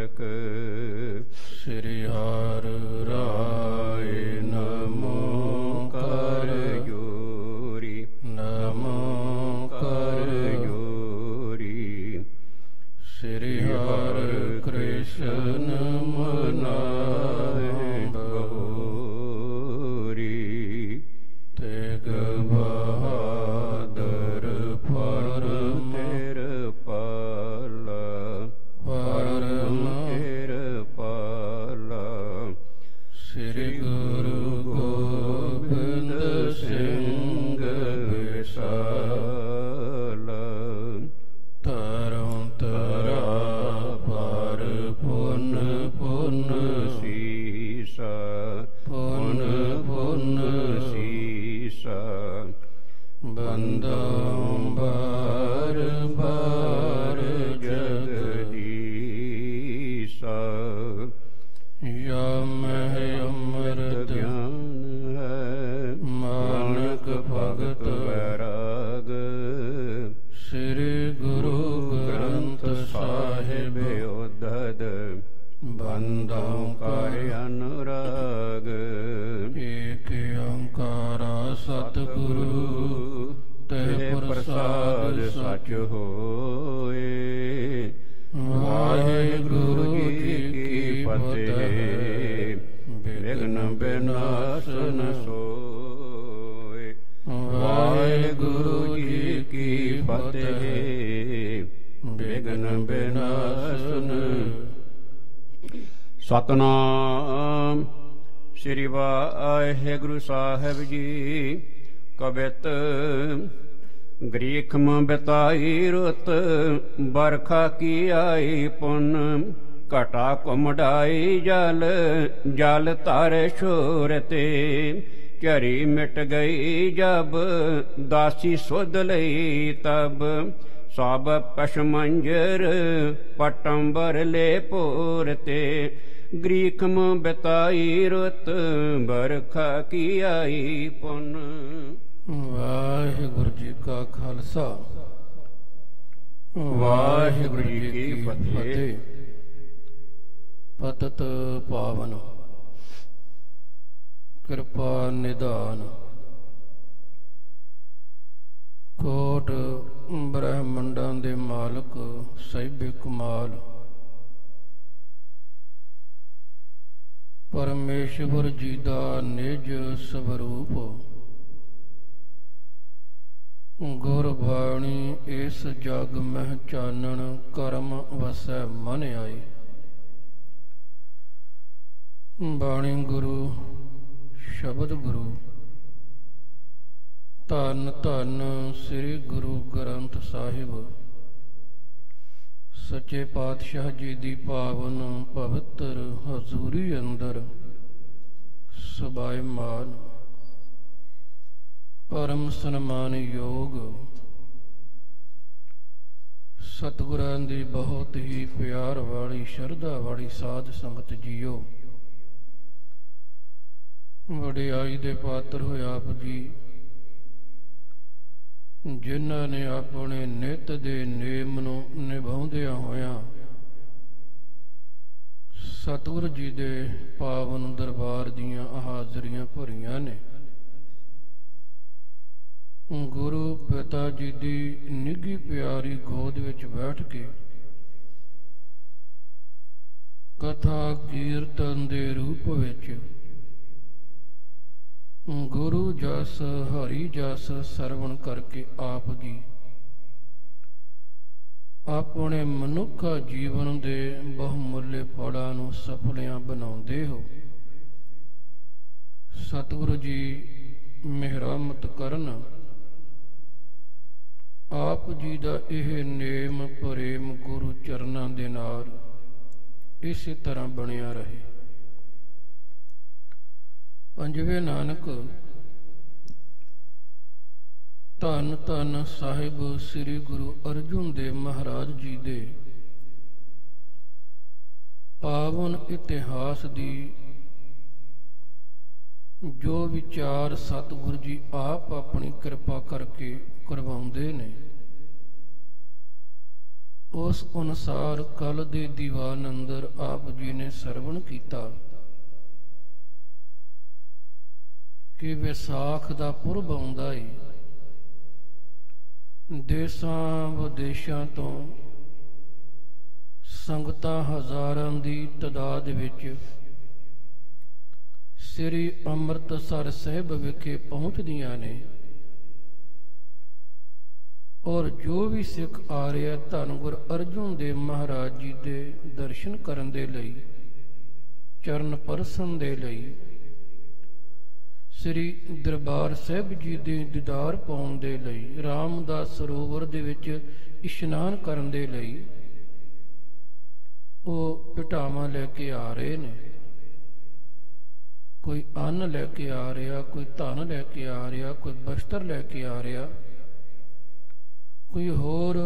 गोरख। श्री हर राय नमो कर जोरी नमो कर जोरी। श्री हर कृष्ण मनाए गौरी। तेग बहादुर परम तेर पाला परम तेर पाला। श्री गुरु गोबिंद सिंह विशाला। तरम तरा पर पुन पुन सीसा पुन पुन सीसा। बंदो बार बार जगदीसा। यम है अमृत ज्ञान है मानक भगत वैराग। श्री गुरु ग्रंथ साहिब उद्धत बंदों कार्य अनुराग। एक ओंकारा सतगुरु तेह प्रसाद सच होए। वाहिगुरु जी की फतेह। विघ्न विनाशन सोए। वाहिगुरु जी की फतेह। विघ्न विनाशन। सतनाम श्री वाहिगुरु साहिब जी। कबित ਗ੍ਰੀਖਮ ਬਿਤਾਈ ਰੁੱਤ ਬਰਖਾ ਕੀ ਆਈ ਪੁੰਨ। ਘਟਾ ਕੁਮੜਾਈ ਜਲ ਜਲ ਧਰ ਛੋਰ ਤੇ। ਝਰੀ ਮਿਟ ਗਈ ਜਬ ਦਾਸੀ ਸੁਧ ਲਈ ਤਬ। ਸਭ ਪਸ਼ਮੰਜਰ ਪਟੰਬਰ ਲੈ ਪੋਰ ਤੇ। ਗ੍ਰੀਖਮ ਬਿਤਾਈ ਰੁੱਤ ਬਰਖਾ ਕੀ ਆਈ ਪੁੰਨ। ਵਾਹਿਗੁਰੂ ਜੀ ਕਾ ਖਾਲਸਾ ਵਾਹਿਗੁਰੂ ਜੀ ਕੀ ਫਤਿਹ। ਪਤਿਤ ਪਾਵਨ ਕਿਰਪਾ ਨਿਧਾਨ। ਕੋਟ ਬ੍ਰਹਮੰਡਾਂ ਦੇ ਮਾਲਕ ਸਾਹਿਬੇ ਕਮਾਲ। ਪਰਮੇਸ਼ਵਰ ਜੀ ਦਾ ਨਿਜ ਸਵਰੂਪ। ਗੁਰਬਾਣੀ ਇਸ ਜਗ ਮਹਿ ਚਾਨਣ ਕਰਮ ਵਸੈ ਮਨ ਆਈ। ਬਾਣੀ ਗੁਰੂ ਸ਼ਬਦ ਗੁਰੂ। ਧੰਨ ਧੰਨ ਸ੍ਰੀ ਗੁਰੂ ਗ੍ਰੰਥ ਸਾਹਿਬ ਸੱਚੇ ਪਾਤਸ਼ਾਹ ਜੀ ਦੀ ਪਾਵਨ ਪਵਿੱਤਰ ਹਜ਼ੂਰੀ ਅੰਦਰ ਸਬਾਇਮਾਨ परम सन्मान योग सतगुरां दी बहुत ही प्यार वाली शरधा वाली साध संगत जीओ। वडियाई दे पात्र होए आप जी जिन्हां ने अपने नित दे नेम नूं निभाउंदियां होया सतगुर जी दे पावन दरबार दीयां हाज़रियां भरियां ने। गुरु पिता जी दी निघी प्यारी गोद विच बैठ के कथा कीर्तन दे रूप विच गुरु जस हरि जस सरवण करके आप जी अपने मनुखा जीवन दे बहुमुल्ले फड़ां नूं सफलियां बनाउंदे हो। सतगुरु जी मेहरमत करन। आप जी दा यह नेम प्रेम गुरु चरनां दे नाल इसी तरह बनिया रहे। पंजवें नानक धन धन साहिब श्री गुरु अर्जुन देव महाराज जी दे पावन इतिहास दी जो विचार सतगुरु जी आप अपनी कृपा करके करवाउंदे ने ਉਸ ਅਨੁਸਾਰ ਕੱਲ ਦੇ ਦੀਵਾਨ ਅੰਦਰ ਆਪ ਜੀ ਨੇ ਸਰਵਣ ਕੀਤਾ ਕਿ ਵਿਸਾਖ ਦਾ ਪੁਰਬ ਆਉਂਦਾ ਏ। ਦੇਸਾਂ ਵਿਦੇਸ਼ਾਂ ਤੋਂ ਸੰਗਤਾਂ ਹਜ਼ਾਰਾਂ ਦੀ ਤਾਦਾਦ ਵਿੱਚ ਸ੍ਰੀ ਅੰਮ੍ਰਿਤਸਰ ਸਾਹਿਬ ਵਿਖੇ ਪਹੁੰਚਦੀਆਂ ਨੇ ਔਰ ਜੋ ਵੀ ਸਿੱਖ ਆ ਰਿਹਾ ਧੰਨ ਗੁਰੂ ਅਰਜੁਨ ਦੇਵ ਮਹਾਰਾਜ ਜੀ ਦੇ ਦਰਸ਼ਨ ਕਰਨ ਦੇ ਲਈ, ਚਰਨ ਪਰਸਨ ਦੇ ਲਈ, ਸ੍ਰੀ ਦਰਬਾਰ ਸਾਹਿਬ ਜੀ ਦੇ ਦੀਦਾਰ ਪਾਉਣ ਦੇ ਲਈ, ਰਾਮਦਾਸ ਸਰੋਵਰ ਦੇ ਵਿੱਚ ਇਸ਼ਨਾਨ ਕਰਨ ਦੇ ਲਈ ਉਹ ਭਟਾਵਾਂ ਲੈ ਕੇ ਆ ਰਹੇ ਨੇ। ਕੋਈ ਅੰਨ ਲੈ ਕੇ ਆ ਰਿਹਾ, ਕੋਈ ਧਨ ਲੈ ਕੇ ਆ ਰਿਹਾ, ਕੋਈ ਬਸਤਰ ਲੈ ਕੇ ਆ ਰਿਹਾ, ਕੋਈ ਹੋਰ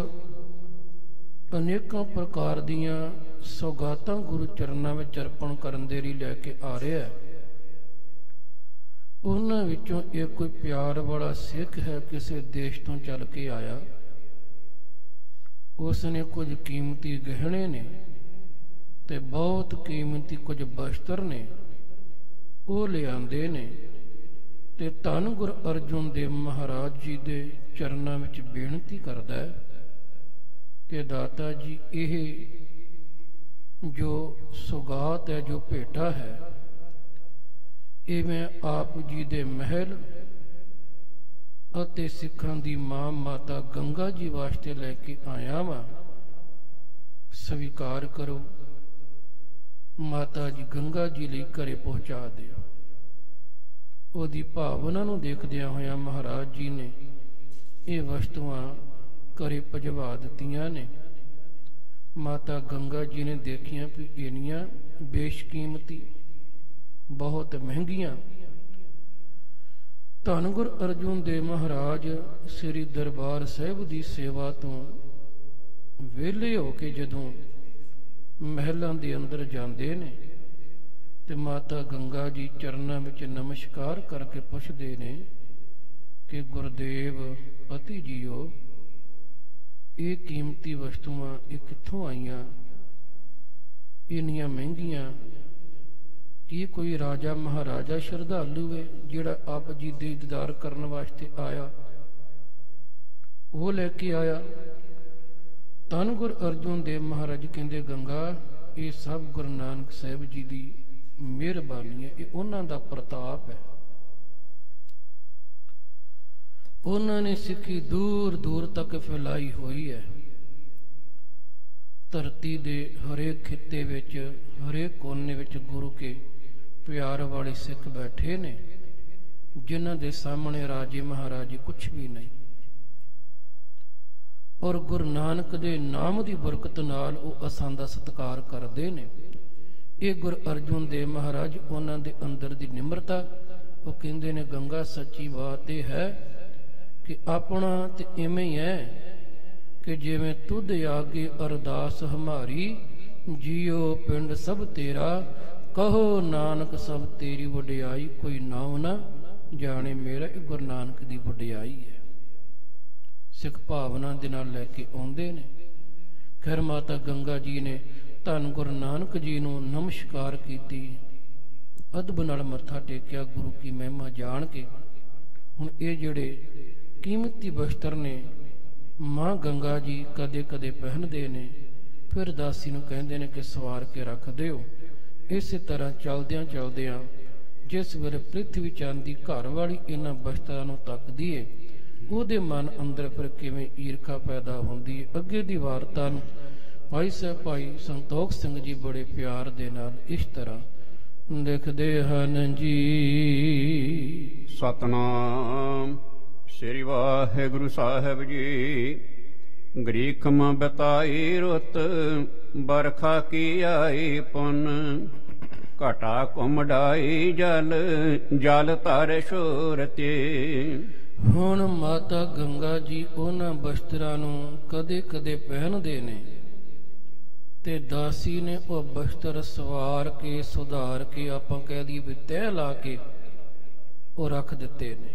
ਅਨੇਕਾਂ ਪ੍ਰਕਾਰ ਦੀਆਂ ਸੌਗਾਤਾਂ ਗੁਰੂ ਚਰਨਾਂ ਵਿੱਚ ਅਰਪਣ ਕਰਨ ਦੇ ਲਈ ਲੈ ਕੇ ਆ ਰਿਹਾ। ਉਹਨਾਂ ਵਿੱਚੋਂ ਇੱਕ ਕੋਈ ਪਿਆਰ ਵਾਲਾ ਸਿੱਖ ਹੈ, ਕਿਸੇ ਦੇਸ਼ ਤੋਂ ਚੱਲ ਕੇ ਆਇਆ। ਉਸ ਨੇ ਕੁਝ ਕੀਮਤੀ ਗਹਿਣੇ ਨੇ ਤੇ ਬਹੁਤ ਕੀਮਤੀ ਕੁਝ ਬਸਤਰ ਨੇ, ਉਹ ਲਿਆਂਦੇ ਨੇ ਤੇ ਧੰਨ ਗੁਰੂ ਅਰਜੁਨ ਦੇਵ ਮਹਾਰਾਜ ਜੀ ਦੇ ਚਰਨਾਂ ਵਿੱਚ ਬੇਨਤੀ ਕਰਦਾ ਹੈ ਕਿ ਦਾਤਾ ਜੀ, ਇਹ ਜੋ ਸੁਗਾਤ ਹੈ, ਜੋ ਭੇਟਾ ਹੈ, ਇਹ ਮੈਂ ਆਪ ਜੀ ਦੇ ਮਹਿਲ ਅਤੇ ਸਿੱਖਾਂ ਦੀ ਮਾਂ ਮਾਤਾ ਗੰਗਾ ਜੀ ਵਾਸਤੇ ਲੈ ਕੇ ਆਇਆ ਵਾਂ, ਸਵੀਕਾਰ ਕਰੋ। ਮਾਤਾ ਜੀ ਗੰਗਾ ਜੀ ਲਈ ਘਰੇ ਪਹੁੰਚਾ ਦਿਓ। ਉਹਦੀ ਭਾਵਨਾ ਨੂੰ ਦੇਖਦਿਆਂ ਹੋਇਆਂ ਮਹਾਰਾਜ ਜੀ ਨੇ ਇਹ ਵਸਤੂਆਂ ਘਰੇ ਭਜਵਾ ਦਿੱਤੀਆਂ ਨੇ। ਮਾਤਾ ਗੰਗਾ ਜੀ ਨੇ ਦੇਖੀਆਂ ਵੀ ਇੰਨੀਆਂ ਬੇਸ਼ਕੀਮਤੀ, ਬਹੁਤ ਮਹਿੰਗੀਆਂ। ਧੰਨ ਗੁਰੂ ਅਰਜੁਨ ਦੇਵ ਮਹਾਰਾਜ ਸ੍ਰੀ ਦਰਬਾਰ ਸਾਹਿਬ ਦੀ ਸੇਵਾ ਤੋਂ ਵਿਹਲੇ ਹੋ ਕੇ ਜਦੋਂ ਮਹਿਲਾਂ ਦੇ ਅੰਦਰ ਜਾਂਦੇ ਨੇ ਤੇ ਮਾਤਾ ਗੰਗਾ ਜੀ ਚਰਨਾਂ ਵਿੱਚ ਨਮਸਕਾਰ ਕਰਕੇ ਪੁੱਛਦੇ ਨੇ ਕਿ ਗੁਰਦੇਵ ਪਤੀ ਜੀਓ, ਇਹ ਕੀਮਤੀ ਵਸਤੂਆਂ ਇਹ ਕਿੱਥੋਂ ਆਈਆਂ, ਇੰਨੀਆਂ ਮਹਿੰਗੀਆਂ? ਕੀ ਕੋਈ ਰਾਜਾ ਮਹਾਰਾਜਾ ਸ਼ਰਧਾਲੂ ਹੈ ਜਿਹੜਾ ਆਪ ਜੀ ਦੇ ਦੀਦਾਰ ਕਰਨ ਵਾਸਤੇ ਆਇਆ, ਉਹ ਲੈ ਕੇ ਆਇਆ? ਧੰਨ ਗੁਰੂ ਅਰਜੁਨ ਦੇਵ ਮਹਾਰਾਜ ਕਹਿੰਦੇ, ਗੰਗਾ, ਇਹ ਸਭ ਗੁਰੂ ਨਾਨਕ ਸਾਹਿਬ ਜੀ ਦੀ ਮਿਹਰਬਾਨੀ ਹੈ, ਇਹ ਉਹਨਾਂ ਦਾ ਪ੍ਰਤਾਪ ਹੈ। ਉਹਨਾਂ ਨੇ ਸਿੱਖੀ ਦੂਰ ਦੂਰ ਤੱਕ ਫੈਲਾਈ ਹੋਈ ਹੈ। ਧਰਤੀ ਦੇ ਹਰੇਕ ਖਿੱਤੇ ਵਿੱਚ, ਹਰੇਕ ਕੋਨੇ ਵਿੱਚ ਗੁਰੂ ਕੇ ਪਿਆਰ ਵਾਲੇ ਸਿੱਖ ਬੈਠੇ ਨੇ, ਜਿਨ੍ਹਾਂ ਦੇ ਸਾਹਮਣੇ ਰਾਜੇ ਮਹਾਰਾਜੇ ਕੁਛ ਵੀ ਨਹੀਂ। ਔਰ ਗੁਰੂ ਨਾਨਕ ਦੇ ਨਾਮ ਦੀ ਬਰਕਤ ਨਾਲ ਉਹ ਅਸਾਂ ਦਾ ਸਤਿਕਾਰ ਕਰਦੇ ਨੇ। ਇਹ ਗੁਰੂ ਅਰਜੁਨ ਦੇਵ ਮਹਾਰਾਜ ਉਹਨਾਂ ਦੇ ਅੰਦਰ ਦੀ ਨਿਮਰਤਾ, ਉਹ ਕਹਿੰਦੇ ਨੇ ਗੰਗਾ ਸੱਚੀ ਬਾਤ ਇਹ ਹੈ ਕਿ ਆਪਣਾ ਤੇ ਇਵੇਂ ਹੀ ਹੈ ਕਿ ਜਿਵੇਂ ਤੁਧ ਆਗੇ ਅਰਦਾਸ ਹਮਾਰੀ, ਜੀਓ ਪਿੰਡ ਸਭ ਤੇਰਾ, ਕਹੋ ਨਾਨਕ ਸਭ ਤੇਰੀ ਵਡਿਆਈ, ਕੋਈ ਨਾਮ ਨਾ ਜਾਣੇ ਮੇਰਾ। ਇਹ ਗੁਰੂ ਨਾਨਕ ਦੀ ਵਡਿਆਈ ਹੈ। ਸਿੱਖ ਭਾਵਨਾ ਦੇ ਨਾਲ ਲੈ ਕੇ ਆਉਂਦੇ ਨੇ। ਖੈਰ ਮਾਤਾ ਗੰਗਾ ਜੀ ਨੇ ਧੰਨ ਗੁਰੂ ਨਾਨਕ ਜੀ ਨੂੰ ਨਮਸਕਾਰ ਕੀਤੀ, ਅਦਬ ਨਾਲ ਮੱਥਾ ਟੇਕਿਆ ਗੁਰੂ ਕੀ ਮਹਿਮਾ ਜਾਣ ਕੇ। ਹੁਣ ਇਹ ਜਿਹੜੇ ਕੀਮਤੀ ਬਸਤਰ ਨੇ ਮਾਂ ਗੰਗਾ ਜੀ ਕਦੇ ਕਦੇ ਪਹਿਨਦੇ ਨੇ, ਫਿਰ ਦਾਸੀ ਨੂੰ ਕਹਿੰਦੇ ਨੇ ਕਿ ਸਵਾਰ ਕੇ ਰੱਖ ਦਿਓ। ਇਸੇ ਤਰ੍ਹਾਂ ਚਲਦਿਆਂ ਚਲਦਿਆਂ ਜਿਸ ਵੇਲੇ ਪ੍ਰਿਥਵੀ ਚੰਦ ਦੀ ਘਰ ਵਾਲੀ ਇਹਨਾਂ ਬਸਤਰਾਂ ਨੂੰ ਤੱਕਦੀ ਏ, ਉਹਦੇ ਮਨ ਅੰਦਰ ਫਿਰ ਕਿਵੇਂ ਈਰਖਾ ਪੈਦਾ ਹੁੰਦੀ ਹੈ। ਅੱਗੇ ਦੀ ਵਾਰਤਾ ਨੂੰ ਭਾਈ ਸਾਹਿਬ ਭਾਈ ਸੰਤੋਖ ਸਿੰਘ ਜੀ ਬੜੇ ਪਿਆਰ ਦੇ ਨਾਲ ਇਸ ਤਰ੍ਹਾਂ ਲਿਖਦੇ ਹਨ ਜੀ। ਸਤਨਾਮ ਸ੍ਰੀ ਵਾਹਿਗੁਰੂ ਸਾਹਿਬ ਜੀ। ਗ੍ਰੀਖਮ ਬਤਾਈ ਰੁੱਤ, ਬਰਖਾ ਕੀ ਆਈ ਪੁੰਨ, ਘਟਾ ਘੁਮੜਾਈ ਜਲ, ਜਲ ਧਰ ਸ਼ੋਰ ਤੇ। ਹੁਣ ਮਾਤਾ ਗੰਗਾ ਜੀ ਉਹਨਾਂ ਬਸਤਰਾਂ ਨੂੰ ਕਦੇ ਕਦੇ ਪਹਿਨਦੇ ਨੇ ਤੇ ਦਾਸੀ ਨੇ ਉਹ ਬਸਤਰ ਸਵਾਰ ਕੇ, ਸੁਧਾਰ ਕੇ, ਆਪਾਂ ਕਹਿ ਦਈਏ ਵੀ ਤਹਿ ਲਾ ਕੇ ਉਹ ਰੱਖ ਦਿੱਤੇ ਨੇ।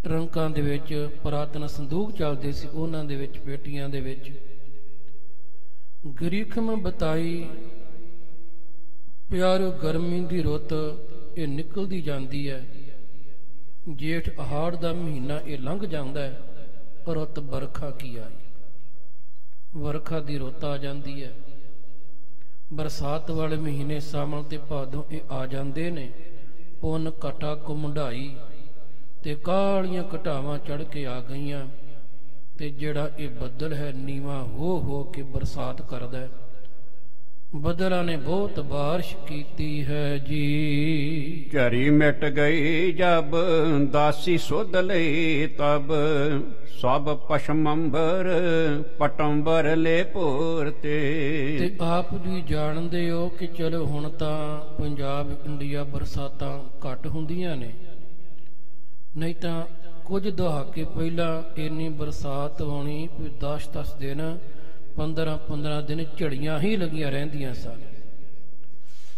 ਟਰੰਕਾਂ ਦੇ ਵਿੱਚ ਪੁਰਾਤਨ ਸੰਦੂਕ ਚੱਲਦੇ ਸੀ, ਉਹਨਾਂ ਦੇ ਵਿੱਚ, ਪੇਟੀਆਂ ਦੇ ਵਿੱਚ ਗਰੀਖਮ ਬਤਾਈ। ਪਿਆਰੋ ਗਰਮੀ ਦੀ ਰੁੱਤ ਇਹ ਨਿਕਲਦੀ ਜਾਂਦੀ ਹੈ, ਜੇਠ ਅਹਾੜ ਦਾ ਮਹੀਨਾ ਇਹ ਲੰਘ ਜਾਂਦਾ ਹੈ, ਰੁੱਤ ਬਰਖਾ ਕੀ ਆਈ, ਵਰਖਾ ਦੀ ਰੁੱਤ ਆ ਜਾਂਦੀ ਹੈ। ਬਰਸਾਤ ਵਾਲੇ ਮਹੀਨੇ ਸਾਵਣ ਤੇ ਭਾਦੋਂ ਇਹ ਆ ਜਾਂਦੇ ਨੇ। ਪੁੰਨ ਘਟਾ ਕੁਮਢਾਈ ਤੇ ਕਾਲੀਆਂ ਘਟਾਵਾਂ ਚੜ ਕੇ ਆ ਗਈਆਂ, ਤੇ ਜਿਹੜਾ ਇਹ ਬੱਦਲ ਹੈ ਨੀਵਾਂ ਹੋ ਕੇ ਬਰਸਾਤ ਕਰਦਾ ਹੈ। ਬੱਦਲਾਂ ਨੇ ਬਹੁਤ ਬਾਰਿਸ਼ ਕੀਤੀ ਹੈ ਜੀ। ਝਰੀ ਮਿਟ ਗਈ ਜਬ ਦਾਸੀ ਸੁਧ ਲਈ ਤਬ, ਸਭ ਪਸ਼ਮੰਬਰ ਪਟੰਬਰ ਲੈ ਭੋਰ ਤੇ ਆਪ ਵੀ ਜਾਣਦੇ ਹੋ ਕਿ ਚਲੋ ਹੁਣ ਤਾਂ ਪੰਜਾਬ ਇੰਡੀਆ ਬਰਸਾਤਾਂ ਘੱਟ ਹੁੰਦੀਆਂ ਨੇ, ਨਹੀਂ ਤਾਂ ਕੁਝ ਦਹਾਕੇ ਪਹਿਲਾਂ ਇੰਨੀ ਬਰਸਾਤ ਹੋਣੀ, 10-10 ਦਿਨ 15-15 ਦਿਨ ਝੜੀਆਂ ਹੀ ਲੱਗੀਆਂ ਰਹਿੰਦੀਆਂ ਸਨ,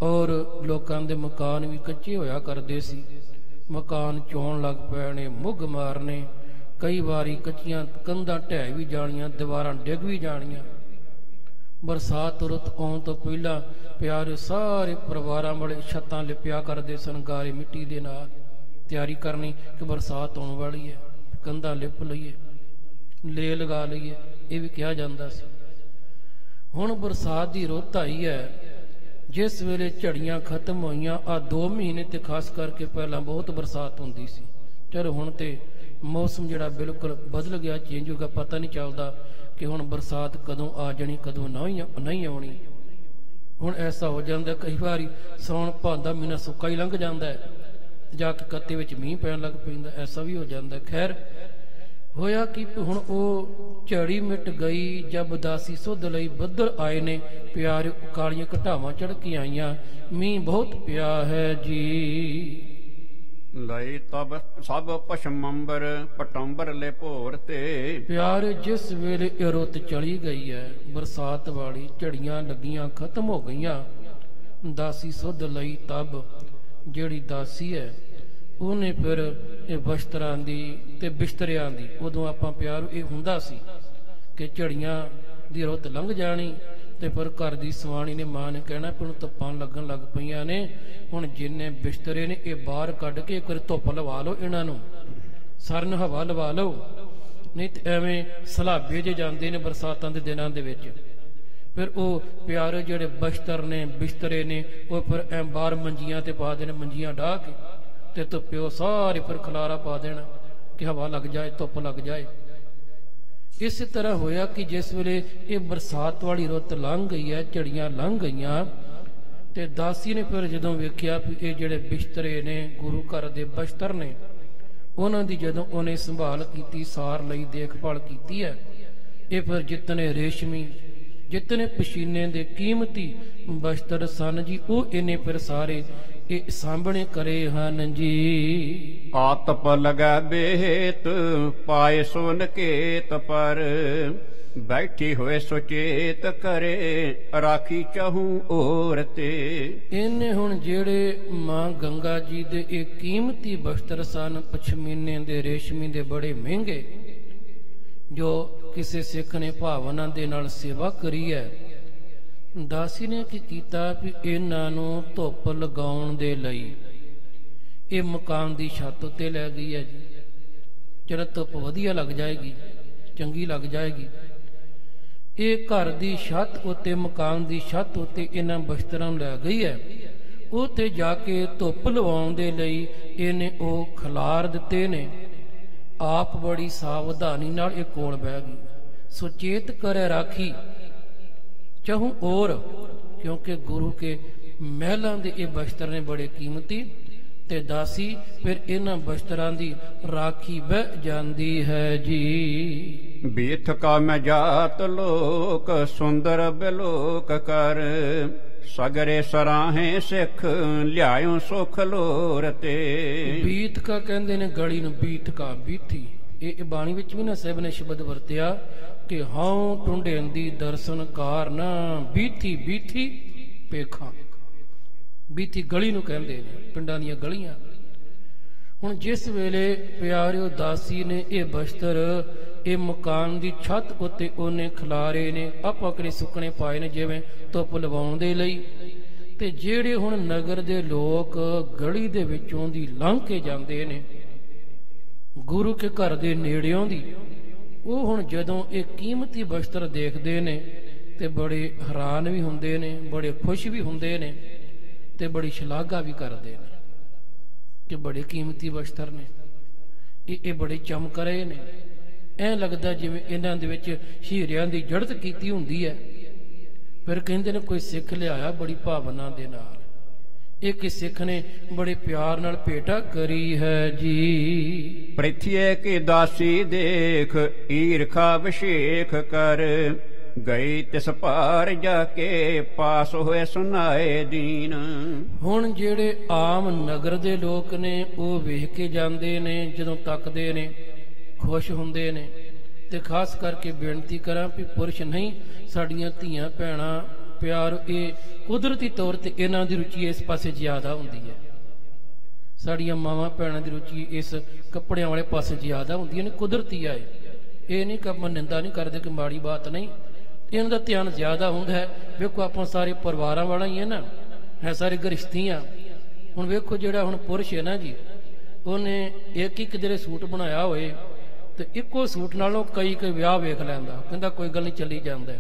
ਔਰ ਲੋਕਾਂ ਦੇ ਮਕਾਨ ਵੀ ਕੱਚੇ ਹੋਇਆ ਕਰਦੇ ਸੀ। ਮਕਾਨ ਚੋਣ ਲੱਗ ਪੈਣੇ, ਮੁੱਗ ਮਾਰਨੇ, ਕਈ ਵਾਰੀ ਕੱਚੀਆਂ ਕੰਧਾਂ ਢਹਿ ਵੀ ਜਾਣੀਆਂ, ਦੀਵਾਰਾਂ ਡਿੱਗ ਵੀ ਜਾਣੀਆਂ। ਬਰਸਾਤ ਰੁੱਤ ਆਉਣ ਤੋਂ ਪਹਿਲਾਂ ਪਿਆਰੇ ਸਾਰੇ ਪਰਿਵਾਰਾਂ ਵਾਲੇ ਛੱਤਾਂ ਲਿਪਿਆ ਕਰਦੇ ਸਨ ਗਾਰੇ ਮਿੱਟੀ ਦੇ ਨਾਲ, ਤਿਆਰੀ ਕਰਨੀ ਕਿ ਬਰਸਾਤ ਆਉਣ ਵਾਲੀ ਹੈ, ਕੰਧਾਂ ਲਿਪ ਲਈਏ, ਲੇ ਲਗਾ ਲਈਏ, ਇਹ ਵੀ ਕਿਹਾ ਜਾਂਦਾ ਸੀ। ਹੁਣ ਬਰਸਾਤ ਦੀ ਰੁੱਤ ਆਈ ਹੈ, ਜਿਸ ਵੇਲੇ ਝੜੀਆਂ ਖਤਮ ਹੋਈਆਂ। ਆ 2 ਮਹੀਨੇ ਤੇ ਖਾਸ ਕਰਕੇ ਪਹਿਲਾਂ ਬਹੁਤ ਬਰਸਾਤ ਹੁੰਦੀ ਸੀ। ਚਲੋ ਹੁਣ ਤੇ ਮੌਸਮ ਜਿਹੜਾ ਬਿਲਕੁਲ ਬਦਲ ਗਿਆ, ਚੇਂਜ ਹੋ ਗਿਆ, ਪਤਾ ਨਹੀਂ ਚੱਲਦਾ ਕਿ ਹੁਣ ਬਰਸਾਤ ਕਦੋਂ ਆ ਜਾਣੀ, ਕਦੋਂ ਨਹੀਂ ਆਉਣੀ। ਹੁਣ ਐਸਾ ਹੋ ਜਾਂਦਾ ਕਈ ਵਾਰੀ ਸਾਉਣ ਭਾਦੋਂ ਦਾ ਮਹੀਨਾ ਸੁੱਕਾ ਹੀ ਲੰਘ ਜਾਂਦਾ ਹੈ, ਜਾ ਕੇ ਕੱਤੇ ਵਿੱਚ ਮੀਂਹ ਪੈਣ ਲੱਗ ਪੈਂਦਾ, ਐਸਾ ਵੀ ਹੋ ਜਾਂਦਾ। ਖੈਰ ਹੋਇਆ ਕਿ ਹੁਣ ਉਹ ਝੜੀ ਮਿਟ ਗਈ ਜਬ ਦਾਸੀ ਸੁਧ ਲਈ, ਬੱਦਲ ਆਏ ਨੇ ਪਿਆਰੇ, ਕਾਲੀਆਂ ਘਟਾਵਾਂ ਚੜ ਕੇ ਆਈਆਂ, ਮੀਂਹ ਬਹੁਤ ਪਿਆ ਹੈ ਜੀ। ਲਈ ਤਬ ਸਭ ਪਸ਼ਮੰਬਰ ਪਟੰਬਰ ਲੈ ਭੋਰ ਤੇ ਪਿਆਰੇ ਜਿਸ ਵੇਲੇ ਇਹ ਰੁੱਤ ਚਲੀ ਗਈ ਹੈ ਬਰਸਾਤ ਵਾਲੀ, ਝੜੀਆਂ ਲੱਗੀਆਂ ਖਤਮ ਹੋ ਗਈਆਂ, ਦਾਸੀ ਸੁਧ ਲਈ ਤਬ, ਜਿਹੜੀ ਦਾਸੀ ਹੈ ਉਹਨੇ ਫਿਰ ਇਹ ਵਸਤਰਾਂ ਦੀ ਤੇ ਬਿਸਤਰਿਆਂ ਦੀ, ਉਦੋਂ ਆਪਾਂ ਪਿਆਰ ਇਹ ਹੁੰਦਾ ਸੀ ਕਿ ਝੜੀਆਂ ਦੀ ਰੁੱਤ ਲੰਘ ਜਾਣੀ ਤੇ ਫਿਰ ਘਰ ਦੀ ਸਵਾਣੀ ਨੇ, ਮਾਂ ਨੇ ਕਹਿਣਾ ਵੀ ਹੁਣ ਧੁੱਪਾਂ ਲੱਗਣ ਲੱਗ ਪਈਆਂ ਨੇ, ਹੁਣ ਜਿੰਨੇ ਬਿਸਤਰੇ ਨੇ ਇਹ ਬਾਹਰ ਕੱਢ ਕੇ ਇੱਕ ਵਾਰੀ ਧੁੱਪ ਲਵਾ ਲਓ, ਇਹਨਾਂ ਨੂੰ ਸਰਨ ਹਵਾ ਲਵਾ ਲਓ, ਨਹੀਂ ਤੇ ਐਵੇਂ ਸਲਾਬੇ ਜੇ ਜਾਂਦੇ ਨੇ ਬਰਸਾਤਾਂ ਦੇ ਦਿਨਾਂ ਦੇ ਵਿੱਚ। ਫਿਰ ਉਹ ਪਿਆਰੇ ਜਿਹੜੇ ਬਸਤਰ ਨੇ, ਬਿਸਤਰੇ ਨੇ, ਉਹ ਫਿਰ ਐ ਬਾਹਰ ਮੰਜੀਆਂ ਤੇ ਪਾ ਦੇਣੇ, ਮੰਜੀਆਂ ਡਾਹ ਕੇ ਤੇ ਧੁੱਪੇ ਉਹ ਸਾਰੇ ਫਿਰ ਖਲਾਰਾ ਪਾ ਦੇਣਾ ਕਿ ਹਵਾ ਲੱਗ ਜਾਏ, ਧੁੱਪ ਲੱਗ ਜਾਏ। ਇਸੇ ਤਰ੍ਹਾਂ ਹੋਇਆ ਕਿ ਜਿਸ ਵੇਲੇ ਇਹ ਬਰਸਾਤ ਵਾਲੀ ਰੁੱਤ ਲੰਘ ਗਈ ਹੈ, ਝੜੀਆਂ ਲੰਘ ਗਈਆਂ, ਤੇ ਦਾਸੀ ਨੇ ਫਿਰ ਜਦੋਂ ਵੇਖਿਆ ਵੀ ਇਹ ਜਿਹੜੇ ਬਿਸਤਰੇ ਨੇ, ਗੁਰੂ ਘਰ ਦੇ ਬਸਤਰ ਨੇ, ਉਹਨਾਂ ਦੀ ਜਦੋਂ ਉਹਨੇ ਸੰਭਾਲ ਕੀਤੀ, ਸਾਰ ਲਈ, ਦੇਖਭਾਲ ਕੀਤੀ ਹੈ, ਇਹ ਫਿਰ ਜਿਤਨੇ ਰੇਸ਼ਮੀ, ਜਿਤਨੇ ਪਸੀਨੇ ਦੇ ਕੀਮਤੀ ਬਸਤਰ ਸਨ ਜੀ, ਉਹ ਇਹਨੇ ਫਿਰ ਸਾਰੇ ਇਹ ਸਾਂਭਣੇ ਕਰੇ ਹਨ ਜੀ। ਆਤਪ ਲਗਾ ਬੇਤ ਪਾਏ ਸੋਨ ਕੇਤ ਪਰ, ਬੈਠੀ ਹੋਏ ਸੁਚੇਤ ਕਰੇ ਰਾਖੀ ਚਾਹੂੰ ਔਰ ਤੇ। ਇਹਨੇ ਹੁਣ ਜਿਹੜੇ ਮਾਂ ਗੰਗਾ ਜੀ ਦੇ ਇਹ ਕੀਮਤੀ ਬਸਤਰ ਸਨ, ਪਸ਼ਮੀਨੇ ਦੇ, ਰੇਸ਼ਮੀ ਦੇ, ਬੜੇ ਮਹਿੰਗੇ, ਜੋ ਕਿਸੇ ਸਿੱਖ ਨੇ ਭਾਵਨਾ ਦੇ ਨਾਲ ਸੇਵਾ ਕਰੀ ਹੈ, ਦਾਸੀ ਨੇ ਕੀ ਕੀਤਾ ਵੀ ਇਹਨਾਂ ਨੂੰ ਧੁੱਪ ਲਗਾਉਣ ਦੇ ਲਈ ਇਹ ਮਕਾਨ ਦੀ ਛੱਤ ਉੱਤੇ ਲੈ ਗਈ ਹੈ ਜੀ। ਚਲੋ ਧੁੱਪ ਵਧੀਆ ਲੱਗ ਜਾਏਗੀ, ਚੰਗੀ ਲੱਗ ਜਾਏਗੀ। ਇਹ ਘਰ ਦੀ ਛੱਤ ਉੱਤੇ, ਮਕਾਨ ਦੀ ਛੱਤ ਉੱਤੇ ਇਹਨਾਂ ਬਸਤਰਾਂ ਨੂੰ ਲੈ ਗਈ ਹੈ। ਉੱਥੇ ਜਾ ਕੇ ਧੁੱਪ ਲਵਾਉਣ ਦੇ ਲਈ ਇਹਨੇ ਉਹ ਖਿਲਾਰ ਦਿੱਤੇ ਨੇ। ਆਪ ਬੜੀ ਸਾਵਧਾਨੀ ਨਾਲ ਇਹ ਕੋਲ ਬਹਿ ਗਈ। ਸੁਚੇਤ ਕਰੇ ਰਾਖੀ ਚਾਹੂੰ ਔਰ, ਕਿਉਂਕਿ ਗੁਰੂ ਕੇ ਮਹਿਲਾਂ ਦੇ ਇਹ ਬਸਤਰ ਨੇ ਬੜੇ ਕੀਮਤੀ, ਤੇ ਦਾਸੀ ਫਿਰ ਇਹਨਾਂ ਬਸਤਰਾਂ ਦੀ ਰਾਖੀ ਬਹਿ ਜਾਂਦੀ ਹੈ ਜੀ। ਬੀਥ ਕਾ ਮੈਂ ਜਾਤ ਲੋਕ ਸੁੰਦਰ ਬਿਲੋਕ ਕਰ, ਸਗਰੇ ਸਰਾਹੇ ਸਿੱਖ ਲਿਆਇਓ ਸੁਖ ਲੋਰ ਤੇ। ਬੀਤ ਕਾ ਕਹਿੰਦੇ ਨੇ ਗਲੀ ਨੂੰ, ਬੀਤ ਕਾ, ਬੀਥੀ। ਇਹ ਬਾਣੀ ਵਿੱਚ ਵੀ ਨਾ ਸਾਹਿਬ ਨੇ ਸ਼ਬਦ ਵਰਤਿਆ ਕਿ ਹਾਂ ਟੁੰਡੇਂਦੀ ਦਰਸ਼ਨ ਕਾਰਨ, ਬੀਥੀ ਬੀਥੀ ਪੇਖਾਂ। ਬੀਥੀ ਗਲੀ ਨੂੰ ਕਹਿੰਦੇ ਨੇ, ਪਿੰਡਾਂ ਦੀਆਂ ਗਲੀਆਂ। ਹੁਣ ਜਿਸ ਵੇਲੇ ਪਿਆਰਿਓ ਦਾਸੀ ਨੇ ਇਹ ਬਸਤਰ ਇਹ ਮਕਾਨ ਦੀ ਛੱਤ ਉੱਤੇ ਉਹਨੇ ਖਿਲਾਰੇ ਨੇ, ਆਪਾਂ ਕਿਹੜੇ ਸੁੱਕਣੇ ਪਾਏ ਨੇ ਜਿਵੇਂ ਧੁੱਪ ਲਵਾਉਣ ਦੇ ਲਈ। ਤੇ ਜਿਹੜੇ ਹੁਣ ਨਗਰ ਦੇ ਲੋਕ ਗਲੀ ਦੇ ਵਿੱਚੋਂ ਦੀ ਲੰਘ ਕੇ ਜਾਂਦੇ ਨੇ ਗੁਰੂ ਕੇ ਘਰ ਦੇ ਨੇੜਿਓਂ ਦੀ, ਉਹ ਹੁਣ ਜਦੋਂ ਇਹ ਕੀਮਤੀ ਬਸਤਰ ਦੇਖਦੇ ਨੇ ਤੇ ਬੜੇ ਹੈਰਾਨ ਵੀ ਹੁੰਦੇ ਨੇ, ਬੜੇ ਖੁਸ਼ ਵੀ ਹੁੰਦੇ ਨੇ ਤੇ ਬੜੀ ਸ਼ਲਾਘਾ ਵੀ ਕਰਦੇ ਨੇ ਕਿ ਬੜੇ ਕੀਮਤੀ ਬਸਤਰ ਨੇ, ਇਹ ਬੜੇ ਚਮਕ ਰਹੇ ਨੇ। ਐਂ ਲੱਗਦਾ ਜਿਵੇਂ ਇਹਨਾਂ ਦੇ ਵਿੱਚ ਹੀਰਿਆਂ ਦੀ ਜੜਤ ਕੀਤੀ ਹੁੰਦੀ ਹੈ। ਫਿਰ ਕਹਿੰਦੇ ਨੇ ਕੋਈ ਸਿੱਖ ਲਿਆਇਆ ਬੜੀ ਭਾਵਨਾ ਦੇ ਨਾਲ, ਇੱਕ ਸਿੱਖ ਨੇ ਬੜੇ ਪਿਆਰ ਨਾਲ ਭੇਟਾ ਕਰੀ ਹੈ ਜੀ। ਪ੍ਰਿਥਿਏ ਕੀ ਦਾਸੀ ਦੇਖ ਈਰਖਾ ਵਿਸ਼ੇਖ ਕਰ, ਗਈ ਤਿਸ ਪਾਰ ਜਾ ਕੇ ਪਾਸ ਹੋਏ ਸੁਨਾਏ ਦੀਨ। ਹੁਣ ਜਿਹੜੇ ਆਮ ਨਗਰ ਦੇ ਲੋਕ ਨੇ ਉਹ ਵੇਖ ਕੇ ਜਾਂਦੇ ਨੇ, ਜਦੋਂ ਤੱਕਦੇ ਨੇ ਖੁਸ਼ ਹੁੰਦੇ ਨੇ। ਤੇ ਖਾਸ ਕਰਕੇ ਬੇਨਤੀ ਕਰਾਂ ਵੀ ਪੁਰਸ਼ ਨਹੀਂ, ਸਾਡੀਆਂ ਧੀਆਂ ਭੈਣਾਂ ਪਿਆਰ ਇਹ ਕੁਦਰਤੀ ਤੌਰ ਤੇ ਇਹਨਾਂ ਦੀ ਰੁਚੀ ਇਸ ਪਾਸੇ ਜ਼ਿਆਦਾ ਹੁੰਦੀ ਹੈ। ਸਾਡੀਆਂ ਮਾਵਾਂ ਭੈਣਾਂ ਦੀ ਰੁਚੀ ਇਸ ਕੱਪੜਿਆਂ ਵਾਲੇ ਪਾਸੇ ਜ਼ਿਆਦਾ ਹੁੰਦੀਆਂ ਨੇ, ਕੁਦਰਤੀ ਆ ਇਹ ਨਹੀਂ ਕਿ ਆਪਾਂ ਨਿੰਦਾ ਨਹੀਂ ਕਰਦੇ ਕਿ ਮਾੜੀ ਬਾਤ ਨਹੀਂ, ਇਹਨਾਂ ਦਾ ਧਿਆਨ ਜ਼ਿਆਦਾ ਹੁੰਦਾ ਹੈ। ਵੇਖੋ ਆਪਾਂ ਸਾਰੇ ਪਰਿਵਾਰਾਂ ਵਾਲਾ ਹੀ ਹੈ ਨਾ, ਹੈ ਸਾਰੇ ਗ੍ਰਸਤੀਆਂ। ਹੁਣ ਵੇਖੋ ਜਿਹੜਾ ਹੁਣ ਪੁਰਸ਼ ਹੈ ਨਾ ਜੀ, ਉਹਨੇ ਇੱਕ ਇੱਕ ਜਿਹੜੇ ਸੂਟ ਬਣਾਇਆ ਹੋਏ ਤੇ ਇੱਕੋ ਸੂਟ ਨਾਲੋਂ ਕਈ ਵਿਆਹ ਵੇਖ ਲੈਂਦਾ, ਕਹਿੰਦਾ ਕੋਈ ਗੱਲ ਨਹੀਂ ਚੱਲੀ ਜਾਂਦਾ।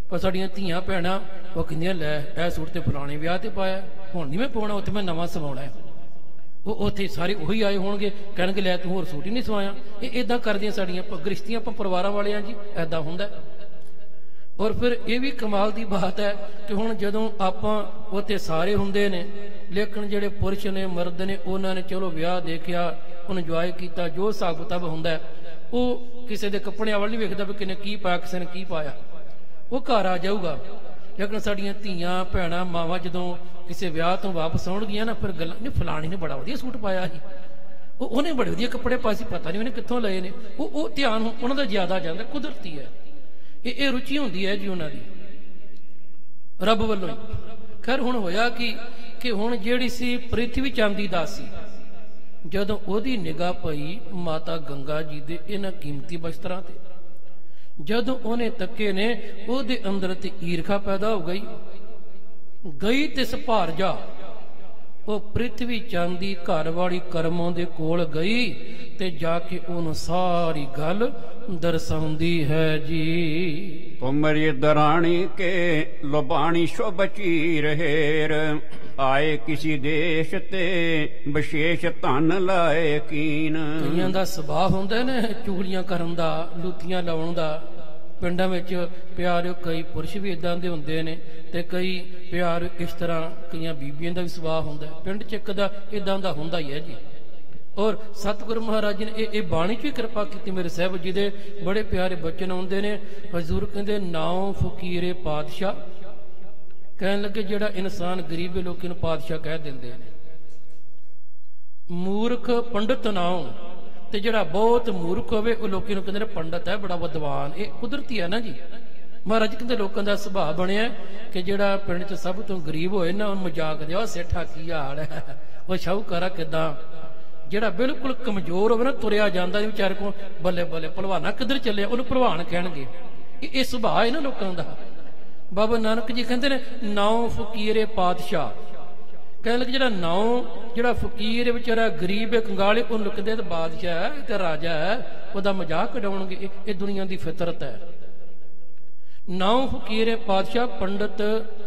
ਪਰ ਸਾਡੀਆਂ ਧੀਆਂ ਭੈਣਾਂ ਉਹ ਕਹਿੰਦੀਆਂ ਲੈ ਇਹ ਸੂਟ ਤੇ ਫਲਾਣੇ ਵਿਆਹ ਤੇ ਪਾਇਆ, ਹੁਣ ਨਹੀਂ ਮੈਂ ਪਾਉਣਾ, ਉੱਥੇ ਮੈਂ ਨਵਾਂ ਸਵਾਉਣਾ। ਉਹ ਉੱਥੇ ਸਾਰੇ ਉਹੀ ਆਏ ਹੋਣਗੇ, ਕਹਿਣਗੇ ਲੈ ਤੂੰ ਹੋਰ ਸੂਟ ਹੀ ਨਹੀਂ ਸਵਾਇਆ। ਇਹ ਏਦਾਂ ਕਰਦੀਆਂ ਸਾਡੀਆਂ ਗ੍ਰਸਤੀਆਂ, ਆਪਾਂ ਪਰਿਵਾਰਾਂ ਵਾਲੇ ਆ ਜੀ, ਏਦਾਂ ਹੁੰਦਾ। ਔਰ ਫਿਰ ਇਹ ਵੀ ਕਮਾਲ ਦੀ ਬਾਤ ਹੈ ਕਿ ਹੁਣ ਜਦੋਂ ਆਪਾਂ ਉੱਥੇ ਸਾਰੇ ਹੁੰਦੇ ਨੇ, ਲੇਕਿਨ ਜਿਹੜੇ ਪੁਰਸ਼ ਨੇ ਮਰਦ ਨੇ ਉਹਨਾਂ ਨੇ ਚਲੋ ਵਿਆਹ ਦੇਖਿਆ, ਉਹਨੂੰ ਇੰਜੋਏ ਕੀਤਾ, ਜੋ ਹਿਸਾਬ ਕਿਤਾਬ ਹੁੰਦਾ ਉਹ ਕਿਸੇ ਦੇ ਕੱਪੜਿਆਂ ਵੱਲ ਨਹੀਂ ਵੇਖਦਾ ਵੀ ਕਿਨੇ ਕੀ ਪਾਇਆ, ਕਿਸੇ ਨੇ ਕੀ ਪਾਇਆ, ਉਹ ਘਰ ਆ ਜਾਊਗਾ। ਲੇਕਿਨ ਸਾਡੀਆਂ ਧੀਆਂ ਭੈਣਾਂ ਮਾਵਾਂ ਜਦੋਂ ਕਿਸੇ ਵਿਆਹ ਤੋਂ ਵਾਪਸ ਆਉਣਗੀਆਂ ਨਾ, ਫਿਰ ਗੱਲਾਂ ਨਹੀਂ ਫਲਾਣੀ ਨੇ ਬੜਾ ਵਧੀਆ ਸੂਟ ਪਾਇਆ ਸੀ, ਉਹਨੇ ਬੜੇ ਵਧੀਆ ਕੱਪੜੇ ਪਾਏ ਸੀ, ਪਤਾ ਨਹੀਂ ਉਹਨੇ ਕਿੱਥੋਂ ਲਏ ਨੇ। ਉਹ ਧਿਆਨ ਉਹਨਾਂ ਦਾ ਜ਼ਿਆਦਾ ਜਾਂਦਾ, ਕੁਦਰਤੀ ਹੈ। ਇਹ ਰੁਚੀ ਹੁੰਦੀ ਹੈ ਜੀ ਉਹਨਾਂ ਦੀ ਰੱਬ ਵੱਲੋਂ ਹੀ। ਖੈਰ ਹੁਣ ਹੋਇਆ ਕਿ ਹੁਣ ਜਿਹੜੀ ਸੀ ਪ੍ਰਿਥਵੀ ਚੰਦ ਦੀ ਦਾਸੀ, ਜਦੋਂ ਉਹਦੀ ਨਿਗਾਹ ਪਈ ਮਾਤਾ ਗੰਗਾ ਜੀ ਦੇ ਇਹਨਾਂ ਕੀਮਤੀ ਬਸਤਰਾਂ ਤੇ, ਜਦੋਂ ਉਹਨੇ ਤੱਕੇ ਨੇ ਉਹਦੇ ਅੰਦਰ ਤੇ ਈਰਖਾ ਪੈਦਾ ਹੋ ਗਈ ਤਿਸ ਭਾਰ ਜਾ। ਉਹ ਪ੍ਰਿਥਵੀ ਚੰਦ ਦੀ ਘਰ ਵਾਲੀ ਕਰਮੋਂ ਦੇ ਕੋਲ ਗਈ ਤੇ ਜਾ ਕੇ ਉਹਨੂੰ ਸਾਰੀ ਗੱਲ ਦਰਸਾਉਂਦੀ ਹੈ ਜੀ। ਤੁਮਰੀ ਦਰਾਣੀ ਕੇ ਲੁਬਾਣੀ ਸ਼ੁਭ ਚੀਰ ਹੇਰ, ਆਏ ਕਿਸੇ ਦੇਸ਼ ਤੇ ਵਿਸ਼ੇਸ਼ ਧਨ ਲਾਏ ਕੀਨ। ਕਈਆਂ ਦਾ ਸੁਭਾਅ ਹੁੰਦਾ ਨੇ ਚੁਗਲੀਆਂ ਕਰਨ ਦਾ, ਲੁੱਤੀਆਂ ਲਾਉਣ ਦਾ। ਪਿੰਡਾਂ ਵਿੱਚ ਪਿਆਰ ਕਈ ਪੁਰਸ਼ ਵੀ ਇਦਾਂ ਦੇ ਹੁੰਦੇ ਨੇ ਤੇ ਕਈ ਪਿਆਰ ਇਸ ਤਰ੍ਹਾਂ ਕਈਆਂ ਬੀਬੀਆਂ ਦਾ ਵੀ ਸੁਭਾਅ ਹੁੰਦਾ। ਪਿੰਡ ਚ ਇੱਕ ਦਾ ਇਦਾਂ ਦਾ ਹੁੰਦਾ ਹੀ ਹੈ ਜੀ। ਔਰ ਸਤਿਗੁਰੂ ਮਹਾਰਾਜ ਨੇ ਇਹ ਬਾਣੀ ਚ ਵੀ ਕਿਰਪਾ ਕੀਤੀ। ਮੇਰੇ ਸਾਹਿਬ ਜੀ ਦੇ ਬੜੇ ਪਿਆਰੇ ਬਚਨ ਆਉਂਦੇ ਨੇ। ਹਜ਼ੂਰ ਕਹਿੰਦੇ ਨਾਉ ਫਕੀਰੇ ਪਾਤਸ਼ਾਹ, ਕਹਿਣ ਲੱਗੇ ਜਿਹੜਾ ਇਨਸਾਨ ਗਰੀਬੇ ਲੋਕਾਂ ਨੂੰ ਪਾਤਸ਼ਾਹ ਕਹਿ ਦਿੰਦੇ ਨੇ। ਮੂਰਖ ਪੰਡਤ ਨਾਉ, ਤੇ ਜਿਹੜਾ ਬਹੁਤ ਮੂਰਖ ਹੋਵੇ ਉਹ ਲੋਕਾਂ ਨੂੰ ਕਹਿੰਦੇ ਨੇ ਪੰਡਤ ਹੈ, ਬੜਾ ਵਿਦਵਾਨ। ਇਹ ਕੁਦਰਤੀ ਹੈ ਨਾ ਜੀ। ਮਹਾਰਾਜ ਕਹਿੰਦੇ ਲੋਕਾਂ ਦਾ ਸੁਭਾਅ ਬਣਿਆ ਕਿ ਜਿਹੜਾ ਪਿੰਡ ਚ ਸਭ ਤੋਂ ਗਰੀਬ ਹੋਏ ਨਾ ਉਹਨੂੰ ਮਜ਼ਾਕ ਦਿਓ, ਉਹ ਸੇਠਾ ਕੀ ਹਾਲ ਹੈ, ਉਹ ਸ਼ਾਹੂਕਾਰਾ ਕਿੱਦਾਂ। ਜਿਹੜਾ ਬਿਲਕੁਲ ਕਮਜ਼ੋਰ ਹੋਵੇ ਨਾ, ਤੁਰਿਆ ਜਾਂਦਾ ਵਿਚਾਰੇ ਕੋਲ, ਬੱਲੇ ਬੱਲੇ ਭਲਵਾਨਾ ਕਿੱਧਰ ਚੱਲਿਆ, ਉਹਨੂੰ ਭਲਵਾਨ ਕਹਿਣਗੇ। ਇਹ ਸੁਭਾਅ ਹੈ ਨਾ ਲੋਕਾਂ ਦਾ। ਬਾਬਾ ਨਾਨਕ ਜੀ ਕਹਿੰਦੇ ਨੇ ਨਾਉ ਫਕੀਰੇ ਪਾਤਸ਼ਾਹ, ਕਹਿਣ ਲੱਗੇ ਜਿਹੜਾ ਨਾਉ ਜਿਹੜਾ ਫਕੀਰ ਵਿਚਾਰਾ ਗਰੀਬ ਹੈ ਕੰਗਾਲੇ, ਉਹਨੂੰ ਲੁਕਦੇ ਤੇ ਬਾਦਸ਼ਾਹ ਹੈ ਤੇ ਰਾਜਾ ਹੈ, ਉਹਦਾ ਮਜ਼ਾਕ ਕਢਾਉਣਗੇ। ਇਹ ਦੁਨੀਆ ਦੀ ਫਿਤਰਤ ਹੈ। ਨਾਉ ਫਕੀਰੇ ਪਾਤਸ਼ਾਹ, ਪੰਡਤ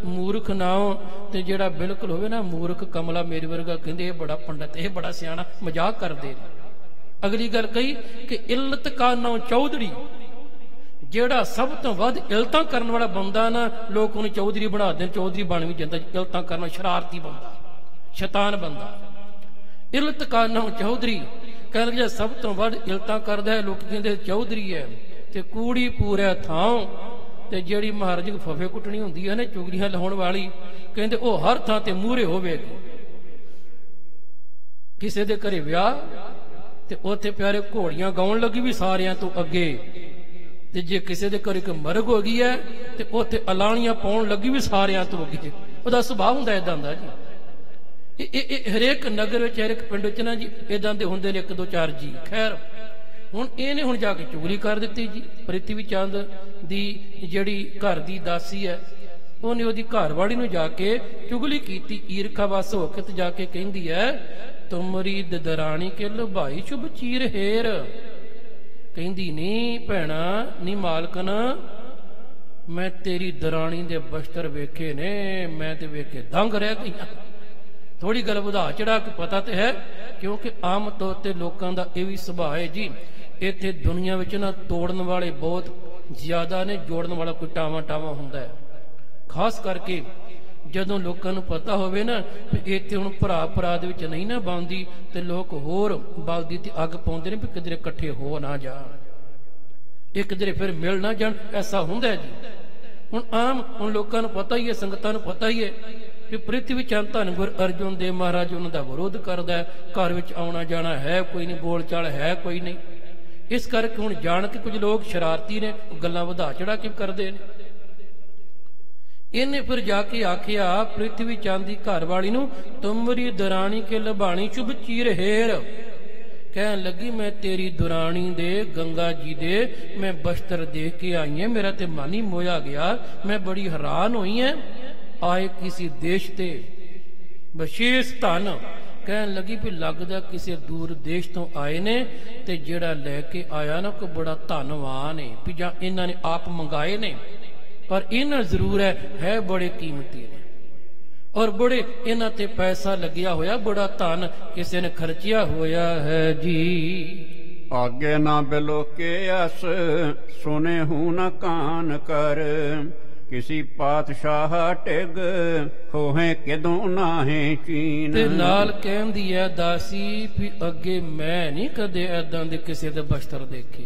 ਮੂਰਖ ਨਾਉ, ਤੇ ਜਿਹੜਾ ਬਿਲਕੁਲ ਹੋਵੇ ਨਾ ਮੂਰਖ ਕਮਲਾ ਮੇਰੇ ਵਰਗਾ, ਕਹਿੰਦੇ ਇਹ ਬੜਾ ਪੰਡਤ, ਇਹ ਬੜਾ ਸਿਆਣਾ, ਮਜ਼ਾਕ ਕਰਦੇ ਨੇ। ਅਗਲੀ ਗੱਲ ਕਹੀ ਕਿ ਇਲਤ ਕਾ ਨਾਉ ਚੌਧਰੀ, ਜਿਹੜਾ ਸਭ ਤੋਂ ਵੱਧ ਇਲਤਾਂ ਕਰਨ ਵਾਲਾ ਬੰਦਾ ਨਾ, ਲੋਕ ਉਹਨੂੰ ਚੌਧਰੀ ਬਣਾ ਦੇਣ, ਚੌਧਰੀ ਬਣ ਵੀ ਜਾਂਦਾ। ਇਲਤਾਂ ਕਰਨਾ, ਸ਼ਰਾਰਤੀ ਬੰਦਾ, ਸ਼ੈਤਾਨ ਬੰਦਾ। ਇਲਤ ਕਾ ਨਾਉ ਚੌਧਰੀ, ਕਹਿਣ ਜਿਹੜਾ ਸਭ ਤੋਂ ਵੱਧ ਇਲਤਾਂ ਕਰਦਾ ਹੈ, ਲੋਕ ਕਹਿੰਦੇ ਚੌਧਰੀ ਹੈ। ਤੇ ਕੂੜੀ ਪੂਰਾ ਥਾਂ, ਤੇ ਜਿਹੜੀ ਮਹਾਰਾਜ ਨੂੰ ਫਫੇ ਕੁੱਟਣੀ ਹੁੰਦੀ ਹੈ ਨਾ, ਚੁਗਲੀਆਂ ਲਾਉਣ ਵਾਲੀ, ਕਹਿੰਦੇ ਉਹ ਹਰ ਥਾਂ ਤੇ ਮੂਹਰੇ ਹੋਵੇਗੀ। ਕਿਸੇ ਦੇ ਘਰੇ ਵਿਆਹ ਤੇ ਉੱਥੇ ਪਿਆਰੇ ਘੋੜੀਆਂ ਗਾਉਣ ਲੱਗੀ ਵੀ ਸਾਰਿਆਂ ਤੋਂ ਅੱਗੇ। ਤੇ ਜੇ ਕਿਸੇ ਦੇ ਘਰੇ ਕੋਈ ਮਰਗ ਹੋ ਗਈ ਹੈ ਤੇ ਉੱਥੇ ਅਲਾਣੀਆਂ ਪਾਉਣ ਲੱਗੀ ਵੀ ਸਾਰਿਆਂ ਤੋਂ ਅੱਗੇ। ਉਹਦਾ ਸੁਭਾਅ ਹੁੰਦਾ ਏਦਾਂ ਦਾ ਜੀ। ਹਰੇਕ ਨਗਰ ਵਿੱਚ ਹਰੇਕ ਪਿੰਡ ਵਿੱਚ ਨਾ ਜੀ ਇਦਾਂ ਦੇ ਹੁੰਦੇ ਨੇ 1-2-4 ਜੀ। ਖੈਰ ਹੁਣ ਇਹਨੇ ਹੁਣ ਜਾ ਕੇ ਚੁਗਲੀ ਕਰ ਦਿੱਤੀ ਜੀ। ਪ੍ਰਿਥਵੀ ਚੰਦ ਦੀ ਜਿਹੜੀ ਘਰ ਦੀ ਦਾਸੀ ਹੈ ਉਹਨੇ ਉਹਦੀ ਘਰਵਾਲੀ ਨੂੰ ਜਾ ਕੇ ਚੁਗਲੀ ਕੀਤੀ। ਈਰਖਾ ਵਸ ਹੋ ਕੇ ਤੇ ਜਾ ਕੇ ਕਹਿੰਦੀ ਹੈ ਤੁਮਰੀ ਦਰਾਣੀ ਕੇ ਲੁਭਾਈ ਸ਼ੁਭ ਚੀਰ ਹੇਰ। ਕਹਿੰਦੀ ਨਹੀਂ ਭੈਣਾ ਨੀ ਮਾਲਕਨ ਮੈਂ ਤੇਰੀ ਦਰਾਣੀ ਦੇ ਬਸਤਰ ਵੇਖੇ ਨੇ, ਮੈਂ ਤੇ ਵੇਖ ਕੇ ਦੰਗ ਰਹਿ ਗਈ। ਥੋੜੀ ਗੱਲ ਵਧਾ ਚੜਾ ਕੇ ਪਤਾ ਤੇ ਹੈ ਕਿਉਂਕਿ ਆਮ ਤੌਰ ਤੇ ਲੋਕਾਂ ਦਾ ਇਹ ਵੀ ਸੁਭਾਅ ਹੈ ਜੀ। ਇੱਥੇ ਦੁਨੀਆ ਵਿੱਚ ਨਾ ਤੋੜਨ ਵਾਲੇ ਬਹੁਤ ਜ਼ਿਆਦਾ ਨੇ, ਜੋੜਨ ਵਾਲਾ ਕੋਈ ਟਾਵਾਂ ਟਾਵਾਂ ਹੁੰਦਾ ਹੈ। ਖਾਸ ਕਰਕੇ ਜਦੋਂ ਲੋਕਾਂ ਨੂੰ ਪਤਾ ਹੋਵੇ ਨਾ ਵੀ ਇੱਥੇ ਹੁਣ ਭਰਾ ਦੇ ਵਿੱਚ ਨਹੀਂ ਨਾ ਬਣਦੀ ਤੇ ਲੋਕ ਹੋਰ ਬਲਦੀ ਤੇ ਅੱਗ ਪਾਉਂਦੇ ਨੇ ਵੀ ਕਿਧਰੇ ਇਕੱਠੇ ਹੋ ਨਾ ਜਾਣ, ਇੱਕ ਕਿਧਰੇ ਫਿਰ ਮਿਲ ਨਾ ਜਾਣ। ਐਸਾ ਹੁੰਦਾ ਜੀ। ਹੁਣ ਲੋਕਾਂ ਨੂੰ ਪਤਾ ਹੀ ਹੈ, ਸੰਗਤਾਂ ਨੂੰ ਪਤਾ ਹੀ ਹੈ ਕਿ ਪ੍ਰਿਥਵੀ ਚੰਦ ਧੰਨ ਗੁਰ ਅਰਜੁਨ ਦੇਵ ਮਹਾਰਾਜ ਉਹਨਾਂ ਦਾ ਵਿਰੋਧ ਕਰਦਾ ਹੈ। ਘਰ ਵਿੱਚ ਆਉਣਾ ਜਾਣਾ ਹੈ ਕੋਈ ਨਹੀਂ, ਬੋਲ ਚਾਲ ਹੈ ਕੋਈ ਨਹੀਂ। ਇਸ ਕਰਕੇ ਹੁਣ ਜਾਣ ਕੇ ਕੁਝ ਲੋਕ ਸ਼ਰਾਰਤੀ ਨੇ, ਗੱਲਾਂ ਵਧਾ ਚੜਾ ਕੇ ਕਰਦੇ ਨੇ। ਇਹਨੇ ਫਿਰ ਜਾ ਕੇ ਆਖਿਆ ਪ੍ਰਿਥਵੀ ਚੰਦ ਦੀ ਘਰਵਾਲੀ ਨੂੰ ਤੁਮਰੀ ਦਰਾਣੀ ਕੇ ਲਬਾਣੀ ਸ਼ੁਭ ਚੀਰ ਹੇਰ। ਕਹਿਣ ਲੱਗੀ ਮੈਂ ਤੇਰੀ ਦੁਰਾਣੀ ਦੇ ਗੰਗਾ ਜੀ ਦੇ ਮੈਂ ਬਸਤਰ ਦੇਖ ਕੇ ਆਈ ਹਾਂ, ਮੇਰਾ ਤੇ ਮਨ ਹੀ ਮੋਇਆ ਗਿਆ। ਮੈਂ ਬੜੀ ਹੈਰਾਨ ਹੋਈ ਹਾਂ। ਆਏ ਕਿਸੇ ਦੇਸ਼ ਤੇ ਵਿਸ਼ੇਸ਼ ਧਨ। ਕਹਿਣ ਲੱਗੀ ਵੀ ਲੱਗਦਾ ਕਿਸੇ ਦੂਰ ਦੇਸ਼ ਤੋਂ ਆਏ ਨੇ ਤੇ ਜਿਹੜਾ ਲੈ ਕੇ ਆਇਆ ਨਾ ਕੋਈ ਬੜਾ ਧਨਵਾਨ ਹੈ ਵੀ ਜਾਂ ਇਹਨਾਂ ਨੇ ਆਪ ਮੰਗਾਏ ਨੇ, ਪਰ ਇਹਨਾਂ ਜ਼ਰੂਰ ਹੈ ਬੜੇ ਕੀਮਤੀ ਨੇ ਔਰ ਬੜੇ ਇਹਨਾਂ ਤੇ ਪੈਸਾ ਲੱਗਿਆ ਹੋਇਆ, ਬੜਾ ਧਨ ਕਿਸੇ ਨੇ ਖਰਚਿਆ ਹੋਇਆ ਹੈ ਜੀ। ਆਗੇ ਨਾ ਬਿਲੋਕੇ ਅਸ ਸੁਨੇ ਹੂੰ ਨਾ ਕਾਨ ਕਰ, ਕਿਸੀ ਪਾਤਸ਼ਾਹ ਟਿਗ ਹੋਏ ਕਿਦੋਂ ਨਾਹੇ ਚੀਨ। ਤੇ ਨਾਲ ਕਹਿੰਦੀ ਹੈ ਦਾਸੀ ਵੀ ਅੱਗੇ ਮੈਂ ਨਹੀਂ ਕਦੇ ਏਦਾਂ ਦੇ ਕਿਸੇ ਦੇ ਬਸਤਰ ਦੇਖੇ,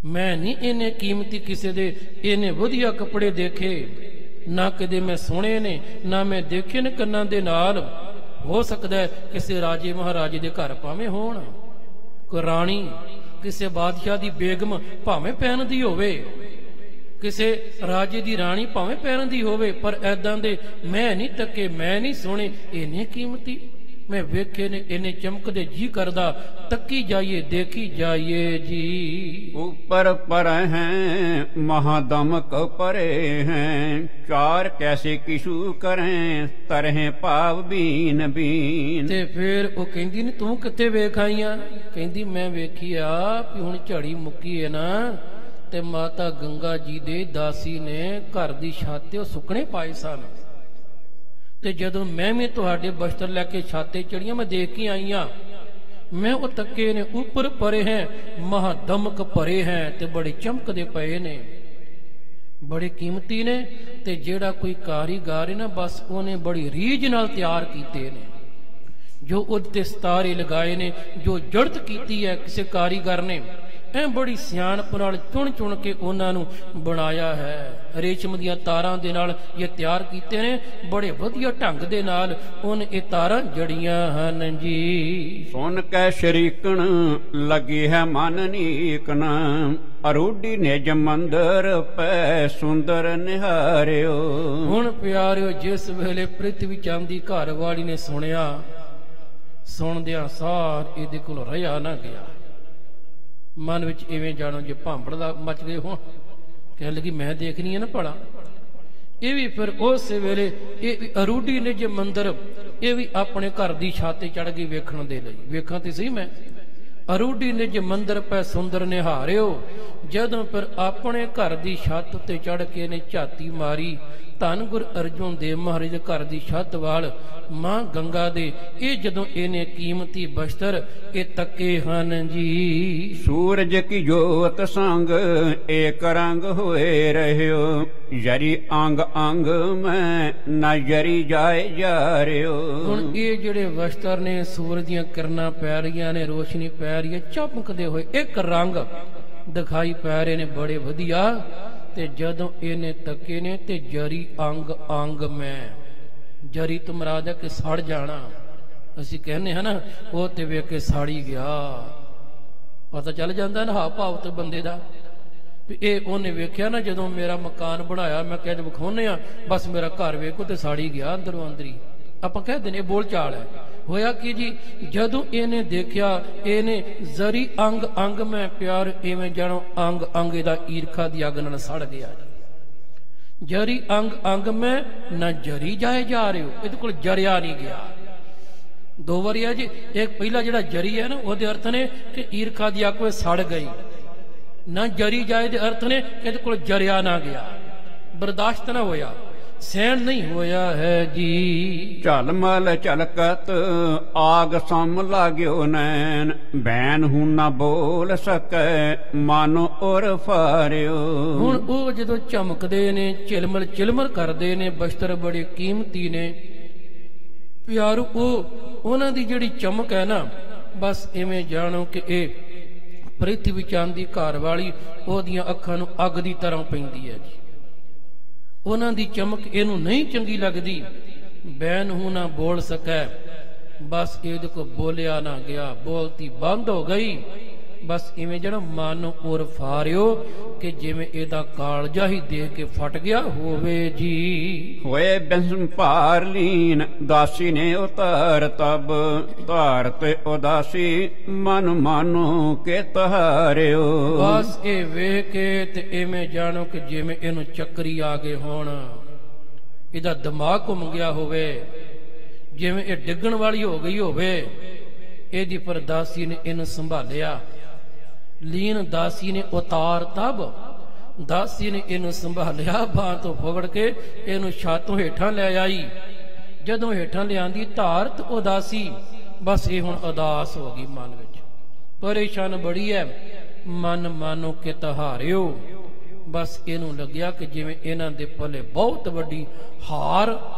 ਮੈਂ ਨਹੀਂ ਇਹਨੇ ਕੀਮਤੀ ਕਿਸੇ ਦੇ ਇਹਨੇ ਵਧੀਆ ਕੱਪੜੇ ਦੇਖੇ, ਨਾ ਕਦੇ ਮੈਂ ਸੁਣੇ ਨੇ ਨਾ ਮੈਂ ਦੇਖੇ ਨੇ ਕੰਨਾਂ ਦੇ ਨਾਲ। ਹੋ ਸਕਦਾ ਹੈ ਕਿਸੇ ਰਾਜੇ ਮਹਾਰਾਜੇ ਦੇ ਘਰ ਭਾਵੇਂ ਹੋਣ, ਕੋਈ ਰਾਣੀ ਕਿਸੇ ਬਾਦਸ਼ਾਹ ਦੀ ਬੇਗਮ ਭਾਵੇਂ ਪਹਿਨਦੀ ਹੋਵੇ, ਕਿਸੇ ਰਾਜੇ ਦੀ ਰਾਣੀ ਭਾਵੇਂ ਪਹਿਨਦੀ ਹੋਵੇ, ਪਰ ਐਦਾਂ ਦੇ ਮੈਂ ਨਹੀਂ ਤੱਕੇ, ਮੈਂ ਨਹੀਂ ਸੁਣੇ। ਇਹਨੇ ਕੀਮਤੀ ਮੈਂ ਵੇਖੇ ਨੇ, ਇਹਨੇ ਚਮਕਦੇ ਜੀ ਕਰਦਾ ਤੱਕੀ ਜਾਈਏ ਦੇਖੀ ਜਾਈਏ ਜੀ। ऊपर पर हैं महादमक परे हैं, चार कैसे किशु करें तरह पाव बीन बीन। ਤੇ ਫਿਰ ਉਹ ਕਹਿੰਦੀ ਨੇ ਤੂੰ ਕਿੱਥੇ ਵੇਖ ਆਈਆਂ? ਕਹਿੰਦੀ ਮੈਂ ਵੇਖਿਆ ਵੀ ਹੁਣ ਝੜੀ ਮੁੱਕੀ ਹੈ ਨਾ ਤੇ ਮਾਤਾ ਗੰਗਾ ਜੀ ਦੇ ਦਾਸੀ ਨੇ ਘਰ ਦੀ ਛੱਤ ਤੇ ਉਹ ਸੁੱਕਣੇ ਪਾਏ ਸਨ, ਤੇ ਜਦੋਂ ਮੈਂ ਵੀ ਤੁਹਾਡੇ ਬਸਤਰ ਲੈ ਕੇ ਛਾਤੇ ਚੜੀਆਂ ਮੈਂ ਦੇਖ ਕੇ ਆਈਆਂ। ਮੈਂ ਉਹ ਤੱਕੇ ਨੇ ਉੱਪਰ ਪਰੇ ਹੈ ਮਹਾਦਮਕ ਭਰੇ ਹੈ ਤੇ ਬੜੇ ਚਮਕਦੇ ਪਏ ਨੇ, ਬੜੇ ਕੀਮਤੀ ਨੇ। ਤੇ ਜਿਹੜਾ ਕੋਈ ਕਾਰੀਗਰ ਹੈ ਨਾ ਬਸ ਉਹਨੇ ਬੜੀ ਰੀਝ ਨਾਲ ਤਿਆਰ ਕੀਤੇ ਨੇ, ਜੋ ਉਹਦੇ ਸਿਤਾਰੇ ਲਗਾਏ ਨੇ, ਜੋ ਜੜਤ ਕੀਤੀ ਹੈ ਕਿਸੇ ਕਾਰੀਗਰ ਨੇ ਐ ਬੜੀ ਸਿਆਣਪ ਨਾਲ ਚੁਣ ਚੁਣ ਕੇ ਉਹਨਾਂ ਨੂੰ ਬਣਾਇਆ ਹੈ। ਰੇਸ਼ਮ ਦੀਆਂ ਤਾਰਾਂ ਦੇ ਨਾਲ ਇਹ ਤਿਆਰ ਕੀਤੇ ਨੇ, ਬੜੇ ਵਧੀਆ ਢੰਗ ਦੇ ਨਾਲ ਉਹਨੇ ਇਹ ਤਾਰਾਂ ਜੜੀਆਂ ਹਨ ਜੀ। ਸੁਣ ਕੇ ਸ਼ਰੀਕਣ ਲੱਗੀ ਹੈ ਮਨ ਨੀਕਨ, ਅਰੂਢੀ ਨਿਜ ਮੰਦਰ ਪੈ ਸੁੰਦਰ ਨਿਹਾਰਿਓ। ਹੁਣ ਪਿਆਰਿਓ ਜਿਸ ਵੇਲੇ ਪ੍ਰਿਥਵੀ ਚੰਦ ਦੀ ਘਰ ਵਾਲੀ ਨੇ ਸੁਣਿਆ, ਸੁਣਦਿਆਂ ਸਾਰ ਇਹਦੇ ਕੋਲ ਰਿਹਾ ਨਾ ਗਿਆ। ਮਨ ਵਿੱਚ ਇਵੇਂ ਜਾਣੋ ਜੇ ਭਾਂਬੜ ਦਾ ਮਚ ਗਏ ਹੋਣ, ਕਹਿ ਲੱਗੀ ਮੈਂ ਦੇਖਣੀ ਹੈ ਨਾ ਭਲਾ। ਇਹ ਵੀ ਫਿਰ ਉਸ ਵੇਲੇ ਇਹ ਵੀ ਅਰੂਢੀ ਨੇ ਜੇ ਮੰਦਰ, ਇਹ ਵੀ ਆਪਣੇ ਘਰ ਦੀ ਛੱਤ ਤੇ ਚੜ ਗਈ ਵੇਖਣ ਦੇ ਲਈ। ਵੇਖਾਂ ਤੇ ਸਹੀ ਮੈਂ ਅਰੂਢੀ ਨੇ ਜੇ ਮੰਦਰ ਪੈ ਸੁੰਦਰ ਨਿਹਾਰਿਓ। ਜਦੋਂ ਫਿਰ ਆਪਣੇ ਘਰ ਦੀ ਛੱਤ ਉੱਤੇ ਚੜ ਕੇ ਨੇ ਝਾਤੀ ਮਾਰੀ ਧੰਨ ਗੁਰ ਅਰਜੁਨ ਦੇਵ ਮਹਾਰਾਜ ਦੇ ਘਰ ਦੀ ਛੱਤ ਵਾਲ ਮਾਂ ਗੰਗਾ ਦੇ, ਇਹ ਜਦੋਂ ਇਹਨੇ ਕੀਮਤੀ ਬਸਤਰ ਇਹ ਤੱਕੇ ਹਨ ਜੀ। ਸੂਰਜ ਕੀ ਜੋਤ ਸੰਗ ਏਕ ਰੰਗ ਹੋਏ ਰਹਿਓ, ਜਰੀ ਅੰਗ ਅੰਗ ਮੈਂ ਨਾ ਜਰੀ ਜਾਏ ਜਾ ਰਿਓ। ਹੁਣ ਇਹ ਜਿਹੜੇ ਬਸਤਰ ਨੇ ਸੂਰਜ ਦੀਆਂ ਕਿਰਨਾਂ ਪੈ ਰਹੀਆਂ ਨੇ, ਰੋਸ਼ਨੀ ਪੈ ਰਹੀ ਹੈ, ਚਮਕਦੇ ਹੋਏ ਇੱਕ ਰੰਗ ਦਿਖਾਈ ਪੈ ਰਹੇ ਨੇ ਬੜੇ ਵਧੀਆ। ਤੇ ਜਦੋਂ ਇਹਨੇ ਤੱਕੇ ਨੇ ਤੇ ਜਰੀ ਅੰਗ ਅੰਗ ਮੈਂ, ਜਰੀ ਤੋਂ ਮੁਰਾਦ ਹੈ ਕਿ ਸੜ ਜਾਣਾ। ਅਸੀਂ ਕਹਿੰਦੇ ਹਾਂ ਨਾ ਉਹ ਤੇ ਵੇਖ ਕੇ ਸਾੜੀ ਗਿਆ, ਪਤਾ ਚੱਲ ਜਾਂਦਾ ਨਾ ਹਾਵ ਭਾਵ ਤੇ ਬੰਦੇ ਦਾ ਵੀ ਇਹ ਉਹਨੇ ਵੇਖਿਆ ਨਾ ਜਦੋਂ ਮੇਰਾ ਮਕਾਨ ਬਣਾਇਆ, ਮੈਂ ਕਿਹਾ ਵਿਖਾਉਨੇ ਆ ਬਸ ਮੇਰਾ ਘਰ ਵੇਖੋ ਤੇ ਸਾੜੀ ਗਿਆ ਅੰਦਰੋਂ ਅੰਦਰੀ। ਆਪਾਂ ਕਹਿੰਦੇ ਨੇ ਬੋਲ ਚਾਲ ਹੈ। ਹੋਇਆ ਕਿ ਜੀ ਜਦੋਂ ਇਹਨੇ ਦੇਖਿਆ ਇਹਨੇ ਜ਼ਰੀ ਅੰਗ ਅੰਗ ਮੈਂ ਪਿਆਰ ਇਵੇਂ ਜਾਣੋ ਅੰਗ ਅੰਗ ਇਹਦਾ ਈਰਖਾ ਦੀ ਅੱਗ ਨਾਲ ਸੜ ਗਿਆ ਜੀ। ਜਰੀ ਅੰਗ ਅੰਗ ਮੈਂ ਨਾ ਜਰੀ ਜਾਏ ਜਾ ਰਹੇ ਹੋ, ਇਹਦੇ ਕੋਲ ਜਰਿਆ ਨਹੀਂ ਗਿਆ। ਦੋ ਵਾਰੀ ਹੈ ਜੀ। ਇੱਕ ਪਹਿਲਾ ਜਿਹੜਾ ਜਰੀ ਹੈ ਨਾ ਉਹਦੇ ਅਰਥ ਨੇ ਕਿ ਈਰਖਾ ਦੀ ਅੱਗ ਵਿੱਚ ਸੜ ਗਈ, ਨਾ ਜਰੀ ਜਾਏ ਦੇ ਅਰਥ ਨੇ ਕਿ ਇਹਦੇ ਕੋਲ ਜਰਿਆ ਨਾ ਗਿਆ, ਬਰਦਾਸ਼ਤ ਨਾ ਹੋਇਆ, ਸਹਿਣ ਨਹੀਂ ਹੋਇਆ ਹੈ ਜੀ। ਝਲਮਲ ਝਲਕਤ ਆਗ ਸਮ ਲਾਗਿਓ ਨੈਣ, ਬੈਨ ਹੁਣ ਨਾ ਬੋਲ ਸਕੈ ਮਨ ਉਰ ਫਾਰਿਓ। ਹੁਣ ਉਹ ਜਦੋਂ ਚਮਕਦੇ ਨੇ, ਝਿਲਮਲ ਝਿਲਮਲ ਕਰਦੇ ਨੇ, ਬਸਤਰ ਬੜੇ ਕੀਮਤੀ ਨੇ ਪਿਆਰੂ, ਉਹਨਾਂ ਦੀ ਜਿਹੜੀ ਚਮਕ ਹੈ ਨਾ, ਬਸ ਇਵੇਂ ਜਾਣੋ ਕਿ ਇਹ ਪ੍ਰਿਥਵੀ ਚੰਦ ਦੀ ਘਰ ਵਾਲੀ ਉਹਦੀਆਂ ਅੱਖਾਂ ਨੂੰ ਅੱਗ ਦੀ ਤਰ੍ਹਾਂ ਪੈਂਦੀ ਹੈ ਜੀ। ਉਹਨਾਂ ਦੀ ਚਮਕ ਇਹਨੂੰ ਨਹੀਂ ਚੰਗੀ ਲੱਗਦੀ। ਬੈਨ ਹੂੰ ਨਾ ਬੋਲ ਸਕੈ, ਬਸ ਇਹਦੇ ਕੋ ਬੋਲਿਆ ਨਾ ਗਿਆ, ਬੋਲਤੀ ਬੰਦ ਹੋ ਗਈ। ਬਸ ਇਵੇਂ ਜਿਹੜਾ ਮਨ ਉਰ ਫਾਰਿਓ ਕਿ ਜਿਵੇਂ ਇਹਦਾ ਕਾਲਜਾ ਹੀ ਦੇਖ ਕੇ ਫਟ ਗਿਆ ਹੋਵੇ ਜੀ। ਹੋਏ ਬਿਸਮ ਭਾਰ ਲੀਨ ਦਾਸੀ ਨੇ ਉਤਾਰ ਤਬ, ਧਾਰ ਤੇ ਉਦਾਸੀ ਮਨ ਮਾਨੋ ਕੇ ਤਹਾਰਿਓ। ਬਸ ਇਹ ਵੇਖ ਕੇ ਤੇ ਇਵੇਂ ਜਾਣੋ ਕਿ ਜਿਵੇਂ ਇਹਨੂੰ ਚੱਕਰੀ ਆ ਗਏ ਹੋਣ, ਇਹਦਾ ਦਿਮਾਗ ਘੁੰਮ ਗਿਆ ਹੋਵੇ, ਜਿਵੇਂ ਇਹ ਡਿੱਗਣ ਵਾਲੀ ਹੋ ਗਈ ਹੋਵੇ। ਇਹਦੀ ਪਰ ਦਾਸੀ ਨੇ ਇਹਨੂੰ ਸੰਭਾਲਿਆ। ਲੀਨ ਦਾਸੀ ਨੇ ਉਤਾਰ ਤਬ, ਦਾਸੀ ਨੇ ਇਹਨੂੰ ਸੰਭਾਲਿਆ, ਬਾਂਹ ਤੋਂ ਫਗੜ ਕੇ ਇਹਨੂੰ ਛਾਤੋਂ ਹੇਠਾਂ ਲੈ ਆਈ। ਜਦੋਂ ਹੇਠਾਂ ਲਿਆਂਦੀ ਧਾਰਤ ਉਦਾਸੀ, ਬਸ ਇਹ ਹੁਣ ਉਦਾਸ ਹੋ ਗਈ ਮਨ ਵਿੱਚ, ਪਰੇਸ਼ਾਨ ਬੜੀ ਹੈ। ਮਨ ਮਾਨੋ ਕਿ ਤਹਾਰਿਓ, ਬਸ ਇਹਨੂੰ ਲੱਗਿਆ ਕਿ ਜਿਵੇਂ ਇਹਨਾਂ ਦੇ ਪੱਲੇ ਬਹੁਤ ਵੱਡੀ ਹਾਰ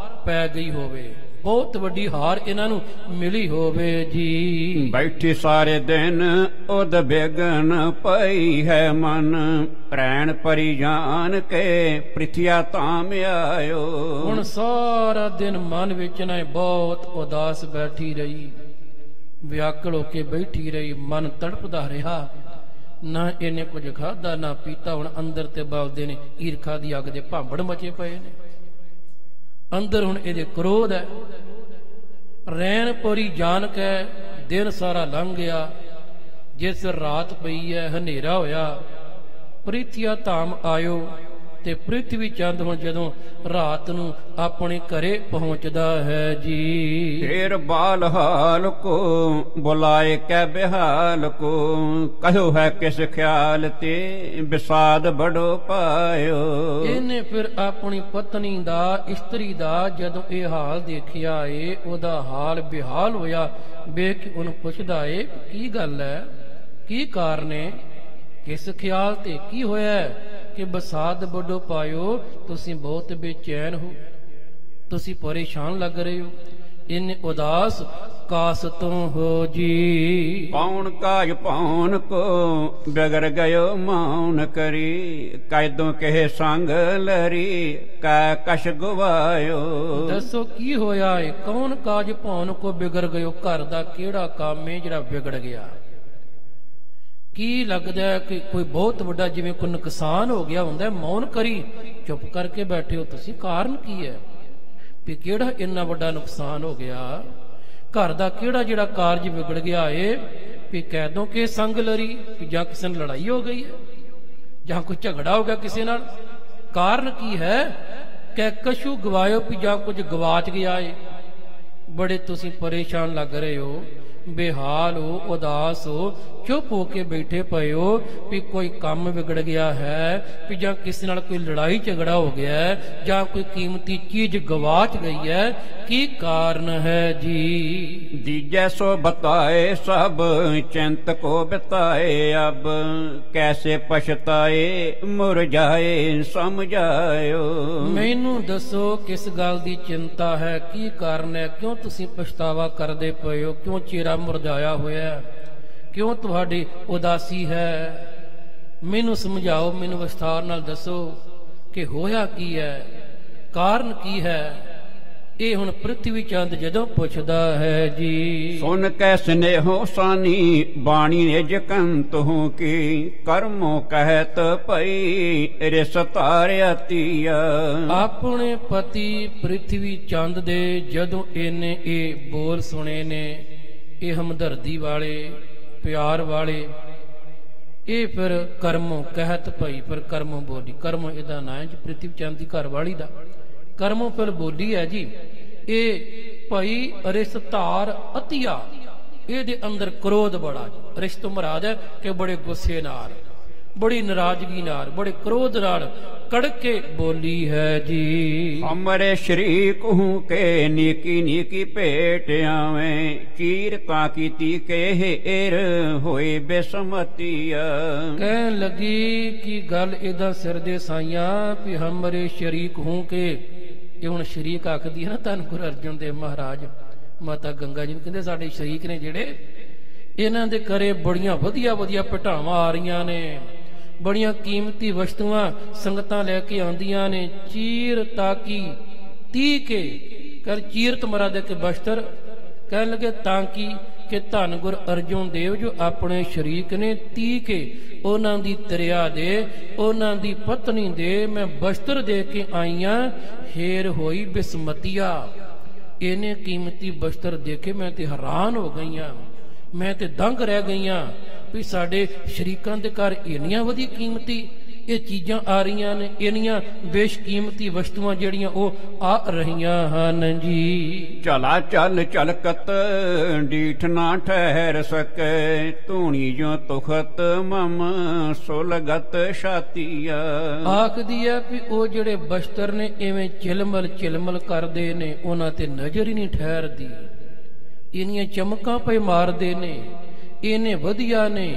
ਪੈ ਗਈ ਹੋਵੇ, ਬਹੁਤ ਵੱਡੀ ਹਾਰ ਇਹਨਾਂ ਨੂੰ ਮਿਲੀ ਹੋਵੇ ਜੀ। ਬੈਠੀ ਸਾਰੇ ਦਿਨ ਉਦ ਬੇਗਨ ਪਈ ਹੈ ਮਨ, ਪ੍ਰੈਣ ਪਰੀ ਜਾਨ ਕੇ ਪ੍ਰਿਥਿਆ ਧਾਮ ਆਇਓ। ਹੁਣ ਸਾਰਾ ਦਿਨ ਮਨ ਵਿੱਚ ਨਾ ਬਹੁਤ ਉਦਾਸ ਬੈਠੀ ਰਹੀ, ਵਿਆਕਲ ਹੋ ਕੇ ਬੈਠੀ ਰਹੀ, ਮਨ ਤੜਪਦਾ ਰਿਹਾ। ਨਾ ਇਹਨੇ ਕੁਝ ਖਾਧਾ ਨਾ ਪੀਤਾ। ਹੁਣ ਅੰਦਰ ਤੇ ਬਲਦੇ ਨੇ ਈਰਖਾ ਦੀ ਅੱਗ ਦੇ ਭਾਂਬੜ ਮਚੇ ਪਏ ਨੇ ਅੰਦਰ। ਹੁਣ ਇਹਦੇ ਕ੍ਰੋਧ ਹੈ। ਰੈਣ ਪਰੀ ਜਾਨ ਕੈ ਦਿਨ ਸਾਰਾ ਲੰਘ ਗਿਆ, ਜਿਸ ਰਾਤ ਪਈ ਹੈ ਹਨੇਰਾ ਹੋਇਆ। ਪ੍ਰਿਥਿਆ ਧਾਮ ਆਇਓ, ਤੇ ਪ੍ਰਿਥਵੀ ਚੰਦ ਹੁਣ ਜਦੋਂ ਰਾਤ ਨੂੰ ਆਪਣੇ ਘਰੇ ਪਹੁੰਚਦਾ ਹੈ ਜੀ। ਫੇਰ ਬਾਲ ਹਾਲ ਕੋ ਬੁਲਾਏ ਕੈ ਬਿਹਾਲ ਕੋ, ਕਹਿਓ ਹੈ ਕਿਸ ਖਿਆਲ ਤੇ ਵਿਸਾਦ ਬੜੋ ਪਾਇਓ। ਇਹਨੇ ਫਿਰ ਆਪਣੀ ਪਤਨੀ ਦਾ, ਇਸਤਰੀ ਦਾ ਜਦੋਂ ਇਹ ਹਾਲ ਦੇਖਿਆ ਏ, ਉਹਦਾ ਹਾਲ ਬਿਹਾਲ ਹੋਇਆ। ਵੇਖ ਕੇ ਉਹਨੂੰ ਪੁੱਛਦਾ ਏ ਕੀ ਗੱਲ ਹੈ, ਕੀ ਕਾਰਨ ਏ, ਕਿਸ ਖਿਆਲ ਤੇ ਕੀ ਹੋਇਆ ਕਿ ਬਸਾਦ ਬੜੋ ਪਾਇਓ, ਤੁਸੀਂ ਬਹੁਤ ਬੇਚੈਨ ਹੋ, ਤੁਸੀਂ ਪਰੇਸ਼ਾਨ ਲੱਗ ਰਹੇ ਹੋ, ਇਨ ਉਦਾਸ ਕਾਸ ਤੋਂ ਹੋ ਜੀ। ਪੌਣ ਕਾਜ ਪੌਣ ਕੋ ਬਿਗੜ ਗਇਓ ਮੌਨ ਕਰੀ, ਕੈਦੋਂ ਕਹੇ ਸੰਗ ਲਰੀ ਕੈ ਕਸ਼ ਗਵਾਇਓ। ਦੱਸੋ ਕੀ ਹੋਇਆ ਏ, ਕੌਣ ਕਾਜ ਪੌਣ ਕੋ ਬਿਗੜ ਗਇਓ, ਘਰ ਦਾ ਕਿਹੜਾ ਕੰਮ ਏ ਜਿਹੜਾ ਵਿਗੜ ਗਿਆ। ਕੀ ਲੱਗਦਾ ਕਿ ਕੋਈ ਬਹੁਤ ਵੱਡਾ ਜਿਵੇਂ ਕੋਈ ਨੁਕਸਾਨ ਹੋ ਗਿਆ ਹੁੰਦਾ, ਮੌਨ ਕਰੀ ਚੁੱਪ ਕਰਕੇ ਬੈਠੇ ਹੋ ਤੁਸੀਂ, ਕਾਰਨ ਕੀ ਹੈ ਵੀ ਕਿਹੜਾ ਇੰਨਾ ਵੱਡਾ ਨੁਕਸਾਨ ਹੋ ਗਿਆ, ਘਰ ਦਾ ਕਿਹੜਾ ਜਿਹੜਾ ਕਾਰਜ ਵਿਗੜ ਗਿਆ ਏ, ਵੀ ਕਹਿ ਦੋ ਕਿ ਸੰਗ ਲਰੀ, ਵੀ ਜਾਂ ਕਿਸੇ ਨਾਲ ਲੜਾਈ ਹੋ ਗਈ ਹੈ, ਜਾਂ ਕੋਈ ਝਗੜਾ ਹੋ ਗਿਆ ਕਿਸੇ ਨਾਲ, ਕਾਰਨ ਕੀ ਹੈ, ਕਹਿ ਕਸ਼ੂ ਗਵਾਇਓ, ਵੀ ਜਾਂ ਕੁਝ ਗਵਾਚ ਗਿਆ ਏ, ਬੜੇ ਤੁਸੀਂ ਪਰੇਸ਼ਾਨ ਲੱਗ ਰਹੇ ਹੋ, ਬੇਹਾਲ ਹੋ, ਉਦਾਸ ਹੋ, ਚੁੱਪ ਹੋ ਕੇ ਬੈਠੇ ਪਏ ਹੋ, ਵੀ ਕੋਈ ਕੰਮ ਵਿਗੜ ਗਿਆ ਹੈ, ਵੀ ਜਾਂ ਕਿਸੇ ਨਾਲ ਕੋਈ ਲੜਾਈ ਝਗੜਾ ਹੋ ਗਿਆ ਹੈ, ਜਾਂ ਕੋਈ ਕੀਮਤੀ ਚੀਜ਼ ਗਵਾਚ ਗਈ ਹੈ, ਕੀ ਕਾਰਨ ਹੈ ਜੀ। ਦੀਜੈ ਸੋ ਬਤਾਏ ਸਭ ਚਿੰਤ ਕੋ ਬਿਤਾਏ, ਅਬ ਕੈਸੇ ਪਛਤਾਏ ਮੁਰਝਾਏ ਸਮਝਾਇਓ। ਮੈਨੂੰ ਦੱਸੋ ਕਿਸ ਗੱਲ ਦੀ ਚਿੰਤਾ ਹੈ, ਕੀ ਕਾਰਨ ਹੈ, ਕਿਉਂ ਤੁਸੀਂ ਪਛਤਾਵਾ ਕਰਦੇ ਪਏ ਹੋ, ਕਿਉਂ ਚਿਹਰਾ ਮੁਰਝਾਇਆ ਹੋਇਆ, ਕਿਉਂ ਤੁਹਾਡੀ ਉਦਾਸੀ ਹੈ, ਮੈਨੂੰ ਸਮਝਾਓ, ਮੈਨੂੰ ਵਿਸਥਾਰ ਨਾਲ ਦੱਸੋ ਕਿ ਹੋਇਆ ਕੀ ਹੈ, ਕਾਰਨ ਕੀ ਹੈ, ਇਹ ਹੁਣ ਪ੍ਰਿਥਵੀ ਚੰਦ ਜਦੋਂ ਪੁੱਛਦਾ ਹੈ ਜੀ। ਸੁਨ ਕੈ ਸਨੇਹੋ ਸਾਨੀ ਬਾਣੀ ਨਿਜ ਕੰਤ ਹੂੰ ਕੀ ਕਰਮੋ ਕਹਿਤ ਭਈ ਰਿਸ ਧਾਰਿਆ ਤੀਆ। ਆਪਣੇ ਪਤੀ ਪ੍ਰਿਥਵੀ ਚੰਦ ਦੇ ਜਦੋਂ ਇਹਨੇ ਇਹ ਬੋਲ ਸੁਣੇ ਨੇ, ਇਹ ਹਮਦਰਦੀ ਵਾਲੇ, ਪਿਆਰ ਵਾਲੇ, ਇਹ ਫਿਰ ਕਰਮੋਂ ਕਹਿਤ ਭਈ, ਫਿਰ ਕਰਮੋਂ ਬੋਲੀ। ਕਰਮੋਂ ਇਹਦਾ ਨਾਂ ਹੈ ਜੀ, ਪ੍ਰਿਥਵੀ ਚੰਦ ਦੀ ਘਰ ਵਾਲੀ ਦਾ ਕਰਮੋਂ ਫਿਰ ਬੋਲੀ ਹੈ ਜੀ। ਇਹ ਭਈ ਰਿਸ ਧਾਰ ਅਤੀਆ, ਇਹਦੇ ਅੰਦਰ ਕ੍ਰੋਧ ਬੜਾ ਜੀ। ਰਿਸ ਤੋਂ ਮੁਰਾਦ ਹੈ ਕਿ ਬੜੇ ਗੁੱਸੇ ਨਾਲ, ਬੜੀ ਨਾਰਾਜ਼ਗੀ ਨਾਲ, ਬੜੇ ਕ੍ਰੋਧ ਨਾਲ ਕੜਕ ਕੇ ਬੋਲੀ ਹੈ ਜੀ। ਹਮਰੇ ਸ਼ਰੀਕ ਹੂੰ ਕੇ ਨੀਕੀ ਨੀਕੀ ਭੇਟ ਆਵੇਂ ਚੀਰਤਾ ਕੀਤੀ ਕਹੇ ਏਰ ਹੋਏ ਬੇਸਮਤੀਆ। ਕਹਿਣ ਲੱਗੀ ਕਿ ਗੱਲ ਇਹਦਾ ਸਿਰ ਦੇ ਸਾਈਆਂ ਵੀ ਹਮਰੇ ਸ਼ਰੀਕ ਹੂੰ ਕੇ, ਇਹ ਹੁਣ ਸ਼ਰੀਕ ਆਖਦੀ ਹੈ ਨਾ ਧੰਨ ਗੁਰੂ ਅਰਜਨ ਦੇਵ ਮਹਾਰਾਜ, ਮਾਤਾ ਗੰਗਾ ਜੀ ਨੂੰ ਕਹਿੰਦੇ ਸਾਡੇ ਸ਼ਰੀਕ ਨੇ ਜਿਹੜੇ, ਇਹਨਾਂ ਦੇ ਘਰੇ ਬੜੀਆਂ ਵਧੀਆ ਵਧੀਆ ਭਟਾਵਾਂ ਆ ਰਹੀਆਂ ਨੇ, ਬੜੀਆਂ ਕੀਮਤੀ ਵਸਤੂਆਂ ਸੰਗਤਾਂ ਲੈ ਕੇ ਆਉਂਦੀਆਂ ਨੇ। ਚੀਰ ਤਾਕੀ ਤੀ ਕੇ ਕਰ, ਚੀਰਤ ਮਰਾ ਦੇ ਕੇ ਬਸਤਰ, ਕਹਿਣ ਲੱਗੇ ਤਾਂ ਕਿ ਧੰਨ ਗੁਰ ਅਰਜਨ ਦੇਵ ਜੋ ਆਪਣੇ ਸ਼ਰੀਕ ਨੇ, ਤੀ ਕੇ ਉਹਨਾਂ ਦੀ ਤਰਿਆ ਦੇ, ਉਹਨਾਂ ਦੀ ਪਤਨੀ ਦੇ ਮੈਂ ਬਸਤਰ ਦੇ ਕੇ ਆਈਆਂ, ਹੇਰ ਹੋਈ ਬਿਸਮਤੀਆ। ਇਹਨੇ ਕੀਮਤੀ ਬਸਤਰ ਦੇਖੇ ਮੈਂ ਤੇ ਹੈਰਾਨ ਹੋ ਗਈਆਂ, ਮੈਂ ਤੇ ਦੰਗ ਰਹਿ ਗਈਆਂ ਵੀ ਸਾਡੇ ਸ਼ਰੀਕਾਂ ਦੇ ਘਰ ਇੰਨੀਆਂ ਵਧੀਆ ਕੀਮਤੀ ਇਹ ਚੀਜ਼ਾਂ ਆ ਰਹੀਆਂ ਨੇ, ਇੰਨੀਆਂ ਬੇਸ਼ਕੀਮਤੀ ਵਸਤੂਆਂ ਜਿਹੜੀਆਂ ਉਹ ਆ ਰਹੀਆਂ ਹਨ ਜੀ। ਚਲਾ ਚੱਲ ਚਲਕਤ ਡੀਠ ਨਾ ਠਹਿਰ ਸਕੇ ਧੂਣੀ ਜੋ ਤੁਖਤ ਮਮ ਸੁਲਗਤ ਛਾਤੀਆ। ਆਖਦੀ ਹੈ ਵੀ ਉਹ ਜਿਹੜੇ ਬਸਤਰ ਨੇ ਇਵੇਂ ਚਿਲਮਲ ਚਿਲਮਲ ਕਰਦੇ ਨੇ, ਉਹਨਾਂ ਤੇ ਨਜ਼ਰ ਹੀ ਨਹੀਂ ਠਹਿਰਦੀ, ਇੰਨੀਆਂ ਚਮਕਾਂ ਪਏ ਮਾਰਦੇ ਨੇ, ਇਹਨੇ ਵਧੀਆ ਨੇ,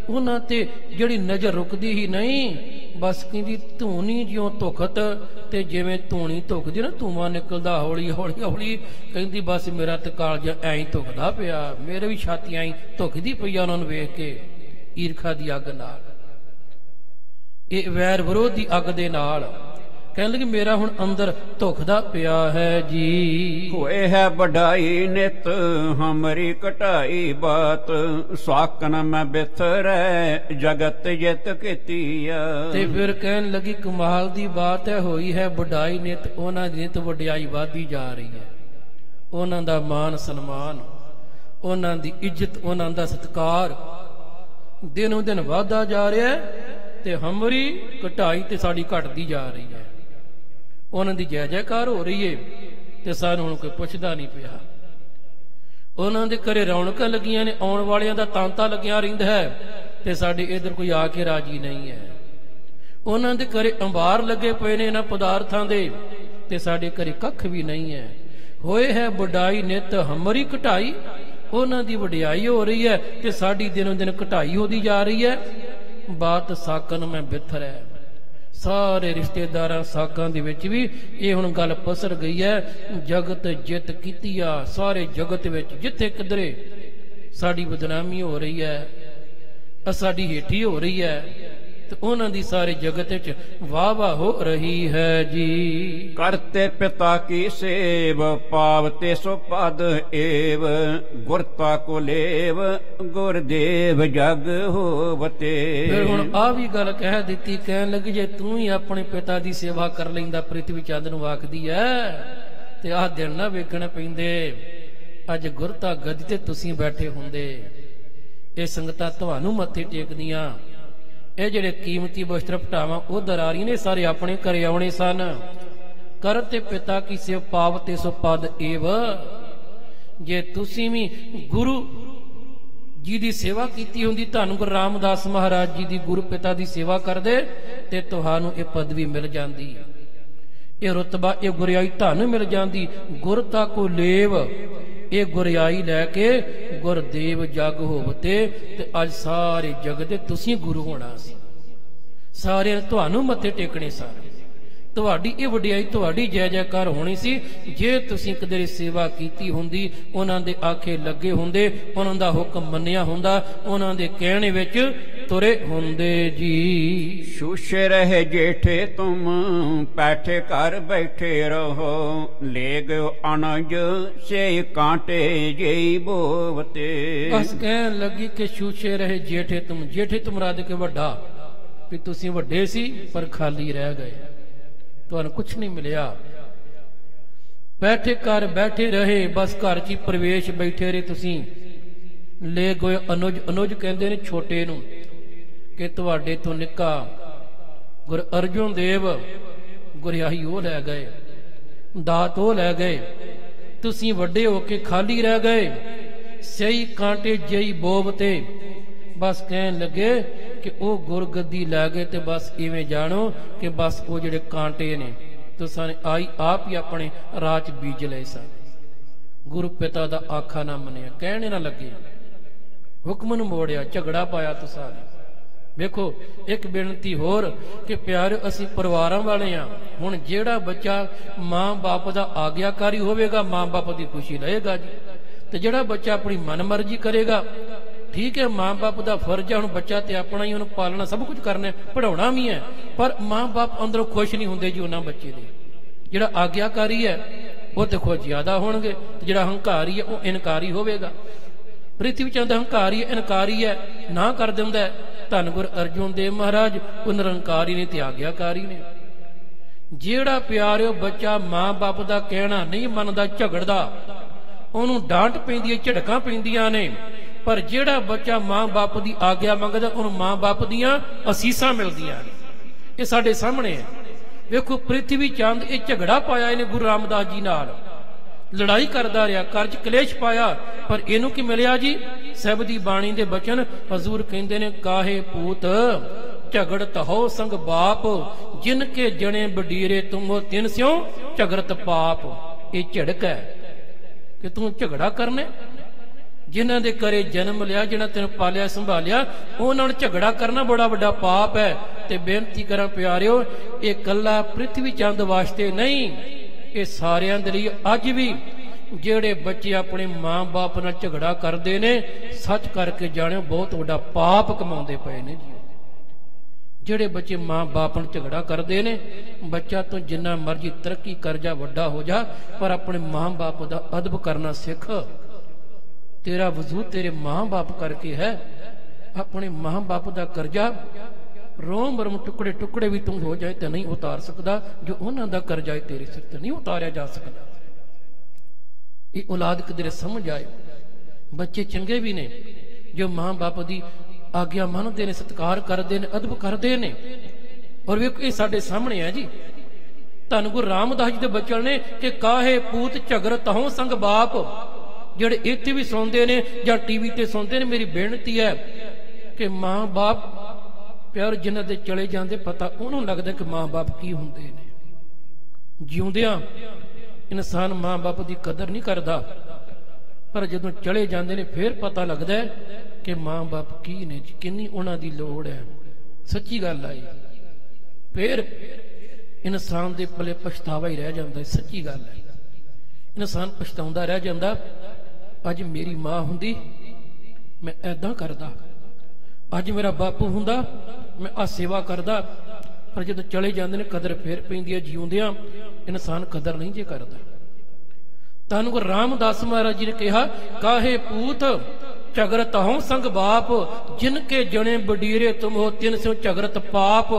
ਉਹਨਾਂ ਤੇ ਜਿਹੜੀ ਨਜ਼ਰ ਰੁਕਦੀ ਹੀ ਨਹੀਂ। ਬਸ ਕਹਿੰਦੀ ਧੂਣੀ ਜਿਉਂ ਧੁਖਤ, ਤੇ ਜਿਵੇਂ ਧੂਣੀ ਧੁਖਦੀ ਨਾ, ਧੂੰਆਂ ਨਿਕਲਦਾ ਹੌਲੀ ਹੌਲੀ ਹੌਲੀ, ਕਹਿੰਦੀ ਬਸ ਮੇਰਾ ਤੇ ਕਾਲਜਾ ਐਂ ਹੀ ਧੁਖਦਾ ਪਿਆ, ਮੇਰੇ ਵੀ ਛਾਤੀ ਐਂ ਧੁਖਦੀ ਪਈ ਆ ਉਹਨਾਂ ਨੂੰ ਵੇਖ ਕੇ, ਈਰਖਾ ਦੀ ਅੱਗ ਨਾਲ, ਇਹ ਵੈਰ ਵਿਰੋਧ ਦੀ ਅੱਗ ਦੇ ਨਾਲ। ਕਹਿਣ ਲੱਗੇ ਮੇਰਾ ਹੁਣ ਅੰਦਰ ਧੁਖਦਾ ਪਿਆ ਹੈ ਜੀ। ਹੋਏ ਹੈ ਵਡਾਈ ਨਿਤ ਹਮਰੀ ਘਟਾਈ ਬਾਤ ਸਾਕਨ ਮੈਂ ਬਿਥਰੈ ਜਗਤ ਜਿਤ ਕੀਤੀਆ। ਤੇ ਫਿਰ ਕਹਿਣ ਲੱਗੀ ਕਮਾਲ ਦੀ ਬਾਤ ਹੈ, ਹੋਈ ਹੈ ਵਡਾਈ ਨਿਤ, ਉਹਨਾਂ ਦੀ ਨਿਤ ਵਡਿਆਈ ਵਧਦੀ ਜਾ ਰਹੀ ਹੈ, ਉਹਨਾਂ ਦਾ ਮਾਨ ਸਨਮਾਨ, ਉਹਨਾਂ ਦੀ ਇੱਜ਼ਤ, ਉਹਨਾਂ ਦਾ ਸਤਿਕਾਰ ਦਿਨੋਂ ਦਿਨ ਵਧਦਾ ਜਾ ਰਿਹਾ ਹੈ, ਤੇ ਹਮਰੀ ਘਟਾਈ ਤੇ ਸਾਡੀ ਘਟਦੀ ਜਾ ਰਹੀ ਹੈ। ਉਹਨਾਂ ਦੀ ਜੈ ਜੈਕਾਰ ਹੋ ਰਹੀ ਏ ਤੇ ਸਾਨੂੰ ਹੁਣ ਕੋਈ ਪੁੱਛਦਾ ਨਹੀਂ ਪਿਆ। ਉਹਨਾਂ ਦੇ ਘਰੇ ਰੌਣਕਾਂ ਲੱਗੀਆਂ ਨੇ, ਆਉਣ ਵਾਲਿਆਂ ਦਾ ਤਾਂਤਾ ਲੱਗਿਆ ਰਹਿੰਦਾ ਹੈ, ਤੇ ਸਾਡੇ ਇਧਰ ਕੋਈ ਆ ਕੇ ਰਾਜੀ ਨਹੀਂ ਹੈ। ਉਹਨਾਂ ਦੇ ਘਰੇ ਅੰਬਾਰ ਲੱਗੇ ਪਏ ਨੇ ਇਹਨਾਂ ਪਦਾਰਥਾਂ ਦੇ, ਤੇ ਸਾਡੇ ਘਰੇ ਕੱਖ ਵੀ ਨਹੀਂ ਹੈ। ਹੋਏ ਹੈ ਵਡਾਈ ਨਿਤ ਹਮਰੀ ਘਟਾਈ, ਉਹਨਾਂ ਦੀ ਵਡਿਆਈ ਹੋ ਰਹੀ ਹੈ ਤੇ ਸਾਡੀ ਦਿਨੋਂ ਦਿਨ ਘਟਾਈ ਹੁੰਦੀ ਜਾ ਰਹੀ ਹੈ। ਬਾਤ ਸਾਕਨ ਮੈਂ ਬਿਥਰ ਹੈ, ਸਾਰੇ ਰਿਸ਼ਤੇਦਾਰਾਂ ਸਾਕਾਂ ਦੇ ਵਿੱਚ ਵੀ ਇਹ ਹੁਣ ਗੱਲ ਪਸਰ ਗਈ ਹੈ। ਜਗਤ ਜਿੱਤ ਕੀਤੀ ਆ, ਸਾਰੇ ਜਗਤ ਵਿੱਚ ਜਿੱਥੇ ਕਿਧਰੇ ਸਾਡੀ ਬਦਨਾਮੀ ਹੋ ਰਹੀ ਹੈ, ਸਾਡੀ ਹੇਠੀ ਹੋ ਰਹੀ ਹੈ, ਤੇ ਉਹਨਾਂ ਦੀ ਸਾਰੇ ਜਗਤ ਵਿੱਚ ਵਾਹ ਵਾਹ ਹੋ ਰਹੀ ਹੈ ਜੀ। ਕਰਤੇ ਪਿਤਾ ਕੀ ਸੇਵ ਪਾਵਤੇ ਸੋ ਪਦ ਏਵ ਗੁਰਤਾ ਕੋ ਲੇਵ ਗੁਰਦੇਵ ਜਗ ਹੋਵਤੇ। ਫਿਰ ਹੁਣ ਆ ਵੀ ਗੱਲ ਕਹਿ ਦਿੱਤੀ, ਕਹਿਣ ਲੱਗੀ ਜੇ ਤੂੰ ਹੀ ਆਪਣੇ ਪਿਤਾ ਦੀ ਸੇਵਾ ਕਰ ਲੈਂਦਾ, ਪ੍ਰਿਥਵੀ ਚੰਦ ਨੂੰ ਆਖਦੀ ਹੈ, ਤੇ ਆਹ ਦਿਨ ਨਾ ਵੇਖਣੇ ਪੈਂਦੇ, ਅੱਜ ਗੁਰਤਾ ਗੱਦੀ ਤੇ ਤੁਸੀਂ ਬੈਠੇ ਹੁੰਦੇ, ਇਹ ਸੰਗਤਾਂ ਤੁਹਾਨੂੰ ਮੱਥੇ ਟੇਕਦੀਆਂ, ਇਹ ਜਿਹੜੇ ਕੀਮਤੀ ਵਸਤਰ ਭਟਾਵਾਂ ਉਧਰ ਆ ਰਹੀਆਂ ਨੇ, ਸਾਰੇ ਆਪਣੇ ਘਰੇ ਆਉਣੇ ਸਨ। ਕਰਤੇ ਪਿਤਾ ਕੀ ਸੇਵ ਪਾਵਤੇ ਸੋ ਪਦ ਏਵ, ਜੇ ਤੁਸੀਂ ਵੀ ਗੁਰੂ ਜੀ ਦੀ ਸੇਵਾ ਕੀਤੀ ਹੁੰਦੀ, ਧੰਨ ਗੁਰੂ ਰਾਮਦਾਸ ਮਹਾਰਾਜ ਜੀ ਦੀ ਗੁਰੂ ਪਿਤਾ ਦੀ ਸੇਵਾ ਕਰਦੇ, ਤੇ ਤੁਹਾਨੂੰ ਇਹ ਪਦਵੀ ਮਿਲ ਜਾਂਦੀ, ਇਹ ਰੁਤਬਾ, ਇਹ ਗੁਰਿਆਈ ਤੁਹਾਨੂੰ ਮਿਲ ਜਾਂਦੀ। ਗੁਰਤਾ ਕੋ ਲੇਵ, ਇਹ ਗੁਰਿਆਈ ਲੈ ਕੇ ਗੁਰਦੇਵ ਜਗ ਹੋਵਤੇ, ਤੇ ਅੱਜ ਸਾਰੇ ਜਗਤ ਦੇ ਤੁਸੀਂ ਗੁਰੂ ਹੋਣਾ ਸੀ, ਸਾਰਿਆਂ ਨੇ ਤੁਹਾਨੂੰ ਮੱਥੇ ਟੇਕਣੇ ਸਨ, ਤੁਹਾਡੀ ਇਹ ਵਡਿਆਈ, ਤੁਹਾਡੀ ਜੈ ਜੈਕਾਰ ਹੋਣੀ ਸੀ ਜੇ ਤੁਸੀਂ ਕਿਧਰੇ ਸੇਵਾ ਕੀਤੀ ਹੁੰਦੀ, ਉਹਨਾਂ ਦੇ ਆਖੇ ਲੱਗੇ ਹੁੰਦੇ, ਉਹਨਾਂ ਦਾ ਹੁਕਮ ਮੰਨਿਆ ਹੁੰਦਾ, ਉਹਨਾਂ ਦੇ ਕਹਿਣੇ ਵਿੱਚ ਤੁਰੇ ਹੁੰਦੇ ਜੀ। ਸ਼ੂਸ਼ੇ ਰਹੇ ਜੇਠੇ ਤੁਮ ਪੈਠੇ ਘਰ ਬੈਠੇ ਰਹੋ, ਲੈ ਗਓ ਅਨਜ ਸੇ ਕਾਂਟੇ ਜਈ ਬੋਵਤੇ। ਬਸ ਕਹਿਣ ਲੱਗੀ ਕਿ ਸ਼ੂਸ਼ੇ ਰਹੇ ਜੇਠੇ ਤੁਮ, ਜੇਠੇ ਤੁਮ ਰਾਦ ਕੇ ਵੱਡਾ, ਵੀ ਤੁਸੀਂ ਵੱਡੇ ਸੀ ਪਰ ਖਾਲੀ ਰਹਿ ਗਏ, ਤੁਹਾਨੂੰ ਕੁਛ ਨਹੀਂ ਮਿਲਿਆ। ਬੈਠੇ ਘਰ ਬੈਠੇ ਰਹੇ, ਬਸ ਘਰ 'ਚ ਹੀ ਪ੍ਰਵੇਸ਼ ਬੈਠੇ ਰਹੇ ਤੁਸੀਂ। ਲੈ ਗਏ ਅਨੁਜ, ਅਨੁਜ ਕਹਿੰਦੇ ਨੇ ਛੋਟੇ ਨੂੰ, ਕਿ ਤੁਹਾਡੇ ਤੋਂ ਨਿੱਕਾ ਗੁਰ ਅਰਜੁਨ ਦੇਵ ਗੁਰਿਆਈ ਉਹ ਲੈ ਗਏ, ਦਾਤ ਉਹ ਲੈ ਗਏ, ਤੁਸੀਂ ਵੱਡੇ ਹੋ ਕੇ ਖਾਲੀ ਰਹਿ ਗਏ। ਸਹੀ ਕਾਂਟੇ ਜਈ ਬੋਬ ਤੇ, ਬਸ ਕਹਿਣ ਲੱਗੇ ਕਿ ਉਹ ਗੁਰਗੱਦੀ ਲੈ ਗਏ ਤੇ ਬਸ ਇਵੇਂ ਜਾਣੋ ਕਿ ਬਸ ਉਹ ਜਿਹੜੇ ਕਾਂਟੇ ਨੇ ਤੁਸਾਂ ਨੇ ਆਈ ਆਪ ਹੀ ਆਪਣੇ ਰਾਹ 'ਚ ਬੀਜ ਲਏ ਸਨ। ਗੁਰੂ ਪਿਤਾ ਦਾ ਆਖਾ ਨਾ ਮੰਨਿਆ, ਕਹਿਣੇ ਨਾ ਲੱਗੇ, ਹੁਕਮ ਨੂੰ ਮੋੜਿਆ, ਝਗੜਾ ਪਾਇਆ ਤੁਸਾਂ ਨੇ। ਵੇਖੋ ਇੱਕ ਬੇਨਤੀ ਹੋਰ ਕਿ ਪਿਆਰੇ ਅਸੀਂ ਪਰਿਵਾਰਾਂ ਵਾਲੇ ਆ। ਹੁਣ ਜਿਹੜਾ ਬੱਚਾ ਮਾਂ ਬਾਪ ਦਾ ਆਗਿਆਕਾਰੀ ਹੋਵੇਗਾ ਮਾਂ ਬਾਪ ਦੀ ਖੁਸ਼ੀ ਲਏਗਾ ਜੀ, ਤੇ ਜਿਹੜਾ ਬੱਚਾ ਆਪਣੀ ਮਨਮਰਜ਼ੀ ਕਰੇਗਾ, ਠੀਕ ਹੈ ਮਾਂ ਬਾਪ ਦਾ ਫਰਜ਼ ਹੈ, ਹੁਣ ਬੱਚਾ ਤੇ ਆਪਣਾ ਹੀ, ਉਹਨੂੰ ਪਾਲਣਾ ਸਭ ਕੁਝ ਕਰਨਾ, ਪੜਾਉਣਾ ਵੀ ਹੈ, ਪਰ ਮਾਂ ਬਾਪ ਅੰਦਰੋਂ ਖੁਸ਼ ਨਹੀਂ ਹੁੰਦੇ ਜੀ ਉਹਨਾਂ ਬੱਚੇ ਦੇ। ਜਿਹੜਾ ਆਗਿਆਕਾਰੀ ਹੈ ਉਹ ਤੇ ਖੁਸ਼ ਜ਼ਿਆਦਾ ਹੋਣਗੇ, ਤੇ ਜਿਹੜਾ ਹੰਕਾਰੀ ਹੈ ਉਹ ਇਨਕਾਰੀ ਹੋਵੇਗਾ। ਪ੍ਰਿਥਵੀ ਚੰਦ ਹੰਕਾਰੀ ਇਨਕਾਰੀ ਹੈ, ਨਾ ਕਰ ਦਿੰਦਾ। ਧੰਨ ਗੁਰ ਅਰਜੁਨ ਦੇਵ ਮਹਾਰਾਜ ਉਹ ਨਿਰੰਕਾਰੀ ਨੇ ਤੇ ਆਗਿਆਕਾਰੀ ਨੇ। ਜਿਹੜਾ ਪਿਆਰਿਓ ਬੱਚਾ ਮਾਂ ਬਾਪ ਦਾ ਕਹਿਣਾ ਨਹੀਂ ਮੰਨਦਾ, ਝਗੜਦਾ, ਉਹਨੂੰ ਡਾਂਟ ਪੈਂਦੀ ਹੈ, ਝੜਕਾਂ ਪੈਂਦੀਆਂ ਨੇ। ਪਰ ਜਿਹੜਾ ਬੱਚਾ ਮਾਂ ਬਾਪ ਦੀ ਆਗਿਆ ਮੰਗਦਾ, ਉਹਨੂੰ ਮਾਂ ਬਾਪ ਦੀਆਂ ਅਸੀਸਾਂ ਮਿਲਦੀਆਂ ਨੇ। ਇਹ ਸਾਡੇ ਸਾਹਮਣੇ ਹੈ। ਵੇਖੋ ਪ੍ਰਿਥਵੀ ਚੰਦ ਇਹ ਝਗੜਾ ਪਾਇਆ ਇਹਨੇ ਗੁਰੂ ਰਾਮਦਾਸ ਜੀ ਨਾਲ, ਲੜਾਈ ਕਰਦਾ ਰਿਹਾ, ਘਰ 'ਚ ਕਲੇਸ਼ ਪਾਇਆ, ਪਰ ਇਹਨੂੰ ਕੀ ਮਿਲਿਆ ਜੀ? ਸਾਹਿਬ ਦੀ ਬਾਣੀ ਦੇ ਬਚਨ ਹਜ਼ੂਰ ਕਹਿੰਦੇ ਨੇ, ਕਾਹੇ ਪੂਤ ਝਗੜਤ ਹੋ ਸੰਗ ਬਾਪ, ਜਿਨ ਕੇ ਜਣੇ ਬਡੀਰੇ ਤੁਮੋ ਤਿਨ ਸਿਓ ਝਗੜਤ ਪਾਪ। ਇਹ ਝੜਕ ਹੈ ਕਿ ਤੂੰ ਝਗੜਾ ਕਰਨੇ, ਜਿਨ੍ਹਾਂ ਦੇ ਘਰੇ ਜਨਮ ਲਿਆ, ਜਿਹਨਾਂ ਤੈਨੂੰ ਪਾਲਿਆ ਸੰਭਾਲਿਆ, ਉਹਨਾਂ ਨਾਲ ਝਗੜਾ ਕਰਨਾ ਬੜਾ ਵੱਡਾ ਪਾਪ ਹੈ। ਤੇ ਬੇਨਤੀ ਕਰਾਂ ਪਿਆਰਿਓ, ਇਹ ਕੱਲਾ ਪ੍ਰਿਥਵੀ ਚੰਦ ਵਾਸਤੇ ਨਹੀਂ, ਇਹ ਸਾਰਿਆਂ ਦੇ ਲਈ। ਅੱਜ ਵੀ ਜਿਹੜੇ ਬੱਚੇ ਆਪਣੇ ਮਾਂ ਬਾਪ ਨਾਲ ਝਗੜਾ ਕਰਦੇ ਨੇ, ਸੱਚ ਕਰਕੇ ਜਾਣਿਓ ਬਹੁਤ ਵੱਡਾ ਪਾਪ ਕਮਾਉਂਦੇ ਪਏ ਨੇ ਜੀ। ਜਿਹੜੇ ਬੱਚੇ ਮਾਂ ਬਾਪ ਨਾਲ ਝਗੜਾ ਕਰਦੇ ਨੇ, ਬੱਚਾ ਤੋਂ ਜਿੰਨਾ ਮਰਜ਼ੀ ਤਰੱਕੀ ਕਰ ਜਾ, ਵੱਡਾ ਹੋ ਜਾ, ਪਰ ਆਪਣੇ ਮਾਂ ਬਾਪ ਦਾ ਅਦਬ ਕਰਨਾ ਸਿੱਖ। ਤੇਰਾ ਵਜੂਦ ਤੇਰੇ ਮਾਂ ਬਾਪ ਕਰਕੇ ਹੈ। ਆਪਣੇ ਮਾਂ ਬਾਪ ਦਾ ਕਰਜ਼ਾ ਰੋਮ ਰੋਮ ਟੁਕੜੇ ਟੁਕੜੇ ਵੀ ਤੂੰ ਹੋ ਜਾਏ ਤੇ ਨਹੀਂ ਉਤਾਰ ਸਕਦਾ, ਜੋ ਉਹਨਾਂ ਦਾ ਕਰਜ਼ਾ ਤੇਰੇ ਸਿਰ ਤੇ ਨਹੀਂ ਉਤਾਰਿਆ ਜਾ ਸਕਦਾ। ਇਹ ਔਲਾਦ ਕਿਧਰੇ ਸਮਝ ਆਏ। ਬੱਚੇ ਚੰਗੇ ਵੀ ਨੇ ਜੋ ਮਾਂ ਬਾਪ ਦੀ ਆਗਿਆ ਮੰਨਦੇ ਨੇ, ਸਤਿਕਾਰ ਕਰਦੇ ਨੇ, ਅਦਬ ਕਰਦੇ ਨੇ। ਔਰ ਵੇਖੋ ਇਹ ਸਾਡੇ ਸਾਹਮਣੇ ਹੈ ਜੀ। ਧੰਨ ਗੁਰੂ ਰਾਮਦਾਸ ਜੀ ਦੇ ਬਚਨ ਨੇ ਕਿ ਕਾਹੇ ਪੂਤ ਝਗੜਤ ਹੋ ਸੰਗ ਬਾਪ। ਜਿਹੜੇ ਇੱਥੇ ਵੀ ਸੁਣਦੇ ਨੇ ਜਾਂ ਟੀਵੀ ਤੇ ਸੁਣਦੇ ਨੇ, ਮੇਰੀ ਬੇਨਤੀ ਹੈ ਕਿ ਮਾਂ ਬਾਪ ਪਿਆਰ ਜਿਨ੍ਹਾਂ ਦੇ ਚਲੇ ਜਾਂਦੇ, ਪਤਾ ਉਹਨੂੰ ਲੱਗਦਾ ਕਿ ਮਾਂ ਬਾਪ ਕੀ ਹੁੰਦੇ ਨੇ। ਜਿਉਂਦਿਆਂ ਇਨਸਾਨ ਮਾਂ ਬਾਪ ਦੀ ਕਦਰ ਨਹੀਂ ਕਰਦਾ, ਪਰ ਜਦੋਂ ਚਲੇ ਜਾਂਦੇ ਨੇ ਫਿਰ ਪਤਾ ਲੱਗਦਾ ਕਿ ਮਾਂ ਬਾਪ ਕੀ ਨੇ, ਕਿੰਨੀ ਉਹਨਾਂ ਦੀ ਲੋੜ ਹੈ। ਸੱਚੀ ਗੱਲ ਆਈ, ਫਿਰ ਇਨਸਾਨ ਦੇ ਪੱਲੇ ਪਛਤਾਵਾ ਹੀ ਰਹਿ ਜਾਂਦਾ। ਸੱਚੀ ਗੱਲ ਹੈ, ਇਨਸਾਨ ਪਛਤਾਉਂਦਾ ਰਹਿ ਜਾਂਦਾ, ਅੱਜ ਮੇਰੀ ਮਾਂ ਹੁੰਦੀ ਮੈਂ ਏਦਾਂ ਕਰਦਾ, ਅੱਜ ਮੇਰਾ ਬਾਪੂ ਹੁੰਦਾ ਮੈਂ ਆ ਸੇਵਾ ਕਰਦਾ। ਪਰ ਜਦੋਂ ਚਲੇ ਜਾਂਦੇ ਨੇ ਕਦਰ ਫੇਰ ਪੈਂਦੀ ਹੈ। ਜਿਉਂਦਿਆਂ ਇਨਸਾਨ ਕਦਰ ਨਹੀਂ ਜੇ ਕਰਦਾ। ਧੰਨ ਗੁਰੂ ਰਾਮਦਾਸ ਮਹਾਰਾਜ ਜੀ ਨੇ ਕਿਹਾ, ਕਾਹੇ ਪੂਤ ਝਗੜਤ ਹੋ ਸੰਗ ਬਾਪ, ਜਿਨ ਕੇ ਜਣੇ ਬਡੀਰੇ ਤੁਮ ਹੋ ਤਿਨ ਸਿਓ ਝਗੜਤ ਪਾਪ।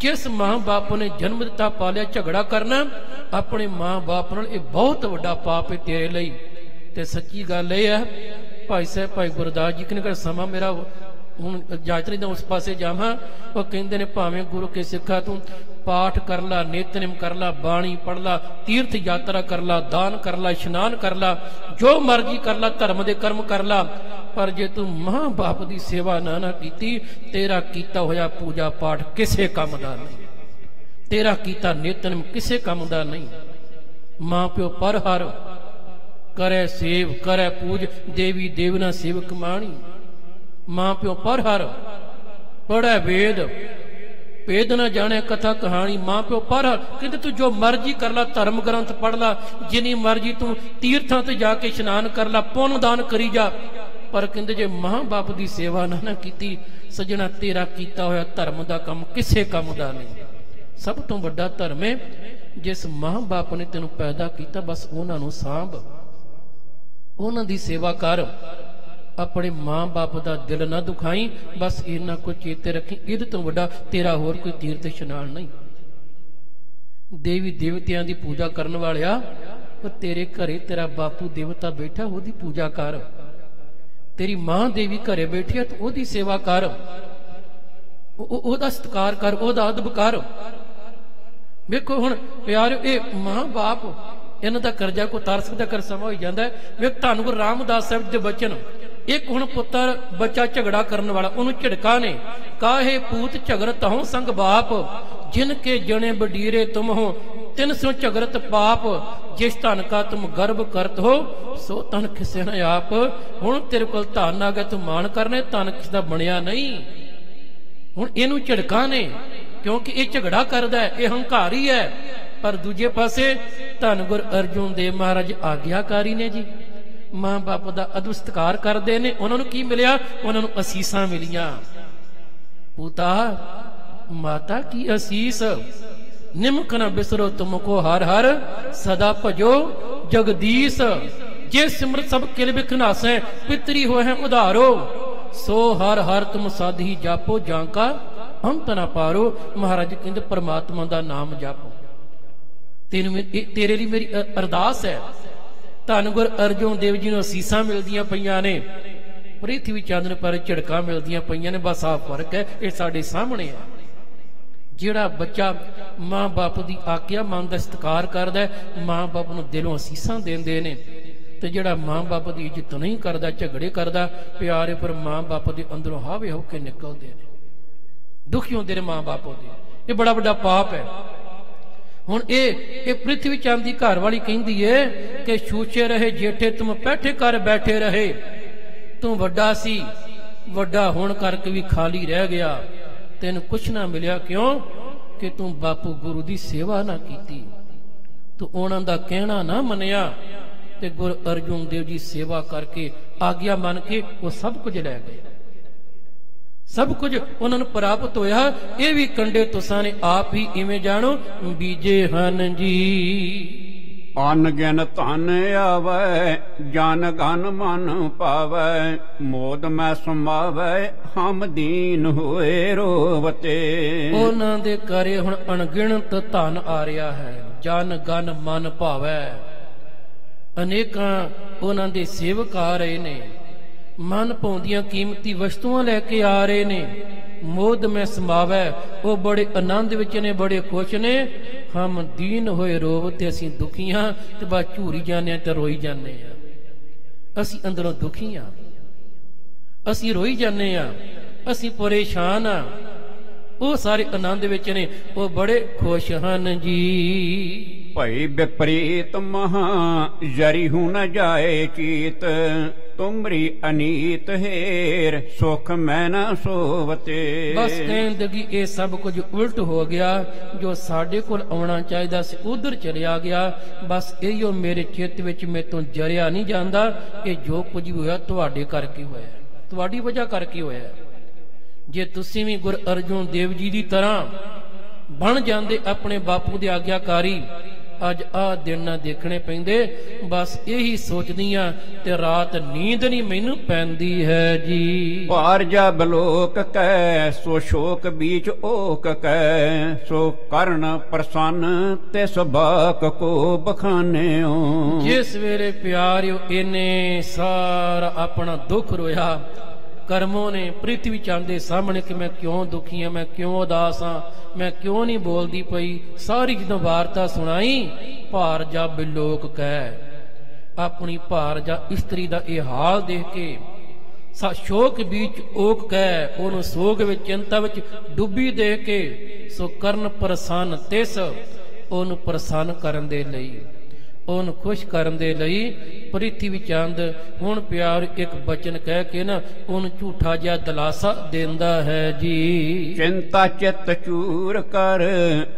ਜਿਸ ਮਾਂ ਬਾਪ ਨੇ ਜਨਮ ਦਿੱਤਾ, ਪਾਲਿਆ, ਝਗੜਾ ਕਰਨਾ ਆਪਣੇ ਮਾਂ ਬਾਪ ਨਾਲ, ਇਹ ਬਹੁਤ ਵੱਡਾ ਪਾਪ ਹੈ ਤੇਰੇ ਲਈ। ਤੇ ਸੱਚੀ ਗੱਲ ਇਹ ਹੈ, ਭਾਈ ਸਾਹਿਬ ਭਾਈ ਗੁਰਦਾਸ ਜੀ ਕਹਿੰਦੇ ਸਮਾਂ ਮੇਰਾ ਹੁਣ ਇਜਾਜ਼ਤ ਨਹੀਂ, ਉਸ ਪਾਸੇ ਜਾਵਾਂ। ਉਹ ਕਹਿੰਦੇ ਨੇ ਭਾਵੇਂ ਗੁਰੂ ਕੇ ਸਿੱਖਾ ਤੂੰ ਪਾਠ ਕਰ ਲਾ, ਨਿਤਨੇਮ ਕਰ ਲਾ, ਬਾਣੀ ਪੜ ਲਾ, ਤੀਰਥ ਯਾਤਰਾ ਕਰ ਲਾ, ਦਾਨ ਕਰ ਲਾ, ਇਸ਼ਨਾਨ ਕਰ ਲਾ, ਜੋ ਮਰਜ਼ੀ ਕਰ ਲਾ, ਧਰਮ ਦੇ ਕਰਮ ਕਰ ਲਾ, ਪਰ ਜੇ ਤੂੰ ਮਾਂ ਬਾਪ ਦੀ ਸੇਵਾ ਨਾ ਕੀਤੀ, ਤੇਰਾ ਕੀਤਾ ਹੋਇਆ ਪੂਜਾ ਪਾਠ ਕਿਸੇ ਕੰਮ ਦਾ ਨਹੀਂ, ਤੇਰਾ ਕੀਤਾ ਨਿਤਨੇਮ ਕਿਸੇ ਕੰਮ ਦਾ ਨਹੀਂ। ਮਾਂ ਪਿਓ ਪਰ ਹਰ ਕਰੇ ਸੇਵ ਕਰੇ ਪੂਜ, ਦੇਵੀ ਦੇਵਨਾ ਸੇਵਕ ਮਾਣੀ। ਮਾਂ ਪਿਓ ਪਰ ਹਰ ਪੜ੍ਹੈ ਵੇਦ, ਭੇਦ ਨਾ ਜਾਣੇ ਕਥਾ ਕਹਾਣੀ। ਮਾਂ ਪਿਓ ਪਰ ਹਰ ਕਹਿੰਦੇ ਤੂੰ ਜੋ ਮਰਜ਼ੀ ਕਰ ਲਾ, ਧਰਮ ਗ੍ਰੰਥ ਪੜ੍ਹ ਲਾ, ਜਿੰਨੀ ਮਰਜ਼ੀ ਤੂੰ ਤੀਰਥਾਂ ਤੇ ਜਾ ਕੇ ਇਸ਼ਨਾਨ ਕਰ ਲਾ, ਪੁੰਨ ਦਾਨ ਕਰੀ ਜਾ, ਪਰ ਕਹਿੰਦੇ ਜੇ ਮਾਂ ਬਾਪ ਦੀ ਸੇਵਾ ਨਾ ਕੀਤੀ ਸੱਜਣਾ, ਤੇਰਾ ਕੀਤਾ ਹੋਇਆ ਧਰਮ ਦਾ ਕੰਮ ਕਿਸੇ ਕੰਮ ਦਾ ਨਹੀਂ। ਸਭ ਤੋਂ ਵੱਡਾ ਧਰਮ ਹੈ ਜਿਸ ਮਾਂ ਬਾਪ ਨੇ ਤੈਨੂੰ ਪੈਦਾ ਕੀਤਾ, ਬਸ ਉਹਨਾਂ ਨੂੰ ਸਾਂਭ, ਉਹਨਾਂ ਦੀ ਸੇਵਾ ਕਰ, ਆਪਣੇ ਮਾਂ ਬਾਪ ਦਾ ਦਿਲ ਨਾ ਦੁਖਾਈ, ਬਸ ਇੰਨਾ ਕੁਝ ਚੇਤੇ ਰੱਖੀ, ਇਹਦੇ ਤੋਂ ਵੱਡਾ ਤੇਰਾ ਹੋਰ ਕੋਈ ਤੀਰਥ ਇਸ਼ਨਾਨ ਨਹੀਂ। ਦੇਵੀ ਦੇਵਤਿਆਂ ਦੀ ਪੂਜਾ ਕਰਨ ਵਾਲਿਆ, ਪਰ ਤੇਰੇ ਘਰੇ ਤੇਰਾ ਬਾਪੂ ਦੇਵਤਾ ਬੈਠਾ, ਉਹਦੀ ਪੂਜਾ ਕਰ। ਤੇਰੀ ਮਾਂ ਦੇਵੀ ਘਰੇ ਬੈਠੀ ਹੈ ਤਾਂ ਉਹਦੀ ਸੇਵਾ ਕਰ, ਉਹਦਾ ਸਤਿਕਾਰ ਕਰ, ਉਹਦਾ ਅਦਬ ਕਰ। ਵੇਖੋ ਹੁਣ ਪਿਆਰਿਓ, ਇਹ ਮਾਂ ਬਾਪ ਇਹਨਾਂ ਦਾ ਕਰਜ਼ਾ ਕੋ ਉਤਾਰ ਸਕਦਾ, ਕਰ ਸਮਾਂ ਹੋਈ ਜਾਂਦਾ। ਵੇਖ ਧੰਨ ਗੁਰੂ ਰਾਮਦਾਸ ਸਾਹਿਬ ਦੇ ਬਚਨ, ਇੱਕ ਹੁਣ ਪੁੱਤਰ ਬੱਚਾ ਝਗੜਾ ਕਰਨ ਵਾਲਾ, ਉਹਨੂੰ ਝਿੜਕਾ ਨੇ, ਕਾਹੇ ਪੂਤ ਝਗੜਤ ਹੋ ਸੰਗ ਬਾਪ, ਜਿਨ ਕੇ ਜਣੇ ਬਡੀਰੇ ਤੁਮ ਹੋ, 300 ਝਗੜਤ ਪਾਪ, ਜਿਸ ਧਨ ਕਾ ਤੁਮ ਗਰਭ ਕਰਤ ਹੋ, ਸੋ ਧਨ ਖਿਸੇ ਨਾ ਆਪ। ਹੁਣ ਤੇਰੇ ਕੋਲ ਧਨ ਆ ਗਿਆ, ਤੂੰ ਮਾਣ ਕਰਨੇ, ਧਨ ਕਿਸ ਦਾ ਬਣਿਆ ਨਹੀਂ। ਹੁਣ ਇਹਨੂੰ ਝਿੜਕਾ ਨੇ, ਕਿਉਂਕਿ ਇਹ ਝਗੜਾ ਕਰਦਾ ਹੈ, ਇਹ ਹੰਕਾਰੀ ਹੈ। ਪਰ ਦੂਜੇ ਪਾਸੇ ਧੰਨ ਗੁਰ ਅਰਜੁਨ ਦੇਵ ਮਹਾਰਾਜ ਆਗਿਆਕਾਰੀ ਨੇ ਜੀ, ਮਾਂ ਬਾਪ ਦਾ ਅਦਬ ਸਤਿਕਾਰ ਕਰਦੇ ਨੇ। ਉਹਨਾਂ ਨੂੰ ਕੀ ਮਿਲਿਆ? ਉਹਨਾਂ ਨੂੰ ਅਸੀਸਾਂ ਮਿਲੀਆਂ। ਪੁੱਤਾ ਮਾਤਾ ਕੀ ਅਸੀਸ, ਨਿਮਕ ਨਾ ਬਿਸਰੋ ਤੁਮ ਕੋ ਹਰ ਹਰ, ਸਦਾ ਭਜੋ ਜਗਦੀਸ਼। ਜੇ ਸਿਮਰਤ ਸਭ ਕਿਲ ਬਿਖ ਨਾਸੈ, ਪਿਤਰੀ ਹੋਏ ਹੈ ਉਧਾਰੋ, ਸੋ ਹਰ ਹਰ ਤੁਮ ਸਾਧੀ ਜਾਪੋ, ਜਾਂ ਕਾ ਅੰਤ ਨਾ ਪਾਰੋ। ਮਹਾਰਾਜ ਕਹਿੰਦੇ ਪਰਮਾਤਮਾ ਦਾ ਨਾਮ ਜਾਪੋ। ਤੇਰੇ ਲਈ ਮੇਰੀ ਅਰਦਾਸ ਹੈ। ਧੰਨ ਗੁਰ ਅਰਜੁਨ ਦੇਵ ਜੀ ਨੂੰ ਅਸੀਸਾਂ ਮਿਲਦੀਆਂ ਪਈਆਂ ਨੇ, ਪ੍ਰਿਥਵੀ ਚੰਦ ਪਰ ਝੜਕਾਂ ਮਿਲਦੀਆਂ ਪਈਆਂ ਨੇ। ਬਸ ਆਹ ਫਰਕ ਹੈ, ਇਹ ਸਾਡੇ ਸਾਹਮਣੇ ਹੈ। ਜਿਹੜਾ ਬੱਚਾ ਮਾਂ ਬਾਪ ਦੀ ਆਗਿਆ ਮੰਨਦਾ, ਸਤਿਕਾਰ ਕਰਦਾ, ਮਾਂ ਬਾਪ ਨੂੰ ਦਿਲੋਂ ਅਸੀਸਾਂ ਦਿੰਦੇ ਨੇ। ਤੇ ਜਿਹੜਾ ਮਾਂ ਬਾਪ ਦੀ ਇੱਜ਼ਤ ਨਹੀਂ ਕਰਦਾ, ਝਗੜੇ ਕਰਦਾ, ਪਿਆਰੇ ਪਰ ਮਾਂ ਬਾਪ ਦੇ ਅੰਦਰੋਂ ਹਾਵੇ ਹੋ ਕੇ ਨਿਕਲਦੇ ਨੇ, ਦੁਖੀ ਹੁੰਦੇ ਨੇ ਮਾਂ ਬਾਪ ਉਹਦੇ। ਇਹ ਬੜਾ ਵੱਡਾ ਪਾਪ ਹੈ। ਹੁਣ ਇਹ ਪ੍ਰਿਥਵੀ ਚੰਦ ਦੀ ਘਰ ਵਾਲੀ ਕਹਿੰਦੀ ਏ ਕਿ ਛੂਛੇ ਰਹੇ ਜੇਠੇ ਤੁਮ ਬੈਠੇ ਕਰ ਬੈਠੇ ਰਹੇ, ਤੂੰ ਵੱਡਾ ਸੀ, ਵੱਡਾ ਹੋਣ ਕਰਕੇ ਵੀ ਖਾਲੀ ਰਹਿ ਗਿਆ, ਤੈਨੂੰ ਕੁਛ ਨਾ ਮਿਲਿਆ। ਕਿਉਂ? ਕਿ ਤੂੰ ਬਾਪੂ ਗੁਰੂ ਦੀ ਸੇਵਾ ਨਾ ਕੀਤੀ, ਤੂੰ ਉਹਨਾਂ ਦਾ ਕਹਿਣਾ ਨਾ ਮੰਨਿਆ। ਤੇ ਗੁਰੂ ਅਰਜੁਨ ਦੇਵ ਜੀ ਸੇਵਾ ਕਰਕੇ ਆਗਿਆ ਮੰਨ ਕੇ ਉਹ ਸਭ ਕੁਝ ਲੈ ਗਏ, ਸਭ ਕੁਝ ਉਹਨਾਂ ਨੂੰ ਪ੍ਰਾਪਤ ਹੋਇਆ। ਇਹ ਵੀ ਕੰਡੇ ਤੁਸਾਂ ਨੇ ਆਪ ਹੀ ਇਵੇਂ ਜਾਣੋ ਬੀਜੇ ਹਨ ਜੀ। ਅਨਗਿਨ ਧਨ ਆਵੈ, ਜਨ ਗਨ ਮਨ ਪਾਵੈ, ਮੋਦ ਮੈਂ ਸਮਾਵੈ, ਹਮ ਦੀਨ ਹੋਏ ਰੋਵਤੇ। ਉਹਨਾਂ ਦੇ ਘਰੇ ਹੁਣ ਅਣਗਿਣਤ ਧਨ ਆ ਰਿਹਾ ਹੈ, ਜਨ ਗਨ ਮਨ ਭਾਵੈ। ਅਨੇਕਾਂ ਉਹਨਾਂ ਦੇ ਸੇਵਕ ਆ ਰਹੇ ਨੇ, ਮਨ ਭਾਉਂਦੀਆਂ ਕੀਮਤੀ ਵਸਤੂਆਂ ਲੈ ਕੇ ਆ ਰਹੇ ਨੇ। ਮੋਦ ਮੈਂ ਸਮਾਵੈ, ਉਹ ਬੜੇ ਆਨੰਦ ਵਿੱਚ ਨੇ, ਬੜੇ ਖੁਸ਼ ਨੇ। ਹਮ ਦੀਨ ਹੋਏ ਰੋਵ, ਤੇ ਅਸੀਂ ਦੁਖੀ ਹਾਂ, ਤੇ ਬਸ ਝੂਰੀ ਜਾਂਦੇ ਹਾਂ ਤੇ ਰੋਈ ਜਾਂਦੇ ਹਾਂ। ਅਸੀਂ ਅੰਦਰੋਂ ਦੁਖੀ ਹਾਂ, ਅਸੀਂ ਰੋਈ ਜਾਂਦੇ ਹਾਂ, ਅਸੀਂ ਪਰੇਸ਼ਾਨ ਹਾਂ। ਉਹ ਸਾਰੇ ਆਨੰਦ ਵਿੱਚ ਨੇ, ਉਹ ਬੜੇ ਖੁਸ਼ ਹਨ ਜੀ। ਭਈ ਵਿਪਰੀਤ ਮਹਾ ਜਰੀ ਹੂ ਨ ਜਾਏ ਚੀਤ, ਤੁਮਰੀ ਅਨੀਤ ਹੇਰ ਸੁਖ ਮੈਂ ਨਾ ਸੋਵਤੇ। ਬਸ ਕਹਿੰਦਗੀ ਇਹ ਸਭ ਕੁਝ ਉਲਟ ਹੋ ਗਿਆ, ਜੋ ਸਾਡੇ ਕੋਲ ਆਉਣਾ ਚਾਹੀਦਾ ਸੀ ਉਧਰ ਚਲਿਆ ਗਿਆ। ਬਸ ਇਹੋ ਮੇਰੇ ਚਿੱਤ ਵਿੱਚ ਮੇਤੋਂ ਜਰਿਆ ਨਹੀਂ ਜਾਂਦਾ ਕਿ ਜੋ ਕੁਝ ਵੀ ਹੋਇਆ ਤੁਹਾਡੇ ਕਰਕੇ ਹੋਇਆ, ਤੁਹਾਡੀ ਵਜ੍ਹਾ ਕਰਕੇ ਹੋਇਆ। ਜੇ ਤੁਸੀਂ ਵੀ ਗੁਰੂ ਅਰਜੁਨ ਦੇਵ ਜੀ ਦੀ ਤਰ੍ਹਾਂ ਬਣ ਜਾਂਦੇ ਆਪਣੇ ਬਾਪੂ ਦੇ ਆਗਿਆਕਾਰੀ, ਅੱਜ ਆਹ ਦਿਨ ਨਾ ਦੇਖਣੇ ਪੈਂਦੇ। ਬਸ ਇਹੀ ਸੋਚਦੀਆਂ ਤੇ ਰਾਤ ਨੀਂਦ ਨਹੀਂ ਮੈਨੂੰ ਪੈਂਦੀ ਹੈ ਜੀ। ਭਾਰ ਜਬ ਲੋਕ ਕੈ, ਸੋ ਸ਼ੋਕ ਬੀਚ ਓਕ ਕੈ, ਸੋ ਕਰਨ ਪ੍ਰਸੰਨ ਤੇ ਸਬਾਕ ਕੋ ਬਖਾਨਿਓ। ਜਿਸ ਵੇਲੇ ਪਿਆਰਿਓ ਇਹਨੇ ਸਾਰਾ ਆਪਣਾ ਦੁੱਖ ਰੋਇਆ, ਕਰਮੋਂ ਨੇ ਪ੍ਰਿਥਵੀ ਚੰਦ ਦੇ ਸਾਹਮਣੇ ਕਿ ਮੈਂ ਕਿਉਂ ਦੁਖੀ ਹਾਂ, ਮੈਂ ਕਿਉਂ ਉਦਾਸ ਹਾਂ, ਮੈਂ ਕਿਉਂ ਨਹੀਂ ਬੋਲਦੀ ਪਈ, ਸਾਰੀ ਜਦੋਂ ਵਾਰਤਾ ਸੁਣਾਈ। ਭਾਰ ਜਾ ਬਿਲੋਕ ਕਹਿ, ਆਪਣੀ ਭਾਰ ਜਾ ਇਸਤਰੀ ਦਾ ਇਹ ਹਾਲ ਦੇਖ ਕੇ ਸ਼ੋਕ ਵਿੱਚ ਓਕ ਕਹਿ, ਉਹਨੂੰ ਸੋਗ ਵਿੱਚ ਚਿੰਤਾ ਵਿੱਚ ਡੁੱਬੀ ਦੇਖ ਕੇ, ਸੋ ਕਰਨ ਪ੍ਰਸੰਨ ਤਿਸ, ਉਹਨੂੰ ਪ੍ਰਸੰਨ ਕਰਨ ਦੇ ਲਈ ਉਹਨੂੰ ਖੁਸ਼ ਕਰਨ ਦੇ ਲਈ ਪ੍ਰਿਥਵੀ ਚੰਦ ਹੁਣ ਪਿਆਰ ਇੱਕ ਬਚਨ ਕਹਿ ਕੇ ਨਾ ਉਹਨੂੰ ਝੂਠਾ ਜਿਹਾ ਦਿਲਾਸਾ ਦਿੰਦਾ ਹੈ ਜੀ। ਚਿੰਤਾ ਚਿਤ ਚੂਰ ਕਰ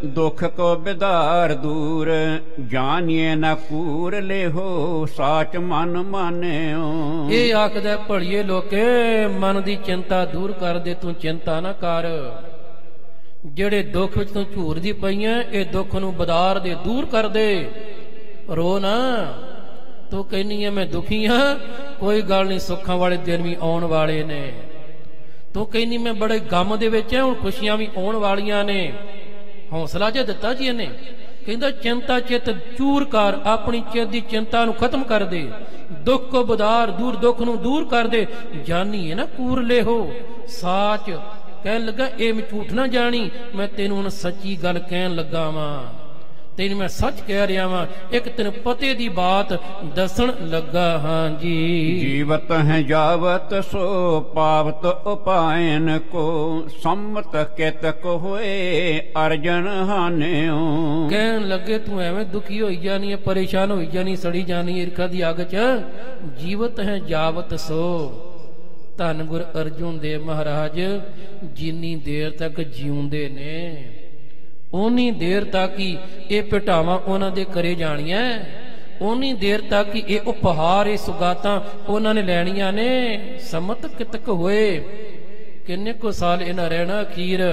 ਦੁਖ ਕੋ ਬਿਦਾਰ ਦੂਰ ਜਾਣੀਏ ਨਾ ਕੂਰ ਲਿਹੋ ਸਾਚ ਮਨ ਮਾਨਿਓ। ਇਹ ਆਖਦਾ ਭਲੀਏ ਲੋਕੇ ਮਨ ਦੀ ਚਿੰਤਾ ਦੂਰ ਕਰ ਦੇ, ਤੂੰ ਚਿੰਤਾ ਨਾ ਕਰ। ਜਿਹੜੇ ਦੁੱਖ ਵਿੱਚ ਤੂੰ ਝੂਰਦੀ ਪਈਆਂ ਇਹ ਦੁੱਖ ਨੂੰ ਬਦਾਰ ਦੇ, ਦੂਰ ਕਰ ਦੇ। ਰੋ ਨਾ, ਤੂੰ ਕਹਿੰਨੀ ਹੈ ਮੈਂ ਦੁਖੀ ਹਾਂ, ਕੋਈ ਗੱਲ ਨਹੀਂ, ਸੁੱਖਾਂ ਵਾਲੇ ਦਿਨ ਵੀ ਆਉਣ ਵਾਲੇ ਨੇ। ਤੂੰ ਕਹਿੰਨੀ ਮੈਂ ਬੜੇ ਗਮ ਦੇ ਵਿੱਚ ਹਾਂ, ਹੁਣ ਖੁਸ਼ੀਆਂ ਵੀ ਆਉਣ ਵਾਲੀਆਂ ਨੇ। ਹੌਸਲਾ ਜਿਹਾ ਦਿੱਤਾ ਜੀ ਇਹਨੇ, ਕਹਿੰਦਾ ਚਿੰਤਾ ਚਿੱਤ ਚੂਰ ਕਰ, ਆਪਣੀ ਚਿੱਤ ਦੀ ਚਿੰਤਾ ਨੂੰ ਖਤਮ ਕਰ ਦੇ, ਦੁੱਖ ਕੋ ਬਦਾਰ ਦੂਰ, ਦੁੱਖ ਨੂੰ ਦੂਰ ਕਰ ਦੇ। ਜਾਨੀ ਹੈ ਨਾ ਕੂਰ ਲਿਹੋ ਸਾਚ, ਕਹਿਣ ਲੱਗਾ ਇਹ ਮੈਂ ਝੂਠ ਨਾ ਜਾਣੀ, ਮੈਂ ਤੈਨੂੰ ਹੁਣ ਸੱਚੀ ਗੱਲ ਕਹਿਣ ਲੱਗਾ ਵਾਂ, ਤੈਨੂੰ ਮੈਂ ਸੱਚ ਕਹਿ ਰਿਹਾ ਵਾਂ, ਇੱਕ ਤੈਨੂੰ ਪਤੇ ਦੀ ਬਾਤ ਦੱਸਣ ਲੱਗਾ ਹਾਂ ਜੀ। ਜੀਵਤ ਹੈ ਜਾਵਤ ਸੋ ਪਾਵਤ ਉਪਾਇਨ ਕੋ ਸੰਮਤ ਕਿਤ ਕੋ ਹੋਏ ਅਰਜਨ ਹਾਨਿਓ। ਕਹਿਣ ਲੱਗੇ ਤੂੰ ਐਵੇਂ ਦੁਖੀ ਹੋਈ ਜਾਨੀ ਹੈ, ਪਰੇਸ਼ਾਨ ਹੋਈ ਜਾਨੀ, ਸੜੀ ਜਾਨੀ ਈਰਖਾ ਦੀ ਅੱਗ ਚ। ਜੀਵਤ ਹੈ ਜਾਵਤ ਸੋ, ਧੰਨ ਗੁਰ ਅਰਜੁਨ ਦੇਵ ਮਹਾਰਾਜ ਜਿੰਨੀ ਦੇਰ ਤੱਕ ਜਿਉਂਦੇ ਨੇ ਓਨੀ ਦੇਰ ਤੱਕ ਹੀ ਇਹ ਭਟਾਵਾਂ ਉਹਨਾਂ ਦੇ ਕਰੇ ਜਾਣੀਆਂ, ਓਨੀ ਦੇਰ ਤੱਕ ਹੀ ਇਹ ਉਪਹਾਰ, ਇਹ ਸੁਗਾਤਾਂ ਉਹਨਾਂ ਨੇ ਲੈਣੀਆਂ ਨੇ। ਸਮਤ ਕਿਤਕ ਹੋਏ, ਕਿੰਨੇ ਕੁ ਸਾਲ ਇਹਨਾਂ ਰਹਿਣਾ, ਅਖੀਰ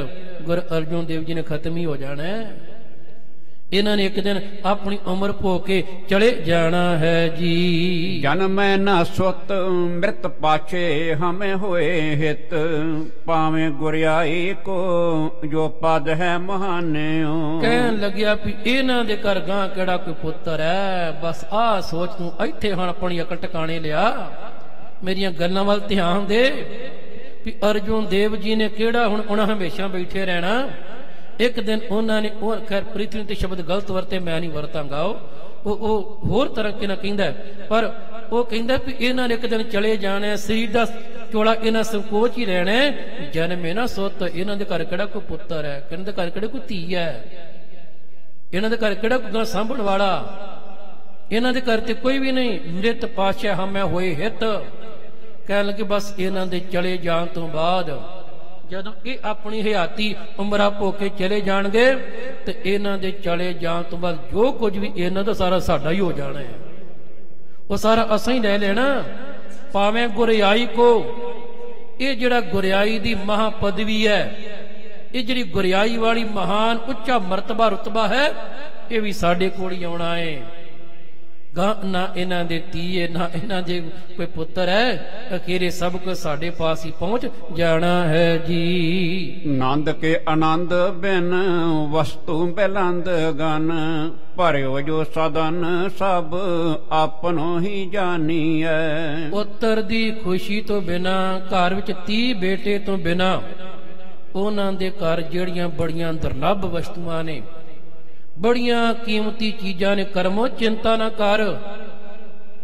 ਗੁਰ ਅਰਜੁਨ ਦੇਵ ਜੀ ਨੇ ਖਤਮ ਹੀ ਹੋ ਜਾਣਾ। ਇਹਨਾਂ ਨੇ ਇੱਕ ਦਿਨ ਆਪਣੀ ਉਮਰ ਭੋਗ ਕੇ ਚਲੇ ਜਾਣਾ ਹੈ ਜੀ। ਜਨਮੈ ਨਾ ਸੁਤ ਮ੍ਰਿਤ ਪਾਛੇ ਹਮੇ ਹੋਏ ਹਿਤ ਪਾਵੇਂ ਗੁਰਿਆਈ ਕੋ ਜੋ ਪਦ ਹੈ ਮਹਾਨਿਓ। ਕਹਿਣ ਲੱਗਿਆ ਵੀ ਇਹਨਾਂ ਦੇ ਘਰ ਗਾਂ ਕਿਹੜਾ ਕੋਈ ਪੁੱਤਰ ਹੈ, ਬਸ ਆਹ ਸੋਚ ਤੂੰ ਇੱਥੇ ਹੁਣ ਆਪਣੀ ਅਕਲ ਟਿਕਾਣੇ ਲਿਆ, ਮੇਰੀਆਂ ਗੱਲਾਂ ਵੱਲ ਧਿਆਨ ਦੇ ਵੀ ਅਰਜੁਨ ਦੇਵ ਜੀ ਨੇ ਕਿਹੜਾ ਹੁਣ ਉਹਨਾਂ ਹਮੇਸ਼ਾ ਬੈਠੇ ਰਹਿਣਾ। ਇੱਕ ਦਿਨ ਉਹਨਾਂ ਨੇ, ਉਹ ਖੈਰ ਪ੍ਰਿਥਵੀ ਤੇ ਸ਼ਬਦ ਗਲਤ ਵਰਤੇ, ਮੈਂ ਨਹੀਂ ਵਰਤਾਂਗਾ, ਉਹ ਹੋਰ ਤਰ੍ਹਾਂ ਨਾਲ ਕਹਿੰਦਾ, ਪਰ ਉਹ ਕਹਿੰਦਾ ਵੀ ਇਹਨਾਂ ਨੇ ਇੱਕ ਦਿਨ ਚਲੇ ਜਾਣਾ, ਸਰੀਰ ਦਾ ਚੋਲਾ ਇਹਨਾਂ ਸੰਕੋਚ ਹੀ ਰਹਿਣਾ। ਜਨਮੇ ਨਾ ਸੁੱਤ, ਇਹਨਾਂ ਦੇ ਘਰ ਕਿਹੜਾ ਕੋਈ ਪੁੱਤਰ ਹੈ, ਇਹਨਾਂ ਦੇ ਘਰ ਕਿਹੜਾ ਕੋਈ ਧੀ ਹੈ, ਇਹਨਾਂ ਦੇ ਘਰ ਕਿਹੜਾ ਕੋਈ ਸਾਂਭਣ ਵਾਲਾ, ਇਹਨਾਂ ਦੇ ਘਰ ਤੇ ਕੋਈ ਵੀ ਨਹੀਂ। ਮ੍ਰਿਤ ਪਾਸ਼ਾ ਹਮੇ ਹੋਏ ਹਿਤ, ਕਹਿਣ ਲੱਗੇ ਬਸ ਇਹਨਾਂ ਦੇ ਚਲੇ ਜਾਣ ਤੋਂ ਬਾਅਦ ਜਦੋਂ ਇਹ ਆਪਣੀ ਹਯਾਤੀ ਉਮਰਾਂ ਭੋਗ ਕੇ ਚਲੇ ਜਾਣਗੇ ਤੇ ਇਹਨਾਂ ਦੇ ਚਲੇ ਜਾਣ ਤੋਂ ਬਾਅਦ ਜੋ ਕੁਝ ਵੀ ਇਹਨਾਂ ਦਾ ਸਾਰਾ ਸਾਡਾ ਹੀ ਹੋ ਜਾਣਾ ਹੈ, ਉਹ ਸਾਰਾ ਅਸਾਂ ਹੀ ਲੈ ਲੈਣਾ। ਭਾਵੇਂ ਗੁਰਿਆਈ ਕੋ, ਇਹ ਜਿਹੜਾ ਗੁਰਿਆਈ ਦੀ ਮਹਾ ਪਦਵੀ ਹੈ, ਇਹ ਜਿਹੜੀ ਗੁਰਿਆਈ ਵਾਲੀ ਮਹਾਨ ਉੱਚਾ ਮਰਤਬਾ ਰੁਤਬਾ ਹੈ, ਇਹ ਵੀ ਸਾਡੇ ਕੋਲ ਹੀ ਆਉਣਾ ਹੈ। ਨਾ ਇਹਨਾਂ ਦੇ ਧੀਏ, ਨਾ ਇਹਨਾਂ ਦੇ ਕੋਈ ਪੁੱਤਰ ਹੈ, ਅਖੀਰੇ ਸਭ ਕੁਝ ਸਾਡੇ ਪਾਸ ਹੀ ਪਹੁੰਚ ਜਾਣਾ ਹੈ ਜੀ। ਨੰਦ ਕੇ ਆਨੰਦ ਬਿਨ ਵਸਤੂ ਬਿਲੰਦ ਗਨ ਭਰਿਓ ਜੋ ਸਦਨ ਸਭ ਆਪਨੋ ਹੀ ਜਾਣੀਐ। ਪੁੱਤਰ ਦੀ ਖੁਸ਼ੀ ਤੋਂ ਬਿਨਾ, ਘਰ ਵਿੱਚ 30 ਬੇਟੇ ਤੋਂ ਬਿਨਾ, ਉਹਨਾਂ ਦੇ ਘਰ ਜਿਹੜੀਆਂ ਬੜੀਆਂ ਦੁਰਲੱਭ ਵਸਤੂਆਂ ਨੇ, ਬੜੀਆਂ ਕੀਮਤੀ ਚੀਜ਼ਾਂ ਨੇ, ਕਰਮੋ ਚਿੰਤਾ ਨਾ ਕਰ।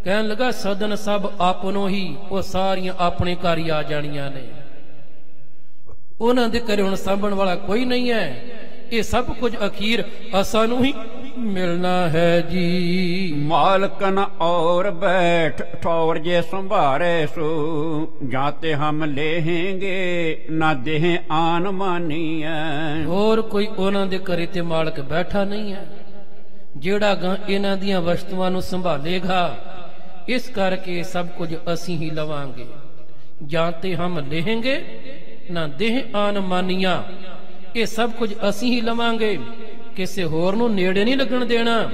ਕਹਿਣ ਲੱਗਾ ਸਦਨ ਸਭ ਆਪਨੋ ਹੀ, ਉਹ ਸਾਰੀਆਂ ਆਪਣੇ ਘਰ ਹੀ ਆ ਜਾਣੀਆਂ ਨੇ। ਉਹਨਾਂ ਦੇ ਘਰੇ ਹੁਣ ਸਾਂਭਣ ਵਾਲਾ ਕੋਈ ਨਹੀਂ ਹੈ, ਇਹ ਸਭ ਕੁਝ ਅਖੀਰ ਅਸਾਂ ਨੂੰ ਹੀ ਮਿਲਣਾ ਹੈ ਜੀ। ਮਾਲਕਨ ਔਰ ਬੈਠ ਠੌਰ ਜੇ ਸੰਭਾਰੇ ਸੋ ਜਾਤੇ ਹਮ ਲੇਹੇਂਗੇ ਨਾ ਦੇਹ ਆਨ ਮਾਨੀਐ। ਹੋਰ ਕੋਈ ਉਹਨਾਂ ਦੇ ਘਰੇ ਤੇ ਮਾਲਕ ਬੈਠਾ ਨਹੀਂ ਹੈ ਜਿਹੜਾ ਗਾਂ ਇਹਨਾਂ ਦੀਆਂ ਵਸਤੂਆਂ ਨੂੰ ਸੰਭਾਲੇਗਾ। ਇਸ ਕਰਕੇ ਸਭ ਕੁਝ ਅਸੀਂ ਹੀ ਲਵਾਂਗੇ। ਜਾਤੇ ਹਮ ਲੇਹੇਂਗੇ ਨਾ ਦੇਹ ਆਨ ਮਾਨੀਆਂ, ਇਹ ਸਭ ਕੁਝ ਅਸੀਂ ਹੀ ਲਵਾਂਗੇ, ਕਿਸੇ ਹੋਰ ਨੂੰ ਨੇੜੇ ਨਹੀਂ ਲੱਗਣ ਦੇਣਾ।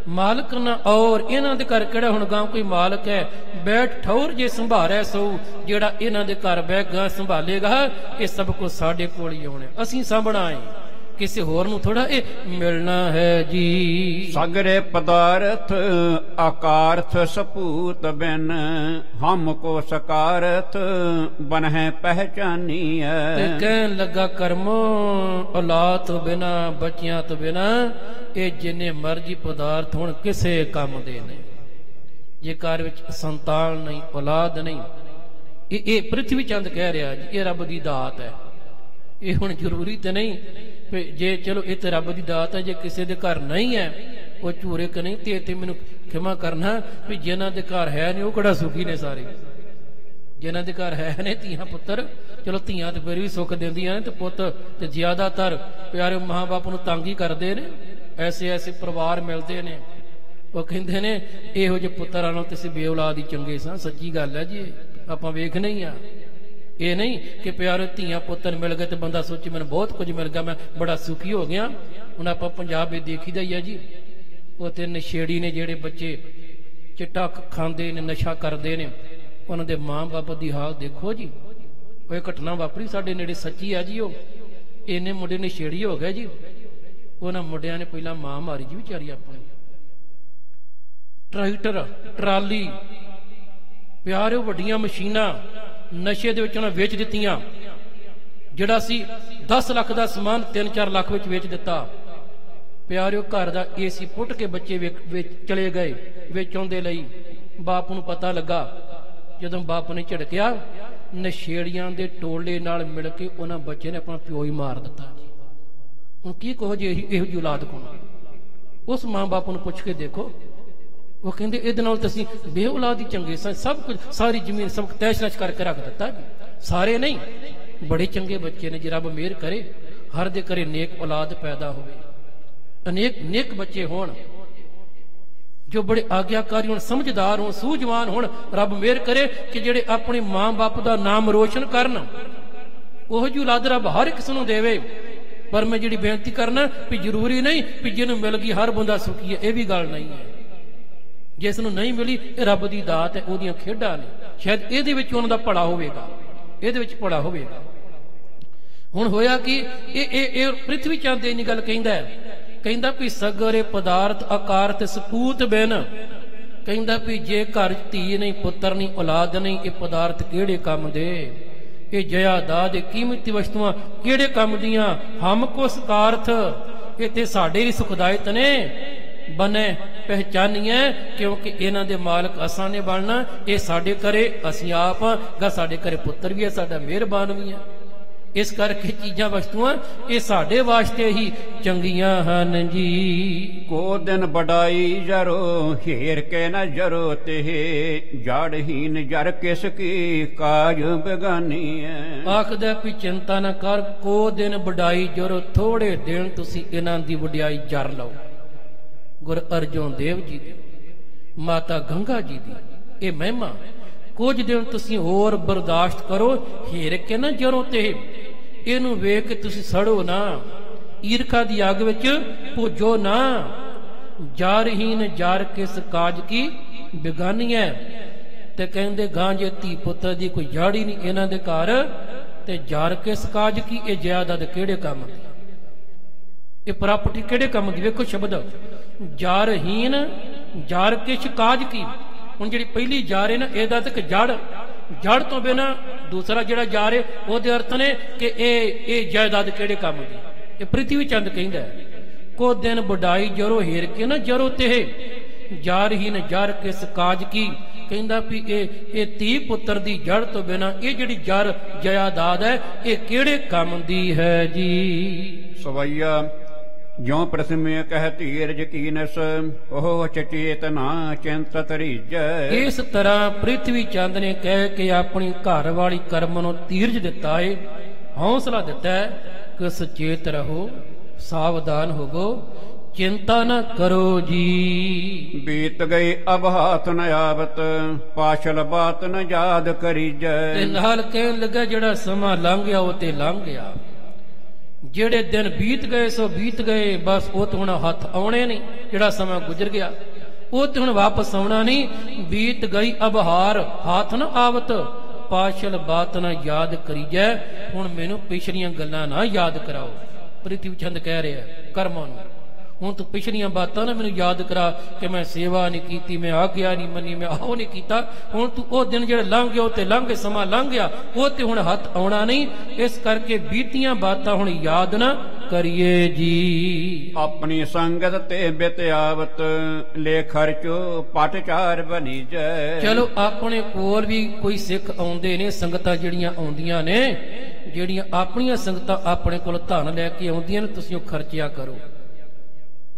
ਮਾਲਕ ਨਾ ਔਰ, ਇਹਨਾਂ ਦੇ ਘਰ ਕਿਹੜਾ ਹੁਣ ਗਾਂ ਕੋਈ ਮਾਲਕ ਹੈ। ਬੈਠ ਠੌਰ ਜੇ ਸੰਭਾਰਿਆ ਸੋ, ਜਿਹੜਾ ਇਹਨਾਂ ਦੇ ਘਰ ਬਹਿ ਗਾਂ ਸੰਭਾਲੇਗਾ, ਇਹ ਸਭ ਕੁਝ ਸਾਡੇ ਕੋਲ ਹੀ ਆਉਣਾ, ਅਸੀਂ ਸਾਂਭਣਾ ਹੈ, ਕਿਸੇ ਹੋਰ ਨੂੰ ਥੋੜਾ ਇਹ ਮਿਲਣਾ ਹੈ ਜੀ। ਸਗਰੇ ਪਦਾਰਥ ਆਕਾਰਥ ਸਪੂਤ ਬਿਨ ਹਮ ਕੋ ਸਕਾਰਥ ਬਨਹਿ ਪਹਿਚਾਨੀਐ। ਤੇ ਕਹਿਣ ਲੱਗਾ ਕਰਮੋ ਔਲਾਦ ਤੋਂ ਬਿਨਾ, ਬੱਚਿਆਂ ਤੋਂ ਬਿਨਾ, ਇਹ ਜਿੰਨੇ ਮਰਜੀ ਪਦਾਰਥ ਹੁਣ ਕਿਸੇ ਕੰਮ ਦੇ ਨਹੀਂ। ਜੇ ਘਰ ਵਿੱਚ ਸੰਤਾਨ ਨਹੀਂ, ਔਲਾਦ ਨਹੀਂ, ਇਹ ਪ੍ਰਿਥਵੀ ਚੰਦ ਕਹਿ ਰਿਹਾ ਜੀ, ਇਹ ਰੱਬ ਦੀ ਦਾਤ ਹੈ। ਇਹ ਹੁਣ ਜ਼ਰੂਰੀ ਤੇ ਨਹੀਂ ਜੇ ਚਲੋ ਇਹ ਤੇ ਰੱਬ ਦੀ ਦਾਤ ਹੈ, ਜੇ ਕਿਸੇ ਦੇ ਘਰ ਨਹੀਂ ਹੈ ਉਹ ਝੂਰੇ ਕਿ ਨਹੀਂ ਤੇ ਮੈਨੂੰ ਖਿਮਾ ਕਰਨਾ ਵੀ ਜਿਨ੍ਹਾਂ ਦੇ ਘਰ ਹੈ ਨੇ ਉਹ ਕਿਹੜਾ ਸੁਖੀ ਨੇ ਸਾਰੇ। ਜਿਨ੍ਹਾਂ ਦੇ ਘਰ ਹੈ ਨੇ ਧੀਆਂ ਪੁੱਤਰ, ਚਲੋ ਧੀਆਂ ਤੇ ਫਿਰ ਵੀ ਸੁੱਖ ਦਿੰਦੀਆਂ ਨੇ, ਤੇ ਪੁੱਤ ਤੇ ਜ਼ਿਆਦਾਤਰ ਪਿਆਰੇ ਮਾਂ ਬਾਪ ਨੂੰ ਤੰਗ ਹੀ ਕਰਦੇ ਨੇ। ਐਸੇ ਐਸੇ ਪਰਿਵਾਰ ਮਿਲਦੇ ਨੇ, ਉਹ ਕਹਿੰਦੇ ਨੇ ਇਹੋ ਜਿਹੇ ਪੁੱਤਰਾਂ ਨਾਲ ਤੁਸੀਂ ਬੇਔਲਾਦ ਹੀ ਚੰਗੇ ਸਾਂ। ਸੱਚੀ ਗੱਲ ਹੈ ਜੀ, ਆਪਾਂ ਵੇਖਦੇ ਹੀ ਆ। ਇਹ ਨਹੀਂ ਕਿ ਪਿਆਰੇ ਧੀਆਂ ਪੁੱਤਰ ਮਿਲ ਗਏ ਤੇ ਬੰਦਾ ਸੋਚੇ ਮੈਨੂੰ ਬਹੁਤ ਕੁਝ ਮਿਲ ਗਿਆ, ਮੈਂ ਬੜਾ ਸੁਖੀ ਹੋ ਗਿਆ। ਹੁਣ ਆਪਾਂ ਪੰਜਾਬ ਵਿੱਚ ਦੇਖੀਦਾ ਹੀ ਆ ਜੀ, ਉਹ ਤੇ ਨਸ਼ੇੜੀ ਨੇ ਜਿਹੜੇ ਬੱਚੇ ਚਿੱਟਾ ਖਾਂਦੇ ਨੇ, ਨਸ਼ਾ ਕਰਦੇ ਨੇ, ਉਹਨਾਂ ਦੇ ਮਾਂ ਬਾਪ ਦੀ ਹਾਲ ਦੇਖੋ ਜੀ। ਉਹ ਘਟਨਾ ਵਾਪਰੀ ਸਾਡੇ ਨੇੜੇ, ਸੱਚੀ ਆ ਜੀ। ਉਹ ਇੰਨੇ ਮੁੰਡੇ ਨਸ਼ੇੜੀ ਹੋ ਗਏ ਜੀ, ਉਹਨਾਂ ਮੁੰਡਿਆਂ ਨੇ ਪਹਿਲਾਂ ਮਾਂ ਮਾਰੀ ਜੀ ਵਿਚਾਰੀ ਆਪਣੀ। ਟਰੈਕਟਰ ਟਰਾਲੀ ਪਿਆਰੇ ਵੱਡੀਆਂ ਮਸ਼ੀਨਾਂ ਨਸ਼ੇ ਦੇ ਵਿੱਚ ਉਹਨਾਂ ਵੇਚ ਦਿੱਤੀਆਂ। ਜਿਹੜਾ ਸੀ 10 ਲੱਖ ਦਾ ਸਮਾਨ 3-4 ਲੱਖ ਵਿੱਚ ਵੇਚ ਦਿੱਤਾ। ਪਿਆਰਿਓ ਘਰ ਦਾ ਏਸੀ ਪੁੱਟ ਕੇ ਬੱਚੇ ਚਲੇ ਗਏ ਵੇਚਣ ਦੇ ਲਈ। ਬਾਪ ਨੂੰ ਪਤਾ ਲੱਗਾ, ਜਦੋਂ ਬਾਪ ਨੇ ਝਿੜਕਿਆ, ਨਸ਼ੇੜੀਆਂ ਦੇ ਟੋਲੇ ਨਾਲ ਮਿਲ ਕੇ ਉਹਨਾਂ ਬੱਚੇ ਨੇ ਆਪਣਾ ਪਿਓ ਹੀ ਮਾਰ ਦਿੱਤਾ ਜੀ। ਹੁਣ ਕੀ ਕਹੋ ਜੀ ਇਹੋ ਜਿਹੀ ਔਲਾਦ ਕੋਲ। ਉਸ ਮਾਂ ਬਾਪ ਨੂੰ ਪੁੱਛ ਕੇ ਦੇਖੋ, ਉਹ ਕਹਿੰਦੇ ਇਹਦੇ ਨਾਲ ਤੁਸੀਂ ਬੇਔਲਾਦ ਹੀ ਚੰਗੇ ਸਾਂ। ਸਭ ਕੁਝ, ਸਾਰੀ ਜ਼ਮੀਨ ਸਭ ਤੈਸ਼ ਨੈਸ਼ ਕਰਕੇ ਰੱਖ ਦਿੱਤਾ ਜੀ। ਸਾਰੇ ਨਹੀਂ, ਬੜੇ ਚੰਗੇ ਬੱਚੇ ਨੇ ਜੀ। ਰੱਬ ਮਿਹਰ ਕਰੇ ਹਰ ਦੇ ਘਰੇ ਨੇਕ ਔਲਾਦ ਪੈਦਾ ਹੋਵੇ, ਅਨੇਕ ਨੇਕ ਬੱਚੇ ਹੋਣ ਜੋ ਬੜੇ ਆਗਿਆਕਾਰੀ ਹੋਣ, ਸਮਝਦਾਰ ਹੋਣ, ਸੂਝਵਾਨ ਹੋਣ। ਰੱਬ ਮਿਹਰ ਕਰੇ ਕਿ ਜਿਹੜੇ ਆਪਣੇ ਮਾਂ ਬਾਪ ਦਾ ਨਾਮ ਰੋਸ਼ਨ ਕਰਨ। ਉਹ ਜਿਹੀ ਔਲਾਦ ਰੱਬ ਹਰ ਇੱਕ ਨੂੰ ਦੇਵੇ। ਪਰ ਮੈਂ ਜਿਹੜੀ ਬੇਨਤੀ ਕਰਨਾ ਵੀ ਜ਼ਰੂਰੀ ਨਹੀਂ ਵੀ ਜਿਹਨੂੰ ਮਿਲ ਗਈ ਹਰ ਬੰਦਾ ਸੁਖੀ ਹੈ, ਇਹ ਵੀ ਗੱਲ ਨਹੀਂ ਹੈ। ਜਿਸ ਨੂੰ ਨਹੀਂ ਮਿਲੀ ਇਹ ਰੱਬ ਦੀ ਦਾਤ ਹੈ, ਉਹਦੀਆਂ ਖੇਡਾਂ ਨੇ। ਸ਼ਾਇਦ ਇਹਦੇ ਵਿੱਚ ਉਹਨਾਂ ਦਾ ਭਲਾ ਹੋਵੇਗਾ, ਇਹਦੇ ਵਿੱਚ ਭਲਾ ਹੋਵੇਗਾ। ਹੁਣ ਹੋਇਆ ਕਿ ਇਹ ਪ੍ਰਿਥਵੀ ਚੰਦ ਇਹ ਗੱਲ ਕਹਿੰਦਾ ਵੀ ਸਗਰੇ ਪਦਾਰਥ ਆਕਾਰ ਤੇ ਸਪੂਤ ਬਿਨ। ਕਹਿੰਦਾ ਵੀ ਜੇ ਘਰ ਧੀ ਨਹੀਂ, ਪੁੱਤਰ ਨਹੀਂ, ਔਲਾਦ ਨਹੀਂ, ਇਹ ਪਦਾਰਥ ਕਿਹੜੇ ਕੰਮ ਦੇ? ਇਹ ਜਾਇਦਾਦ, ਕੀਮਤੀ ਵਸਤੂਆਂ ਕਿਹੜੇ ਕੰਮ ਦੀਆਂ? ਹਮ ਕੋ ਸਕਾਰਥ, ਇਹ ਤੇ ਸਾਡੇ ਹੀ ਸੁਖਦਾਇਤ ਨੇ। ਬਨੇ ਪਹਿਚਾਨੀਏ ਕਿਉਂਕਿ ਇਹਨਾਂ ਦੇ ਮਾਲਕ ਅਸਾਂ ਨੇ ਬਣਨਾ। ਇਹ ਸਾਡੇ ਘਰੇ ਅਸੀਂ ਆਪ ਗਾ, ਸਾਡੇ ਘਰੇ ਪੁੱਤਰ ਵੀ ਹੈ, ਸਾਡਾ ਮਿਹਰਬਾਨ ਵੀ ਹੈ। ਇਸ ਕਰਕੇ ਚੀਜ਼ਾਂ ਵਸਤੂਆਂ ਇਹ ਸਾਡੇ ਵਾਸਤੇ ਹੀ ਚੰਗੀਆਂ ਹਨ ਜੀ। ਕੋ ਦਿਨ ਬੜਾਈ ਜਰੋ ਹੀਰ ਕੇ ਨ ਜਰੋ ਤੇ ਜੜਹੀਨ ਜਰ ਕਿਸ ਕੀ ਕਾਜ ਬੇਗਾਨੀ ਹੈ। ਆਖਦਾ ਵੀ ਚਿੰਤਾ ਨਾ ਕਰ, ਕੋ ਦਿਨ ਵਡਾਈ ਜਰੋ, ਥੋੜੇ ਦਿਨ ਤੁਸੀਂ ਇਹਨਾਂ ਦੀ ਵਡਿਆਈ ਜਰ ਲਓ। ਗੁਰ ਅਰਜਨ ਦੇਵ ਜੀ ਦੀ, ਮਾਤਾ ਗੰਗਾ ਜੀ ਦੀ ਇਹ ਮਹਿਮਾ। ਕੁਝ ਦਿਨ ਤੁਸੀਂ ਹੋਰ ਬਰਦਾਸ਼ਤ ਕਰੋ, ਹੀਰ ਕੇ ਨਾ ਜਰੋ ਤੇ। ਇਹਨੂੰ ਵੇਖ ਕੇ ਤੁਸੀਂ ਸੜੋ ਨਾ, ਈਰਖਾ ਦੀ ਅੱਗ ਵਿੱਚ ਭੁੱਜੋ ਨਾ। ਜਾਰਹੀਨ ਜਾਰ ਕਿਸ ਕਾਜ ਕੀ ਬੇਗਾਨੀ ਹੈ। ਤੇ ਕਹਿੰਦੇ ਗਾਂ ਜੇ ਧੀ ਪੁੱਤਰ ਦੀ ਕੋਈ ਜੜ ਹੀ ਨਹੀਂ ਇਹਨਾਂ ਦੇ ਘਰ, ਤੇ ਜਾਰ ਕਿਸ ਕਾਜ ਕੀ, ਇਹ ਜਾਇਦਾਦ ਕਿਹੜੇ ਕੰਮ ਦੀ, ਇਹ ਪ੍ਰਾਪਰਟੀ ਕਿਹੜੇ ਕੰਮ ਦੀ? ਵੇਖੋ ਸ਼ਬਦ ਜਾਰਹੀਨ ਜਾਰ ਕਿਸ ਕਾਜ ਕੀ। ਹੁਣ ਜਿਹੜੀ ਪਹਿਲੀ ਜਾਰ ਹੈ ਨਾ, ਇਹਦਾ ਤੱਕ ਜੜ ਤੋਂ ਬਿਨਾ ਦੂਸਰਾ ਜਿਹੜਾ ਜਾਰ ਹੈ ਉਹਦੇ ਅਰਥ ਨੇ ਕਿ ਇਹ ਜਾਇਦਾਦ ਕਿਹੜੇ ਕੰਮ ਦੀ। ਇਹ ਪ੍ਰਿਥਵੀ ਚੰਦ ਕਹਿੰਦਾ ਕੋ ਦਿਨ ਵਡਾਈ ਜਰੋ ਹੀਰ ਕੇ ਨਾ ਜਰੋ ਤੇ ਜਾਰਹੀਨ ਜਰ ਕਿਸ ਕਾਜ ਕੀ। ਕਹਿੰਦਾ ਵੀ ਇਹ ਧੀ ਪੁੱਤਰ ਦੀ ਜੜ ਤੋਂ ਬਿਨਾ ਇਹ ਜਿਹੜੀ ਜੜ ਜਾਇਦਾਦ ਹੈ ਇਹ ਕਿਹੜੇ ਕੰਮ ਦੀ ਹੈ ਜੀ। ਸਵਈਆ ਜਿਉ ਪ੍ਰਸਮੇ ਕਹਿ ਧੀਰਜ ਕੀਨਸ, ਉਹ ਚਚੇਤ ਨਾ ਚਿੰਤ ਤਰੀਜੈ। ਇਸ ਤਰ੍ਹਾਂ ਪ੍ਰਿਥਵੀ ਚੰਦ ਨੇ ਕਹਿ ਕੇ ਆਪਣੀ ਘਰ ਵਾਲੀ ਕਰਮ ਨੂੰ ਧੀਰਜ ਦਿੱਤਾ ਹੈ, ਹੌਸਲਾ ਦਿੱਤਾ ਹੈ ਕਿ ਸੁਚੇਤ ਰਹੋ, ਸਾਵਧਾਨ ਹੋਵੋ, ਚਿੰਤਾ ਨਾ ਕਰੋ ਜੀ। ਬੀਤ ਗਈ ਅਬ ਹਾਥ ਨ ਆਵਤ, ਪਾਛਲ ਬਾਤ ਨ ਯਾਦ ਕਰੀਜੈ। ਤੇ ਨਾਲ ਕਹਿਣ ਲੱਗਾ ਜਿਹੜਾ ਸਮਾਂ ਲੰਘ ਗਿਆ ਉਹ ਤੇ ਲੰਘ ਗਿਆ, ਜਿਹੜੇ ਦਿਨ ਬੀਤ ਗਏ ਸੋ ਬੀਤ ਗਏ, ਬਸ ਉਹ ਤੇ ਹੁਣ ਹੱਥ ਆਉਣੇ ਨਹੀਂ। ਜਿਹੜਾ ਸਮਾਂ ਗੁਜ਼ਰ ਗਿਆ ਉਹ ਤੇ ਹੁਣ ਵਾਪਸ ਆਉਣਾ ਨਹੀਂ। ਬੀਤ ਗਈ ਅਬ ਹਾਰ ਹਾਥ ਨ ਆਵਤ, ਪਾਛਲ ਬਾਤ ਨਾ ਯਾਦ ਕਰੀਜੈ। ਹੁਣ ਮੈਨੂੰ ਪਿਛਲੀਆਂ ਗੱਲਾਂ ਨਾ ਯਾਦ ਕਰਾਓ। ਪ੍ਰਿਥਵੀ ਚੰਦ ਕਹਿ ਰਿਹਾ ਕਰਮਾਂ ਨੂੰ, ਹੁਣ ਤੂੰ ਪਿਛਲੀਆਂ ਬਾਤਾਂ ਨਾ ਮੈਨੂੰ ਯਾਦ ਕਰਾ ਕਿ ਮੈਂ ਸੇਵਾ ਨਹੀਂ ਕੀਤੀ, ਮੈਂ ਆਗਿਆ ਨਹੀਂ ਮੰਨੀ, ਮੈਂ ਆਹ ਨਹੀਂ ਕੀਤਾ। ਹੁਣ ਤੂੰ ਉਹ ਦਿਨ ਜਿਹੜੇ ਲੰਘ ਗਏ ਉਹ ਤੇ ਲੰਘ ਗਏ, ਸਮਾਂ ਲੰਘ ਗਿਆ, ਉਹ ਤੇ ਹੁਣ ਹੱਥ ਆਉਣਾ ਨਹੀਂ। ਇਸ ਕਰਕੇ ਬੀਤੀਆਂ ਬਾਤਾਂ ਹੁਣ ਯਾਦ ਨਾ ਕਰੀਏ ਜੀ। ਆਪਣੀ ਸੰਗਤ ਤੇ ਬਿਤ ਆਵਤ, ਲੈ ਖਰਚੋ ਪਟ ਚਾਰ ਬਨੀਜੈ। ਚਲੋ ਆਪਣੇ ਕੋਲ ਵੀ ਕੋਈ ਸਿੱਖ ਆਉਂਦੇ ਨੇ, ਸੰਗਤਾਂ ਜਿਹੜੀਆਂ ਆਉਂਦੀਆਂ ਨੇ, ਜਿਹੜੀਆਂ ਆਪਣੀਆਂ ਸੰਗਤਾਂ ਆਪਣੇ ਕੋਲ ਧਨ ਲੈ ਕੇ ਆਉਂਦੀਆਂ ਨੇ, ਤੁਸੀਂ ਉਹ ਖਰਚਿਆ ਕਰੋ।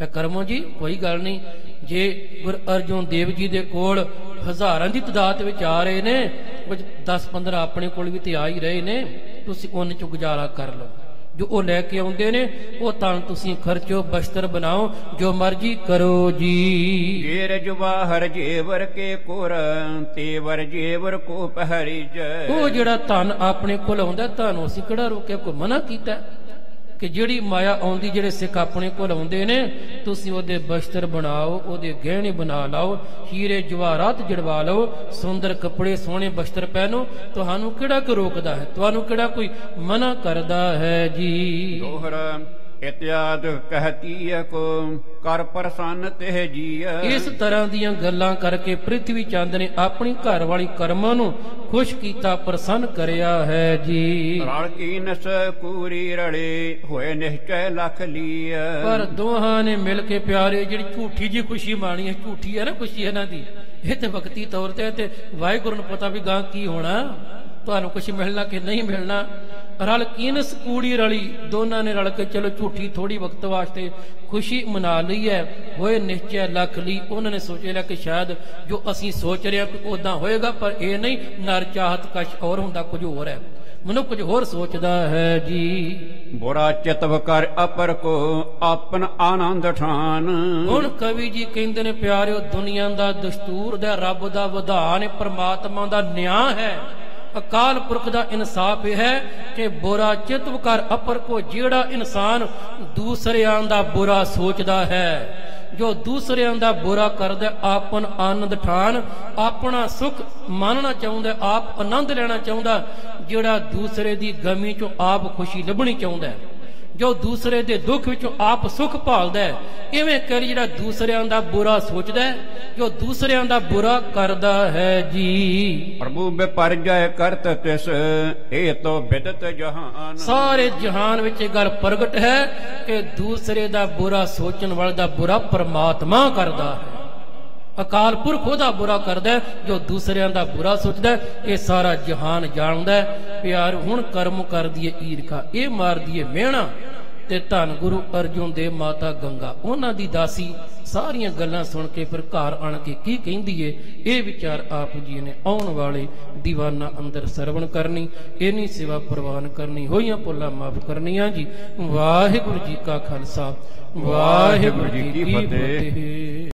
ਕਰਮੋ ਜੀ ਕੋਈ ਗੱਲ ਨਹੀਂ, ਜੇ ਗੁਰੂ ਅਰਜੁਨ ਦੇਵ ਜੀ ਦੇ ਕੋਲ ਹਜ਼ਾਰਾਂ ਦੀ ਤਾਦਾਦ ਵਿੱਚ ਆ ਰਹੇ ਨੇ, ਕੁਝ 10-15 ਆਪਣੇ ਕੋਲ ਵੀ ਤੇ ਆ ਹੀ ਰਹੇ ਨੇ, ਤੁਸੀਂ ਉਹਨਾਂ ਚ ਗੁਜ਼ਾਰਾ ਕਰ ਲਓ। ਜੋ ਉਹ ਲੈ ਕੇ ਆਉਂਦੇ ਨੇ ਉਹ ਤਾਂ ਤੁਸੀਂ ਖਰਚੋ, ਬਸਤਰ ਬਣਾਓ, ਜੋ ਮਰਜ਼ੀ ਕਰੋ ਜੀ। ਜੇਰ ਜਵਾਹਰ ਜੇਵਰ ਕੇ ਕੋਰ ਤੇਵਰ ਜੇਵਰ ਕੋ ਪਹਿਰੀ ਜੈ। ਉਹ ਜਿਹੜਾ ਧਨ ਆਪਣੇ ਕੋਲ ਆਉਂਦਾ, ਤੁਹਾਨੂੰ ਅਸੀਂ ਕਿਹੜਾ ਰੋਕਿਆ, ਕੋਈ ਮਨਾ ਕੀਤਾ ਕਿ ਜਿਹੜੀ ਮਾਇਆ ਆਉਂਦੀ, ਜਿਹੜੇ ਸਿੱਖ ਆਪਣੇ ਕੋਲ ਆਉਂਦੇ ਨੇ, ਤੁਸੀਂ ਉਹਦੇ ਬਸਤਰ ਬਣਾਓ, ਉਹਦੇ ਗਹਿਣੇ ਬਣਾ ਲਾਓ, ਹੀਰੇ ਜਵਾਹਰਾਤ ਜੜਵਾ ਲਓ, ਸੁੰਦਰ ਕੱਪੜੇ ਸੋਹਣੇ ਬਸਤਰ ਪਹਿਨੋ, ਤੁਹਾਨੂੰ ਕਿਹੜਾ ਕੋਈ ਰੋਕਦਾ ਹੈ, ਤੁਹਾਨੂੰ ਕਿਹੜਾ ਕੋਈ ਮਨਾ ਕਰਦਾ ਹੈ ਜੀ। ਦੋਹਰਾ ਇਤਿਆਦ ਕਹਤੀ ਕੋ ਕਰ ਪ੍ਰਸੰਨ ਤੇ ਜੀਆ। ਇਸ ਤਰ੍ਹਾਂ ਦੀਆਂ ਗੱਲਾਂ ਕਰਕੇ ਪ੍ਰਿਥਵੀ ਚੰਦ ਨੇ ਆਪਣੀ ਘਰ ਵਾਲੀ ਕਰਮਾਂ ਨੂੰ ਖੁਸ਼ ਕੀਤਾ, ਪ੍ਰਸੰਨ ਕਰਿਆ ਹੈ ਜੀ। ਰਲ ਕੀ ਨਸ ਕੂਰੀ ਰਲੇ ਹੋਏ ਨਿਸ਼ਚੈ ਲਖ ਲੀਆ। ਪਰ ਦੋਹਾਂ ਨੇ ਮਿਲ ਕੇ ਪਿਆਰੇ ਜਿਹੜੀ ਝੂਠੀ ਜੀ ਖੁਸ਼ੀ ਮਾਣੀ ਹੈ, ਝੂਠੀ ਹੈ ਨਾ ਖੁਸ਼ੀ ਇਹਨਾਂ ਦੀ, ਇਹ ਤੇ ਵਕਤੀ ਤੌਰ ਤੇ ਵਾਹਿਗੁਰੂ ਨੂੰ ਪਤਾ ਵੀ ਗਾਂ ਕੀ ਹੋਣਾ, ਤੁਹਾਨੂੰ ਕੁਛ ਮਿਲਣਾ ਕਿ ਨਹੀਂ ਮਿਲਣਾ। ਰਲ ਕੀਨਸ ਕੂੜੀ ਰਲੀ, ਦੋਨਾਂ ਨੇ ਰਲ ਕੇ ਚਲੋ ਝੂਠੀ ਥੋੜੀ ਵਕਤ ਵਾਸਤੇ ਖੁਸ਼ੀ ਮਨਾ ਲਈ ਹੈ, ਹੋਏ ਨਿਸ਼ਚੈ ਲਖ ਲਈ। ਉਹਨਾਂ ਨੇ ਸੋਚ ਲਿਆ ਕਿ ਸ਼ਾਇਦ ਜੋ ਅਸੀਂ ਸੋਚ ਰਹੇ ਕਿ ਉਦਾਂ ਹੋਏਗਾ, ਪਰ ਇਹ ਨਹੀਂ, ਨਰ ਚਾਹਤ ਕਛ ਹੋਰ ਹੁੰਦਾ, ਕੁਝ ਹੋਰ ਹੈ, ਮਨੁੱਖ ਕੁਝ ਹੋਰ ਸੋਚਦਾ ਹੈ ਜੀ। ਬੁਰਾ ਚਿਤਵ ਕਰ ਅਪਰ ਕੋ ਆਪਨ ਆਨੰਦ ਠਾਨ। ਹੁਣ ਕਵੀ ਜੀ ਕਹਿੰਦੇ ਨੇ ਪਿਆਰਿਓ, ਦੁਨੀਆ ਦਾ ਦਸਤੂਰ ਦਾ, ਰੱਬ ਦਾ ਵਿਧਾਨ ਹੈ, ਪਰਮਾਤਮਾ ਦਾ ਨਿਆਂ ਹੈ, ਅਕਾਲ ਪੁਰਖ ਦਾ ਇਨਸਾਫ ਇਹ ਹੈ ਕਿ ਬੁਰਾ ਚਿਤਵ ਕਰ ਅਪਰ ਕੋ। ਜਿਹੜਾ ਇਨਸਾਨ ਦੂਸਰਿਆਂ ਦਾ ਬੁਰਾ ਸੋਚਦਾ ਹੈ, ਜੋ ਦੂਸਰਿਆਂ ਦਾ ਬੁਰਾ ਕਰਦਾ, ਆਪਨ ਆਨੰਦ ਠਾਨ, ਆਪਣਾ ਸੁਖ ਮਾਨਣਾ ਚਾਹੁੰਦਾ, ਆਪ ਆਨੰਦ ਲੈਣਾ ਚਾਹੁੰਦਾ, ਜਿਹੜਾ ਦੂਸਰੇ ਦੀ ਗਮੀ ਚੋਂ ਆਪ ਖੁਸ਼ੀ ਲੱਭਣੀ ਚਾਹੁੰਦਾ, ਜੋ ਦੂਸਰੇ ਦੇ ਦੁੱਖ ਵਿੱਚੋਂ ਆਪ ਸੁਖ ਭਾਲਦਾ ਹੈ, ਇਵੇਂ ਕਰੀ ਜਿਹੜਾ ਦੂਸਰਿਆਂ ਦਾ ਬੁਰਾ ਸੋਚਦਾ, ਜੋ ਦੂਸਰਿਆਂ ਦਾ ਬੁਰਾ ਕਰਦਾ ਹੈ ਜੀ। ਪ੍ਰਭੂ ਬਿਪਰਜੈ ਕਰਤ ਤਿਸ ਇਹ ਤੋ ਬਿਦਤ ਜਹਾਨ। ਸਾਰੇ ਜਹਾਨ ਵਿੱਚ ਇਹ ਗੱਲ ਪ੍ਰਗਟ ਹੈ ਕਿ ਦੂਸਰੇ ਦਾ ਬੁਰਾ ਸੋਚਣ ਵਾਲੇ ਦਾ ਬੁਰਾ ਪਰਮਾਤਮਾ ਕਰਦਾ ਹੈ, ਅਕਾਲ ਪੁਰਖ ਉਹਦਾ ਬੁਰਾ ਕਰਦਾ, ਜੋ ਦੂਸਰਿਆਂ ਦਾ ਬੁਰਾ ਸੋਚਦਾ। ਇਹ ਸਾਰਾ ਜਹਾਨ ਜਾਣਦਾ। ਪਿਆਰ ਹੁਣ ਕਰਮ ਕਰਦੀ ਏ ਈਰਖਾ, ਇਹ ਮਾਰਦੀ ਏ ਮਿਹਣਾ, ਤੇ ਧੰਨ ਗੁਰੂ ਅਰਜੁਨ ਦੇਵ ਮਾਤਾ ਗੰਗਾ ਉਹਨਾਂ ਦੀ ਦਾਸੀ। ਸਾਰੀਆਂ ਗੱਲਾਂ ਸੁਣ ਕੇ ਫਿਰ ਘਰ ਆਣ ਕੇ ਕੀ ਕਹਿੰਦੀ ਏ, ਇਹ ਵਿਚਾਰ ਆਪ ਜੀ ਨੇ ਆਉਣ ਵਾਲੇ ਦੀਵਾਨਾ ਅੰਦਰ ਸਰਵਣ ਕਰਨੀ, ਇਨੀ ਸੇਵਾ ਪ੍ਰਵਾਨ ਕਰਨੀ, ਹੋਈਆਂ ਭੁੱਲਾਂ ਮਾਫ ਕਰਨੀਆਂ ਜੀ। ਵਾਹਿਗੁਰੂ ਜੀ ਕਾ ਖਾਲਸਾ, ਵਾਹਿਗੁਰੂ ਜੀ ਕੀ ਫਤਿਹ।